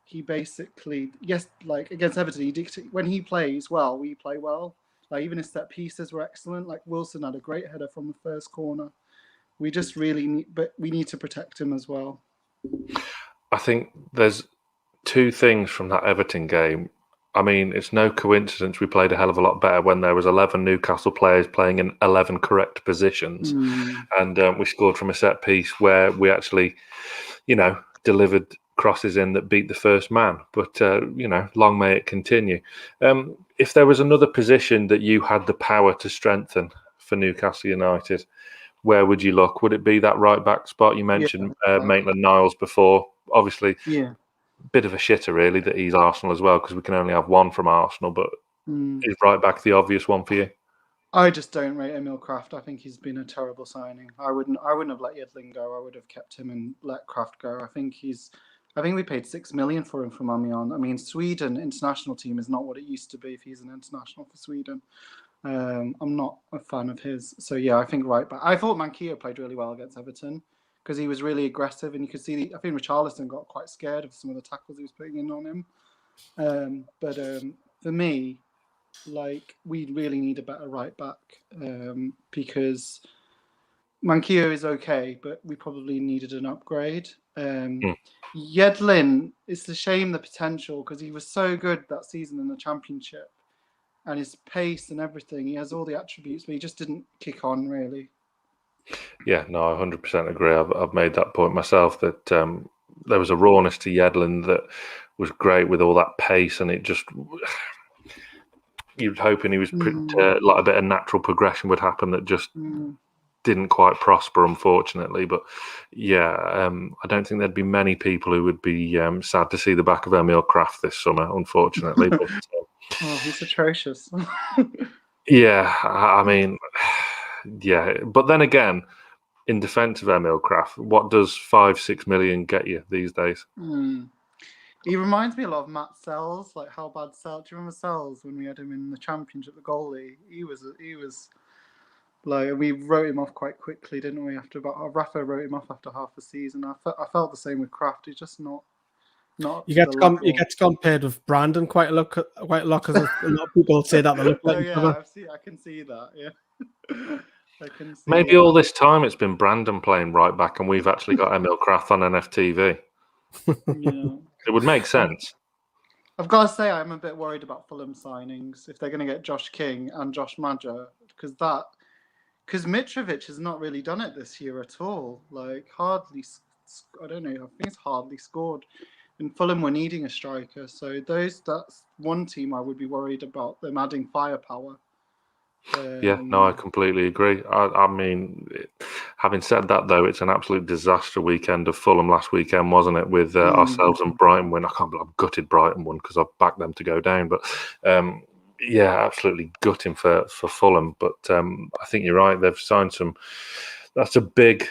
he basically, yes, like against Everton, when he plays well, we play well. Like even his set pieces were excellent. Like Wilson had a great header from the first corner. We just really need to protect him as well. I think there's two things from that Everton game. I mean, it's no coincidence we played a hell of a lot better when there was 11 Newcastle players playing in 11 correct positions. And we scored from a set piece where we actually, you know, delivered crosses in that beat the first man. But, you know, long may it continue. If there was another position that you had the power to strengthen for Newcastle United, where would you look? Would it be that right-back spot? You mentioned Maitland-Niles before. Obviously, bit of a shitter, really, that he's Arsenal as well, because we can only have one from Arsenal. But is right-back the obvious one for you? I just don't rate Emil Kraft. I think he's been a terrible signing. I wouldn't have let Yedlin go. I would have kept him and let Kraft go. I think we paid $6 million for him from Amiens. I mean, Sweden international team is not what it used to be if he's an international for Sweden. I'm not a fan of his. So, yeah, I think right back. I thought Manquillo played really well against Everton because he was really aggressive, and you could see, I think Richarlison got quite scared of some of the tackles he was putting in on him. But for me, like, we really need a better right back because Manquillo is okay, but we probably needed an upgrade. Yedlin, it's a shame the potential because he was so good that season in the Championship. And his pace and everything, he has all the attributes, but he just didn't kick on, really. Yeah, no, I 100% agree. I've made that point myself, that there was a rawness to Yedlin that was great with all that pace, and it just... You were hoping he was like a bit of natural progression would happen that just didn't quite prosper, unfortunately. But, yeah, I don't think there'd be many people who would be sad to see the back of Emil Kraft this summer, unfortunately. But, oh, he's atrocious. Yeah, I mean, yeah. But then again, in defence of Emil Kraft, what does 5-6 million get you these days? He reminds me a lot of Matt Sells, like how bad Sells. Do you remember Sells when we had him in the Championship, the goalie? He was like, we wrote him off quite quickly, didn't we? Rafa wrote him off after half a season. I felt the same with Kraft. He's just not. You get compared with Brandon quite a lot because a lot of people say that they look like each other. I can see that. Yeah. Maybe all this time it's been Brandon playing right back, and we've actually got Emil Kraft on NFTV. Yeah. It would make sense. I've got to say, I'm a bit worried about Fulham signings if they're going to get Josh King and Josh Maja, because Mitrovic has not really done it this year at all. Like hardly, I don't know. I think it's hardly scored. And Fulham were needing a striker, so that's one team I would be worried about them adding firepower. Yeah, no, I completely agree. I mean, having said that, though, it's an absolute disaster weekend of Fulham last weekend, wasn't it? With ourselves and Brighton win. I can't believe I've gutted Brighton won because I've backed them to go down. But yeah, absolutely gutting for Fulham. But I think you're right. They've signed some. That's a big.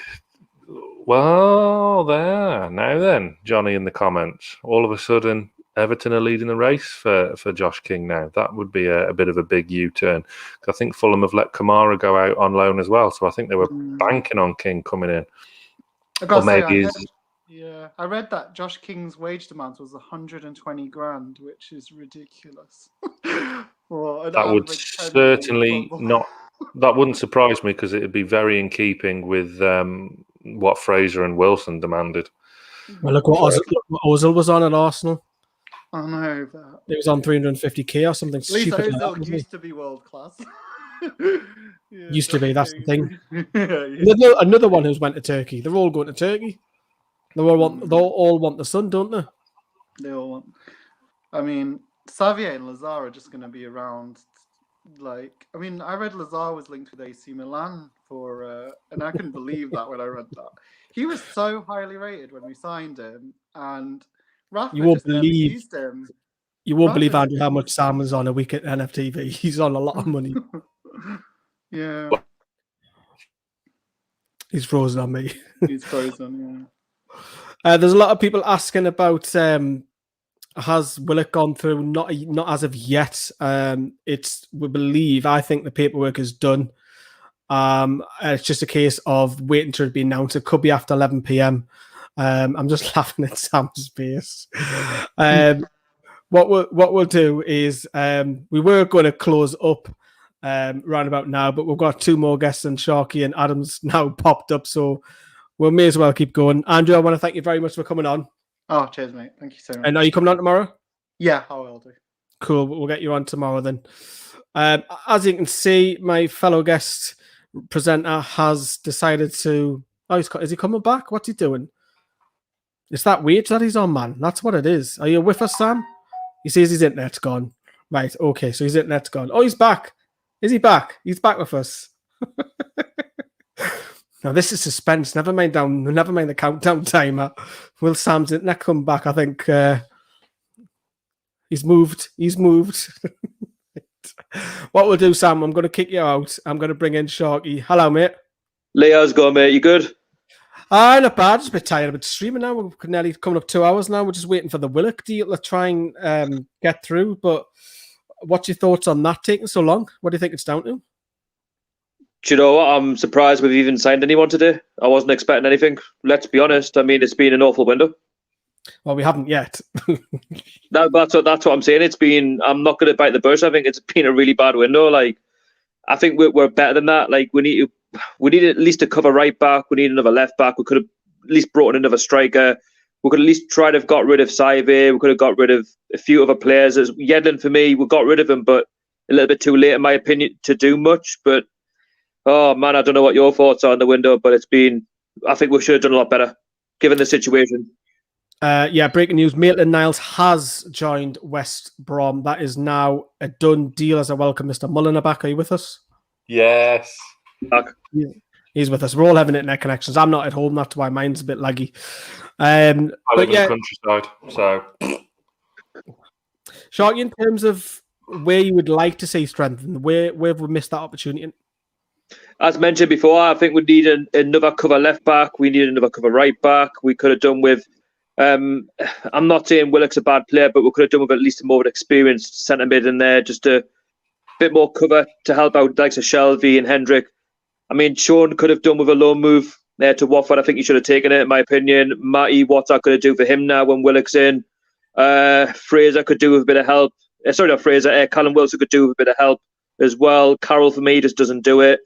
Well, there now then, Johnny in the comments. All of a sudden, Everton are leading the race for Josh King now. That would be a bit of a big U-turn. I think Fulham have let Kamara go out on loan as well, so I think they were banking on King coming in. I read that Josh King's wage demand was 120 grand, which is ridiculous. That would certainly not. That wouldn't surprise me because it would be very in keeping with what Fraser and Wilson demanded. Well, look what Ozil was on at Arsenal. I know that. It was on 350k or something. At least Ozil used to be world class. Used to be, that's the thing. Another one who's went to Turkey. They're all going to Turkey. They all want the sun, don't they? They all want. I mean, Xavier and Lazar are just going to be around Like, I mean, I read Lazar was linked with AC Milan for, and I couldn't believe that when I read that. He was so highly rated when we signed him, and Rafa just never used him. You won't believe, Andrew, how much Sam was on a week at NFTV. He's on a lot of money. Yeah. He's frozen on me. He's frozen, yeah. There's a lot of people asking about has Willock gone through? Not as of yet. We believe. I think the paperwork is done. It's just a case of waiting to be announced. It could be after 11 p.m. I'm just laughing at Sam's face. What we'll do is we were going to close up round about now, but we've got two more guests, and Sharky and Adam's now popped up, so we may as well keep going. Andrew, I want to thank you very much for coming on. Oh, cheers, mate. Thank you so much. And are you coming on tomorrow? Yeah, I will do. Cool. We'll get you on tomorrow then. As you can see, my fellow guest presenter has decided to... Oh, is he coming back? What's he doing? It's that wait that he's on, man. That's what it is. Are you with us, Sam? He says his internet's gone. Right, okay, so his internet's gone. Oh, he's back. Is he back? He's back with us. Now, this is suspense. Never mind the countdown timer. Will Sam's internet come back? I think he's moved. What we'll do, Sam, I'm going to kick you out. I'm going to bring in Sharky. Hello, mate. Lee, how's it going, mate? You good? Not bad. Just a bit tired of it streaming now. We're nearly coming up 2 hours now. We're just waiting for the Willock deal to try and get through. But what's your thoughts on that taking so long? What do you think it's down to? Do you know what? I'm surprised we've even signed anyone today. I wasn't expecting anything. Let's be honest. I mean, it's been an awful window. Well, we haven't yet. That's what I'm saying. It's been. I'm not going to bite the bush. I think it's been a really bad window. Like, I think we're better than that. Like, we need at least a cover right back. We need another left back. We could have at least brought in another striker. We could at least try to have got rid of Saive. We could have got rid of a few other players. As Yedlin, for me, we got rid of him, but a little bit too late, in my opinion, to do much. But oh man, I don't know what your thoughts are on the window, but it's been. I think we should have done a lot better, given the situation. Breaking news: Maitland-Niles has joined West Brom. That is now a done deal. As I welcome Mr. Mulliner back. Are you with us? Yes. Back. He's with us. We're all having internet connections. I'm not at home. That's why mine's a bit laggy. I live in the countryside, so. Sharky, in terms of where you would like to see strengthened, where have we missed that opportunity? As mentioned before, I think we need another cover left back. We need another cover right back. We could have done with. I'm not saying Willock's a bad player, but we could have done with at least a more experienced centre mid in there, just a bit more cover to help out likes of Shelby and Hendrick. I mean, Sean could have done with a loan move there to Watford. I think he should have taken it, in my opinion. Matty, what's that going to do for him now when Willock's in? Fraser could do with a bit of help. Sorry, not Fraser. Callum Wilson could do with a bit of help as well. Carroll, for me, just doesn't do it.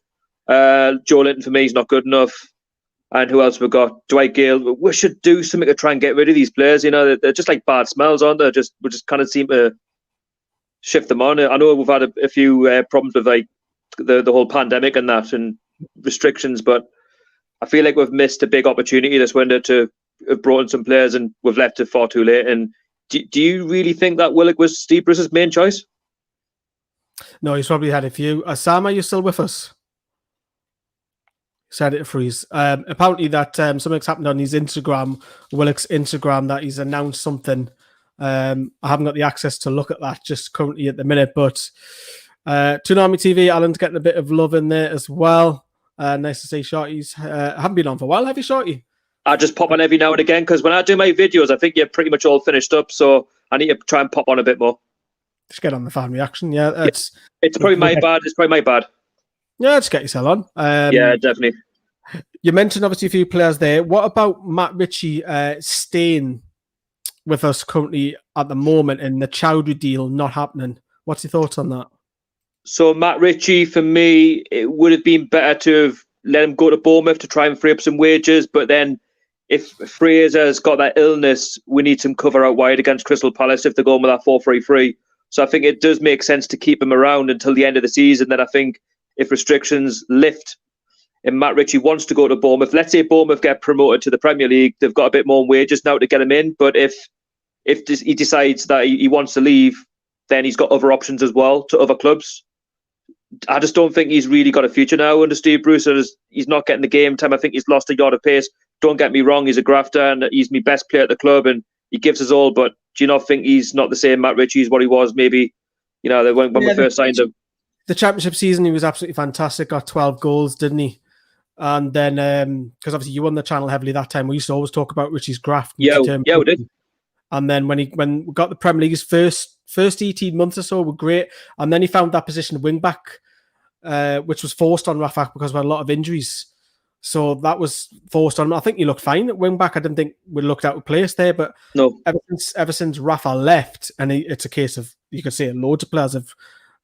Joe Linton, for me, is not good enough. And who else we got? Dwight Gale. We should do something to try and get rid of these players. You know, they're just like bad smells, aren't they? We just kind of seem to shift them on. I know we've had a few problems with like the whole pandemic and that and restrictions, but I feel like we've missed a big opportunity this window to have brought in some players, and we've left it far too late. And do you really think that Willock was Steve Bruce's main choice? No, he's probably had a few. Sam, are you still with us? Said it to freeze. Apparently that something's happened on his Instagram, Willock's Instagram, that he's announced something. I haven't got the access to look at that just currently at the minute, but Toonami TV, Alan's getting a bit of love in there as well. Nice to see Shorty's. Haven't been on for a while, have you, Shorty? I just pop on every now and again because when I do my videos, I think you're pretty much all finished up, so I need to try and pop on a bit more. Just get on the fan reaction, yeah. It's probably my bad. It's probably my bad. Yeah, just get yourself on. Yeah, definitely. You mentioned obviously a few players there. What about Matt Ritchie staying with us currently at the moment and the Chowdhury deal not happening? What's your thoughts on that? So Matt Ritchie, for me, it would have been better to have let him go to Bournemouth to try and free up some wages. But then if Fraser's got that illness, we need some cover out wide against Crystal Palace if they're going with that 4-3-3. So I think it does make sense to keep him around until the end of the season. Then I think if restrictions lift and Matt Ritchie wants to go to Bournemouth, let's say Bournemouth get promoted to the Premier League, they've got a bit more wages now to get him in. But if he decides that he wants to leave, then he's got other options as well to other clubs. I just don't think he's really got a future now under Steve Bruce. He's not getting the game time. I think he's lost a yard of pace. Don't get me wrong, he's a grafter and he's my best player at the club and he gives us all. But do you not think he's not the same Matt Ritchie as what he was maybe, when we first signed him? The championship season, he was absolutely fantastic. Got 12 goals, didn't he? And then, because obviously you won the channel heavily that time, we used to always talk about Ritchie's graft. Yeah, we did. And then when we got the Premier League's first 18 months or so were great. And then he found that position of wing back, which was forced on Rafak because we had a lot of injuries. So that was forced on him. I think he looked fine at wing back. I didn't think we looked out of place there. But no, ever since Rafa left, and it's a case of, you could say loads of players have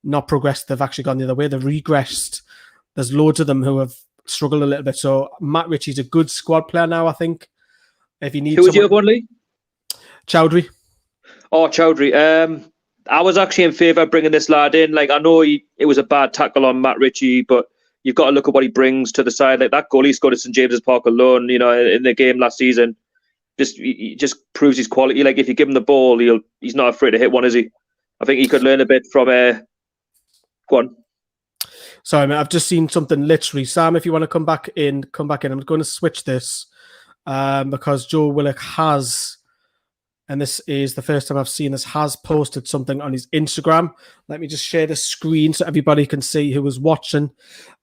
not progressed. They've actually gone the other way. They've regressed. There's loads of them who have struggled a little bit. So Matt Ritchie's a good squad player now, I think. If you need who was your one, Lee? Chowdhury. Oh, Chowdhury. I was actually in favour of bringing this lad in. Like, I know it was a bad tackle on Matt Ritchie, but you've got to look at what he brings to the side. Like that goal he scored at St James's Park alone, in the game last season, he just proves his quality. Like if you give him the ball, he's not afraid to hit one, is he? I think he could learn a bit from. Go on. Sorry, mate. I've just seen something. Literally, Sam. If you want to come back in. I'm going to switch this because Joe Willock has. And this is the first time I've seen this, has posted something on his Instagram. Let me just share the screen so everybody can see who was watching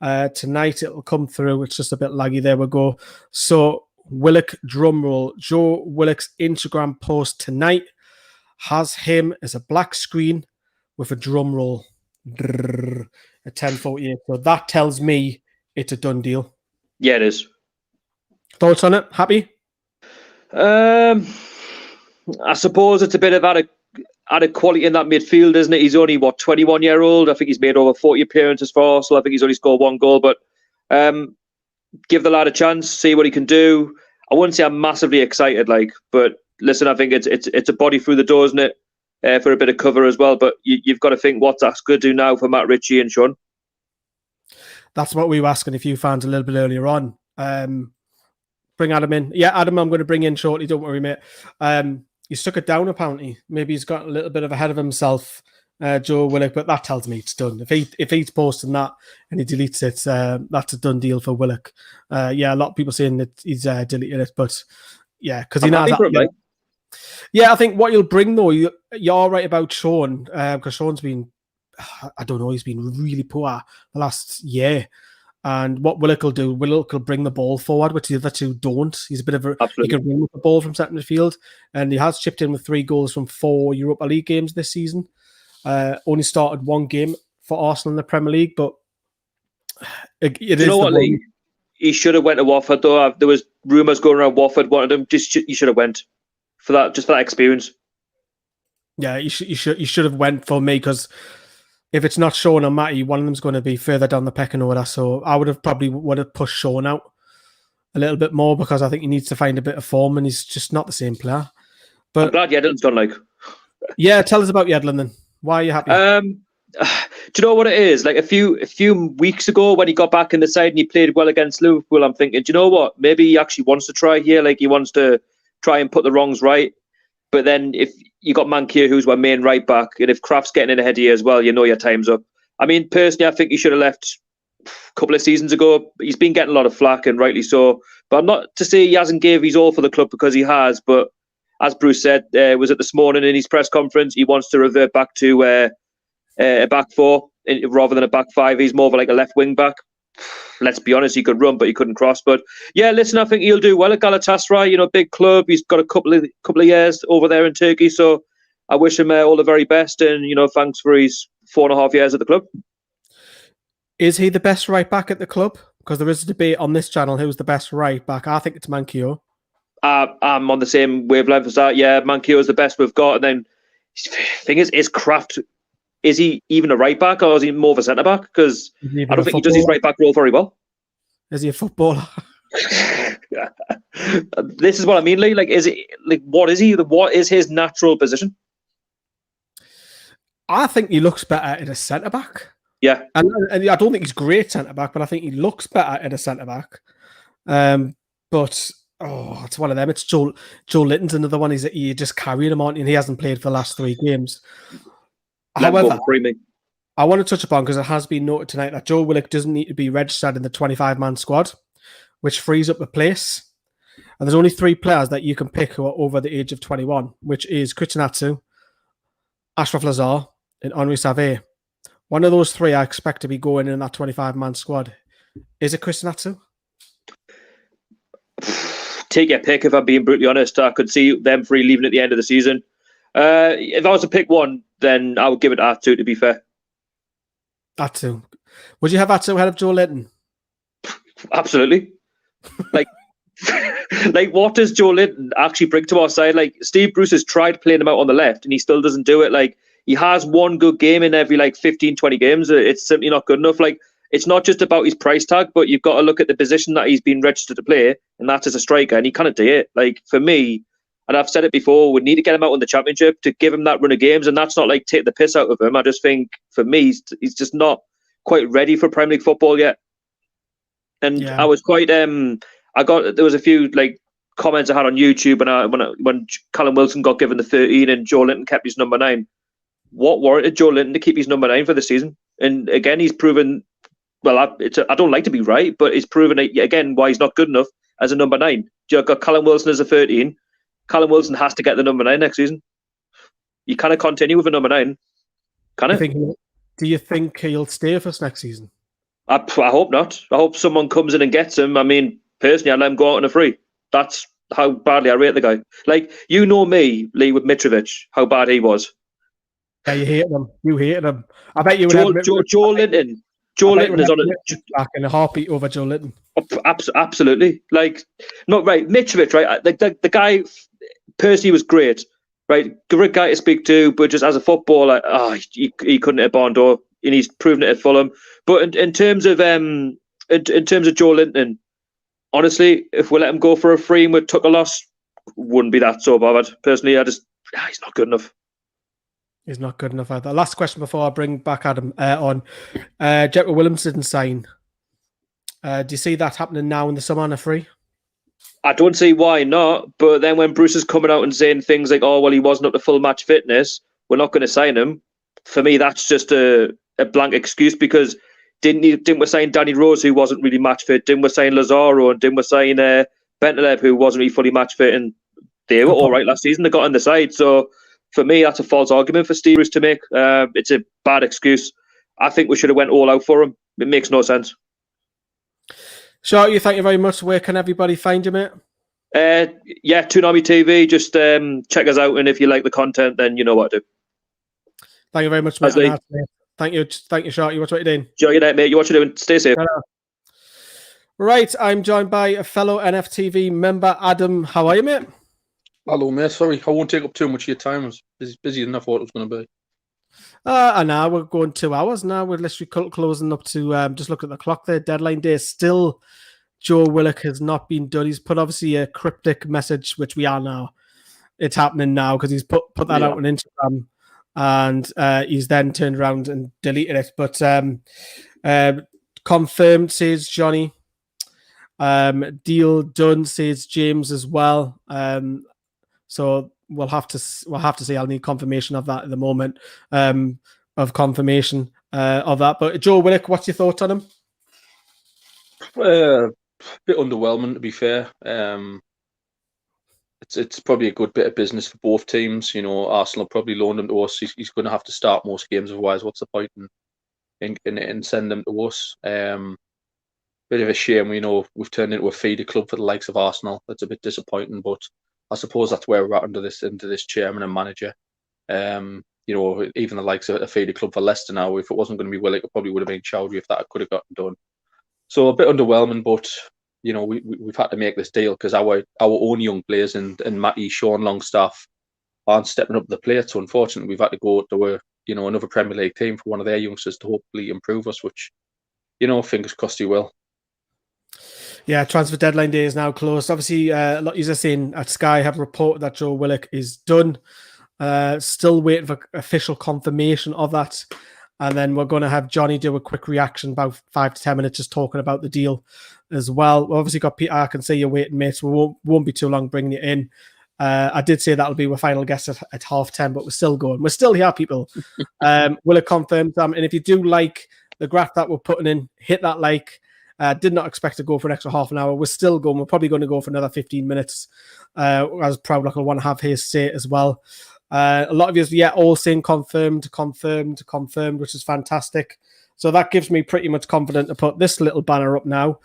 tonight. It'll come through. It's just a bit laggy. There we go. So Willock, drumroll. Joe Willock's Instagram post tonight has him as a black screen with a drum roll at 10:48. So that tells me it's a done deal. Yeah, it is. Thoughts on it? Happy? I suppose it's a bit of added quality in that midfield, isn't it? He's only, 21-year-old? I think he's made over 40 appearances for us, so I think he's only scored one goal. But give the lad a chance, see what he can do. I wouldn't say I'm massively excited, but listen, I think it's a body through the door, isn't it? For a bit of cover as well. But you've got to think what's that's going to do now for Matt Ritchie and Sean. That's what we were asking a few fans a little bit earlier on. Bring Adam in. Yeah, Adam, I'm going to bring in shortly. Don't worry, mate. He stuck it down, apparently. Maybe he's got a little bit of ahead of himself, Joe Willock, but that tells me it's done. If he's posting that and he deletes it, that's a done deal for Willock. Yeah, a lot of people saying that he's deleted it, but yeah, because he knows that. Yeah, I think what you'll bring, though, you're right about Sean, because Sean's been, I don't know, he's been really poor the last year. And what Willock will do, Willock will bring the ball forward, which the other two don't. He's a bit of a, he can run with the ball from centre midfield, and he has chipped in with 3 goals from 4 Europa League games this season. Only started 1 game for Arsenal in the Premier League, but you know what, Lee? He should have went to Watford, though. There was rumours going around Watford wanted him. He should have went for that, just for that experience. Yeah, you should have went for me, because if it's not Sean or Matty, one of them's going to be further down the pecking order. So I would have pushed Sean out a little bit more, because I think he needs to find a bit of form, and he's just not the same player. But I'm glad Yedlin's gone. Yeah, tell us about Yedlin then. Why are you happy? Do you know what it is? Like a few weeks ago, when he got back in the side and he played well against Liverpool, I'm thinking, do you know what? Maybe he actually wants to try here. Like he wants to try and put the wrongs right. But then if you got Mankier, who's our main right back, and if Kraft's getting in ahead of you as well, you know your time's up. I mean, personally, I think he should have left a couple of seasons ago. He's been getting a lot of flack, and rightly so. But I'm not to say he hasn't gave his all for the club, because he has. But as Bruce said, was it this morning in his press conference, he wants to revert back to a back 4 rather than a back 5. He's more of like a left wing back. Let's be honest, he could run, but he couldn't cross. But yeah, listen, I think he'll do well at Galatasaray. Big club. He's got a couple of years over there in Turkey, so I wish him all the very best. And thanks for his 4.5 years at the club. Is he the best right back at the club? Because there is a debate on this channel who's the best right back. I think it's Mankier. I'm on the same wavelength as that. Yeah, Mankier is the best we've got. And then the thing is Kraft. Is he even a right back, or is he more of a centre back? Because I don't think he does his right back role very well. Is he a footballer? This is what I mean, Lee. What is he? What is his natural position? I think he looks better at a centre back. Yeah, and I don't think he's great centre back, but I think he looks better at a centre back. But it's one of them. It's Joe Litton's another one. You just carrying him on, and he hasn't played for the last 3 games. I want to touch upon, because it has been noted tonight, that Joe Willock doesn't need to be registered in the 25-man squad, which frees up a place. And there's only 3 players that you can pick who are over the age of 21, which is Christian Atsu, Ashraf Lazar, and Henri Save. One of those 3 I expect to be going in that 25-man squad. Is it Christian Atsu? Take your pick, if I'm being brutally honest. I could see them 3 leaving at the end of the season. If I was to pick one, then I would give it to Atsu, to be fair. Atsu. Would you have Atsu ahead of Joe Linton? Absolutely. Like, what does Joe Linton actually bring to our side? Like, Steve Bruce has tried playing him out on the left, and he still doesn't do it. Like, he has one good game in every, 15, 20 games. It's simply not good enough. Like, it's not just about his price tag, but you've got to look at the position that he's been registered to play, and that's as a striker, and he can't do it. Like, for me, and I've said it before, we need to get him out in the Championship to give him that run of games, and that's not like take the piss out of him. I just think, for me, he's just not quite ready for Premier League football yet. And I was quite there was a few comments I had on YouTube, and when Callum Wilson got given the 13 and Joe Linton kept his number 9. What warranted Joe Linton to keep his number 9 for the season? And again, he's proven. Well, I don't like to be right, but he's proven again why he's not good enough as a number 9. You've got Callum Wilson as a 13. Callum Wilson has to get the number 9 next season. You kind of continue with a number 9, can it? Do you think he'll stay with us next season? I hope not. I hope someone comes in and gets him. I mean, personally, I'd let him go out on a free. That's how badly I rate the guy. Like, you know me, Lee, with Mitrovic, how bad he was. Yeah, you hated him. You hated him. I bet you would Joe Linton. Joe Linton is on it. Back in a heartbeat over Joe Linton. Absolutely. Like, not right. Mitrovic, right? The guy personally was great, right? Great guy to speak to, but just as a footballer, he couldn't hit barn door, and he's proven it at Fulham. But in terms of Joe Linton, honestly, if we let him go for a free and we took a loss, wouldn't be that so bothered. Personally, he's not good enough. He's not good enough either. Last question before I bring back Adam on. Jetro Willems didn't sign. Do you see that happening now in the summer on a free? I don't see why not. But then when Bruce is coming out and saying things like, "Oh, well, he wasn't up to full match fitness, we're not going to sign him," for me, that's just a blank excuse, because didn't we sign Danny Rose, who wasn't really match fit? Didn't we sign Lazaro, and didn't we sign Bentaleb, who wasn't really fully match fit? And they were all right last season. They got on the side. So for me, that's a false argument for Steve Bruce to make. It's a bad excuse. I think we should have went all out for him. It makes no sense. Sharky, thank you very much. Where can everybody find you, mate? Toonami TV. Just check us out, and if you like the content, then you know what to do. Thank you very much, mate. Thank you, Sharky. What are you doing? Enjoy your night, mate. You what you're doing. Stay safe. Hello. Right, I'm joined by a fellow NFTV member, Adam. How are you, mate? Hello, mate. Sorry, I won't take up too much of your time. I was busier than I thought it was going to be. And now we're going 2 hours now. We're literally closing up to just look at the clock there. Deadline day. Still, Joe Willock has not been done. He's put obviously a cryptic message, which we are now. It's happening now because he's put that out on Instagram, and he's then turned around and deleted it. But confirmed, says Johnny. Deal done, says James as well. So we'll have to see. I'll need confirmation of that at the moment. Of confirmation of that. But Joe Willock, what's your thoughts on him? Bit underwhelming, to be fair. It's probably a good bit of business for both teams. You know, Arsenal probably loaned him to us. He's going to have to start most games, otherwise, what's the point in sending them to us? Bit of a shame. You know, we've turned into a feeder club for the likes of Arsenal. That's a bit disappointing, but I suppose that's where we're at into this chairman and manager. You know, even the likes of a feeder club for Leicester now, if it wasn't going to be Willock, it probably would have been Chowdhury if that could have gotten done. So a bit underwhelming, but you know, we've had to make this deal because our own young players and Matty, Sean, Longstaff aren't stepping up to the plate. So unfortunately, we've had to go to another Premier League team for one of their youngsters to hopefully improve us, which, you know, fingers crossed he will. Yeah, transfer deadline day is now closed. Obviously, a lot of you are saying at Sky have reported that Joe Willock is done. Still waiting for official confirmation of that. And then we're going to have Johnny do a quick reaction, about 5 to 10 minutes, just talking about the deal as well. We've obviously got Peter. I can see you're waiting, mate. So we won't be too long bringing you in. I did say that'll be our final guest at 10:30, but we're still going. We're still here, people. Willock confirmed. And if you do like the graph that we're putting in, hit that like. Did not expect to go for an extra half an hour. We're still going. We're probably going to go for another 15 minutes. As Proudlock will want to have his say as well. A lot of you, all saying confirmed, which is fantastic. So that gives me pretty much confident to put this little banner up now.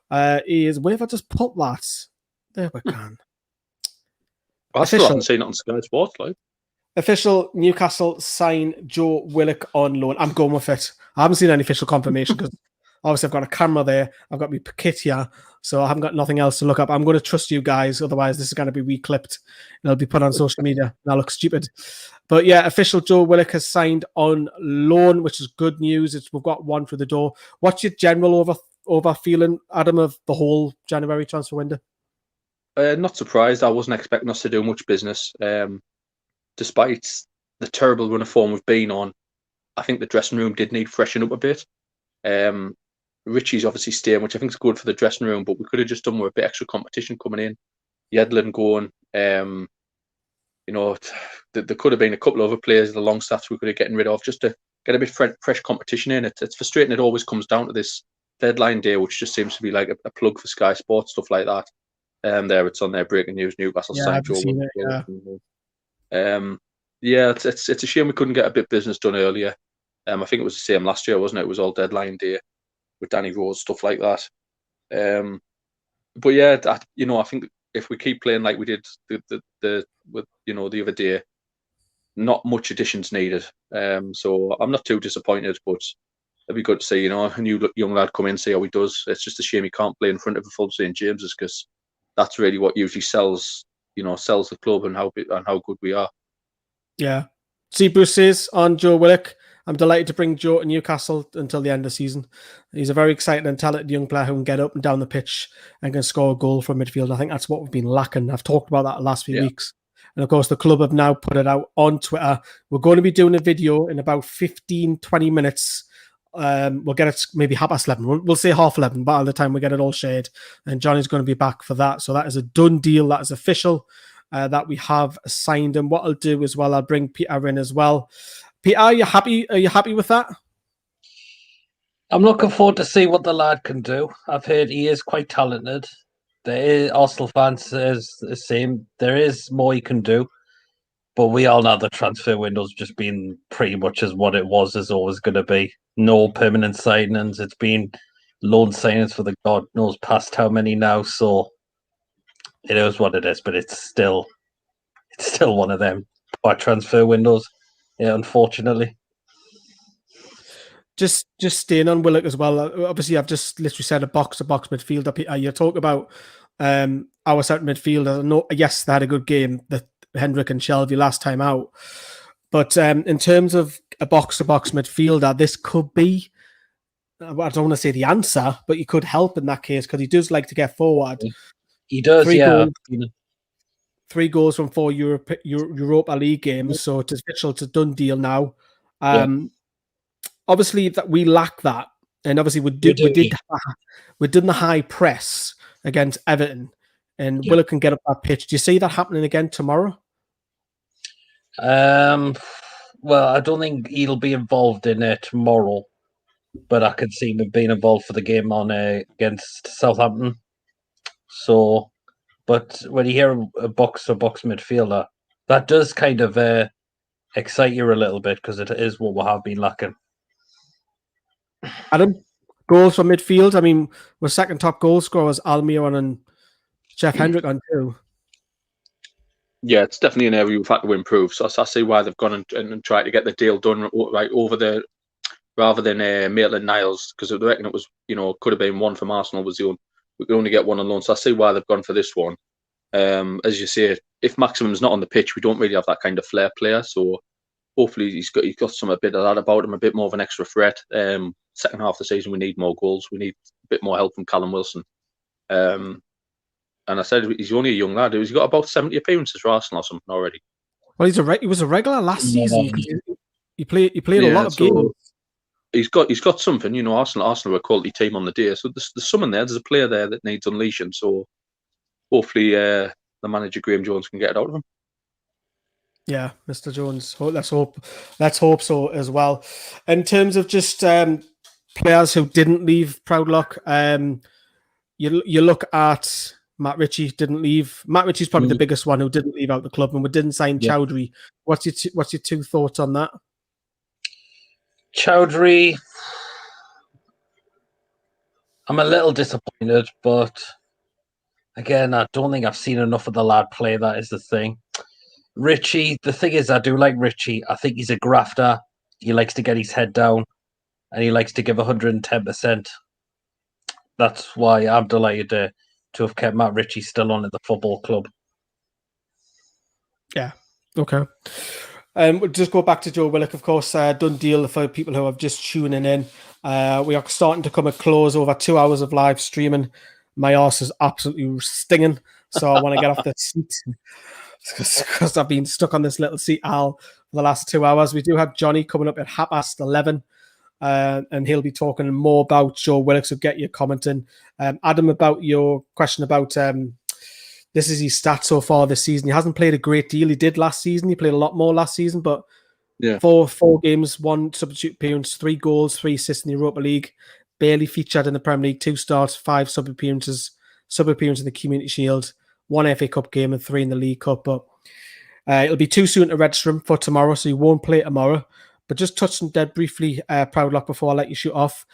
Where have I just put that? There we can. I still haven't seen it on Sky Sports, like. Official Newcastle sign Joe Willock on loan. I'm going with it. I haven't seen any official confirmation because obviously I've got a camera there. I've got my kit here, so I haven't got nothing else to look up. I'm going to trust you guys. Otherwise, this is going to be reclipped and it'll be put on social media. And I look stupid. But yeah, official Joe Willock has signed on loan, which is good news. We've got one through the door. What's your general over feeling, Adam, of the whole January transfer window? Not surprised. I wasn't expecting us to do much business. Despite the terrible run of form we've been on, I think the dressing room did need freshen up a bit. Ritchie's obviously staying, which I think is good for the dressing room, but we could have just done with a bit extra competition coming in. Yedlin going. There could have been a couple of other players, the Longstaffs we could have gotten rid of, just to get a bit fresh competition in. It's frustrating. It always comes down to this deadline day, which just seems to be like a plug for Sky Sports, stuff like that. There it's on their breaking news. Newcastle signed Joe. It's a shame we couldn't get a bit of business done earlier. I think it was the same last year, wasn't it? It was all deadline day with Danny Rose, stuff like that. But yeah, I think if we keep playing like we did the other day, not much additions needed. So I'm not too disappointed, but it'd be good to see a new young lad come in, see how he does. It's just a shame he can't play in front of a full St James's, because that's really what usually sells the club and how good we are. Yeah. See, Bruce says on Joe Willock, I'm delighted to bring Joe to Newcastle until the end of the season. He's a very exciting and talented young player who can get up and down the pitch and can score a goal from midfield. I think that's what we've been lacking. I've talked about that the last few weeks. And of course, the club have now put it out on Twitter. We're going to be doing a video in about 15, 20 minutes. We'll get it maybe 11:30. We'll say 11:30 by the time we get it all shared. And Johnny's going to be back for that. So that is a done deal. That is official. That we have signed. And what I'll do as well, I'll bring Peter in as well. Peter, are you happy? Are you happy with that? I'm looking forward to see what the lad can do. I've heard he is quite talented. Arsenal fans says the same. There is more he can do, but we all know the transfer window's just been pretty much as what it was, is always going to be. No permanent signings. It's been loan signings for the God knows past how many now. So it is what it is, but it's still one of them transfer windows. Yeah, unfortunately. Just staying on Willock as well. Obviously, I've just literally said a box-to-box midfielder. You talk about our centre midfielder. No, yes, they had a good game, the Hendrick and Shelby last time out. But in terms of a box-to-box midfielder, this could be, I don't want to say the answer, but he could help in that case because he does like to get forward. He does, yeah. 3 goals from 4 Europa League games, so it's official. It's a done deal now. Obviously, that we lack that, and obviously we did the high press against Everton, and Willock can get up that pitch. Do you see that happening again tomorrow? Well, I don't think he'll be involved in it tomorrow, but I could see him being involved for the game on against Southampton. So. But when you hear a box-to-box midfielder, that does kind of excite you a little bit because it is what we have been lacking. Adam, goals from midfield. I mean, we're second top goal scorers, Almiron and Jeff Hendrick on 2. Yeah, it's definitely an area we've had to improve. So I see why they've gone and tried to get the deal done right over there rather than Maitland-Niles, because I reckon it was, could have been one from Arsenal was the only. We could only get one on loan, so I see why they've gone for this one. As you say, if Maximum's not on the pitch, we don't really have that kind of flair player. So hopefully he's got some a bit of that about him, a bit more of an extra threat. Second half of the season, we need more goals. We need a bit more help from Callum Wilson. And I said he's only a young lad. He's got about 70 appearances for Arsenal or something already. Well, he was a regular last season. He played a lot of games. He's got something, Arsenal are a quality team on the day. So there's someone there. There's a player there that needs unleashing. So hopefully that the manager Graham Jones can get it out of him. Yeah, Mr. Jones. Let's hope so as well. In terms of just players who didn't leave Proudlock, you look at Matt Ritchie didn't leave. Matt Ritchie's probably the biggest one who didn't leave out the club, and we didn't sign Chowdhury. What's your two thoughts on that? Chowdhury, I'm a little disappointed, but again, I don't think I've seen enough of the lad play. That is the thing. Ritchie, the thing is, I do like Ritchie. I think he's a grafter. He likes to get his head down, and he likes to give 110%. That's why I'm delighted to have kept Matt Ritchie still on at the football club. Yeah. Okay. We'll just go back to Joe Willock, of course. Done deal for people who are just tuning in. We are starting to come a close over 2 hours of live streaming. My arse is absolutely stinging, so I want to get off the seat because I've been stuck on this little seat, Al, for the last 2 hours. We do have Johnny coming up at 11:30. And he'll be talking more about Joe Willock, so get your commenting. Adam, about your question about this is his stats so far this season. He hasn't played a great deal. He did last season. He played a lot more last season, but four games, 1 substitute appearance, 3 goals, 3 assists in the Europa League. Barely featured in the Premier League, 2 starts, 5 sub appearances in the Community Shield, 1 FA Cup game and 3 in the League Cup. But it'll be too soon to register him for tomorrow, so he won't play tomorrow. But just touching dead briefly, Proudlock, before I let you shoot off.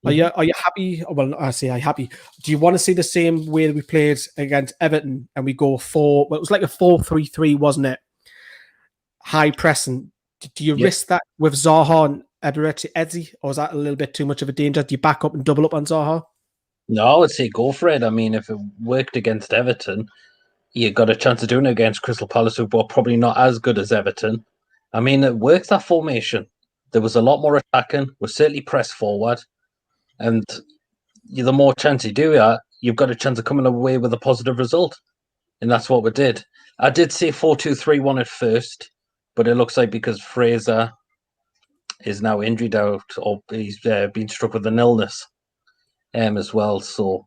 Are you happy? Well, I say I'm happy. Do you want to see the same way that we played against Everton and we go it was like a 4-3-3, wasn't it? High pressing. Do you risk that with Zaha and Eze, or is that a little bit too much of a danger? Do you back up and double up on Zaha? No, I would say go for it. I mean, if it worked against Everton, you got a chance of doing it against Crystal Palace, who were probably not as good as Everton. I mean, it worked, that formation. There was a lot more attacking. We certainly pressed forward. And the more chance you do that, you've got a chance of coming away with a positive result. And that's what we did. I did say 4-2-3-1 at first, but it looks like because Fraser is now injured out, or he's been struck with an illness as well. So,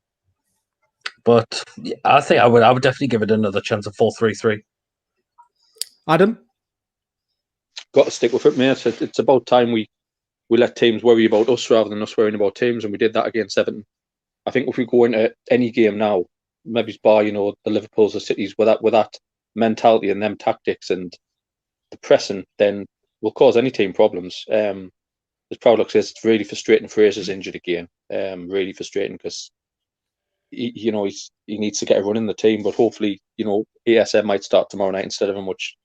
but I think I would definitely give it another chance of 4-3-3. Adam? Got to stick with it, mate. It's about time we let teams worry about us rather than us worrying about teams, and we did that against Everton. I think if we go into any game now, maybe bar the Liverpools, the Cities, with that mentality and them tactics and the pressing, then we'll cause any team problems. As Proudlock says, it's really frustrating. Fraser's injured again. Really frustrating because he needs to get a run in the team, but hopefully ASM might start tomorrow night instead of him, which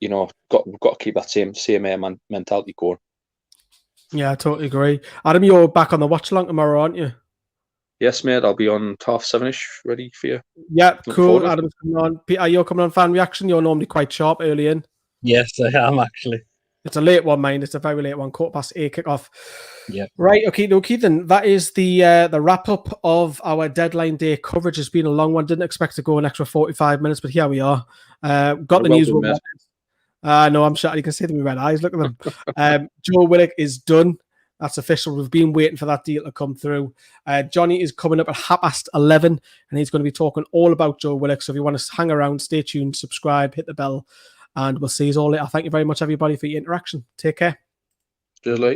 we've got to keep that same mentality going. Yeah, I totally agree. Adam, you're back on the watch along tomorrow, aren't you? Yes, mate. I'll be on 7:30ish, ready for you. Yeah, cool. Adam's coming on. Peter, you're coming on fan reaction. You're normally quite sharp early in. Yes, I am actually. It's a late one, mind. It's a very late one. 8:15 kickoff. Yeah. Right. Okay. Then that is the wrap up of our deadline day coverage. It's been a long one. Didn't expect to go an extra 45 minutes, but here we are. Got the news. No, I'm sure you can see them with red eyes. Look at them. Joe Willock is done. That's official. We've been waiting for that deal to come through. Johnny is coming up at 11:30, and he's going to be talking all about Joe Willock. So if you want to hang around, stay tuned, subscribe, hit the bell, and we'll see you all later. Thank you very much, everybody, for your interaction. Take care. Cheers,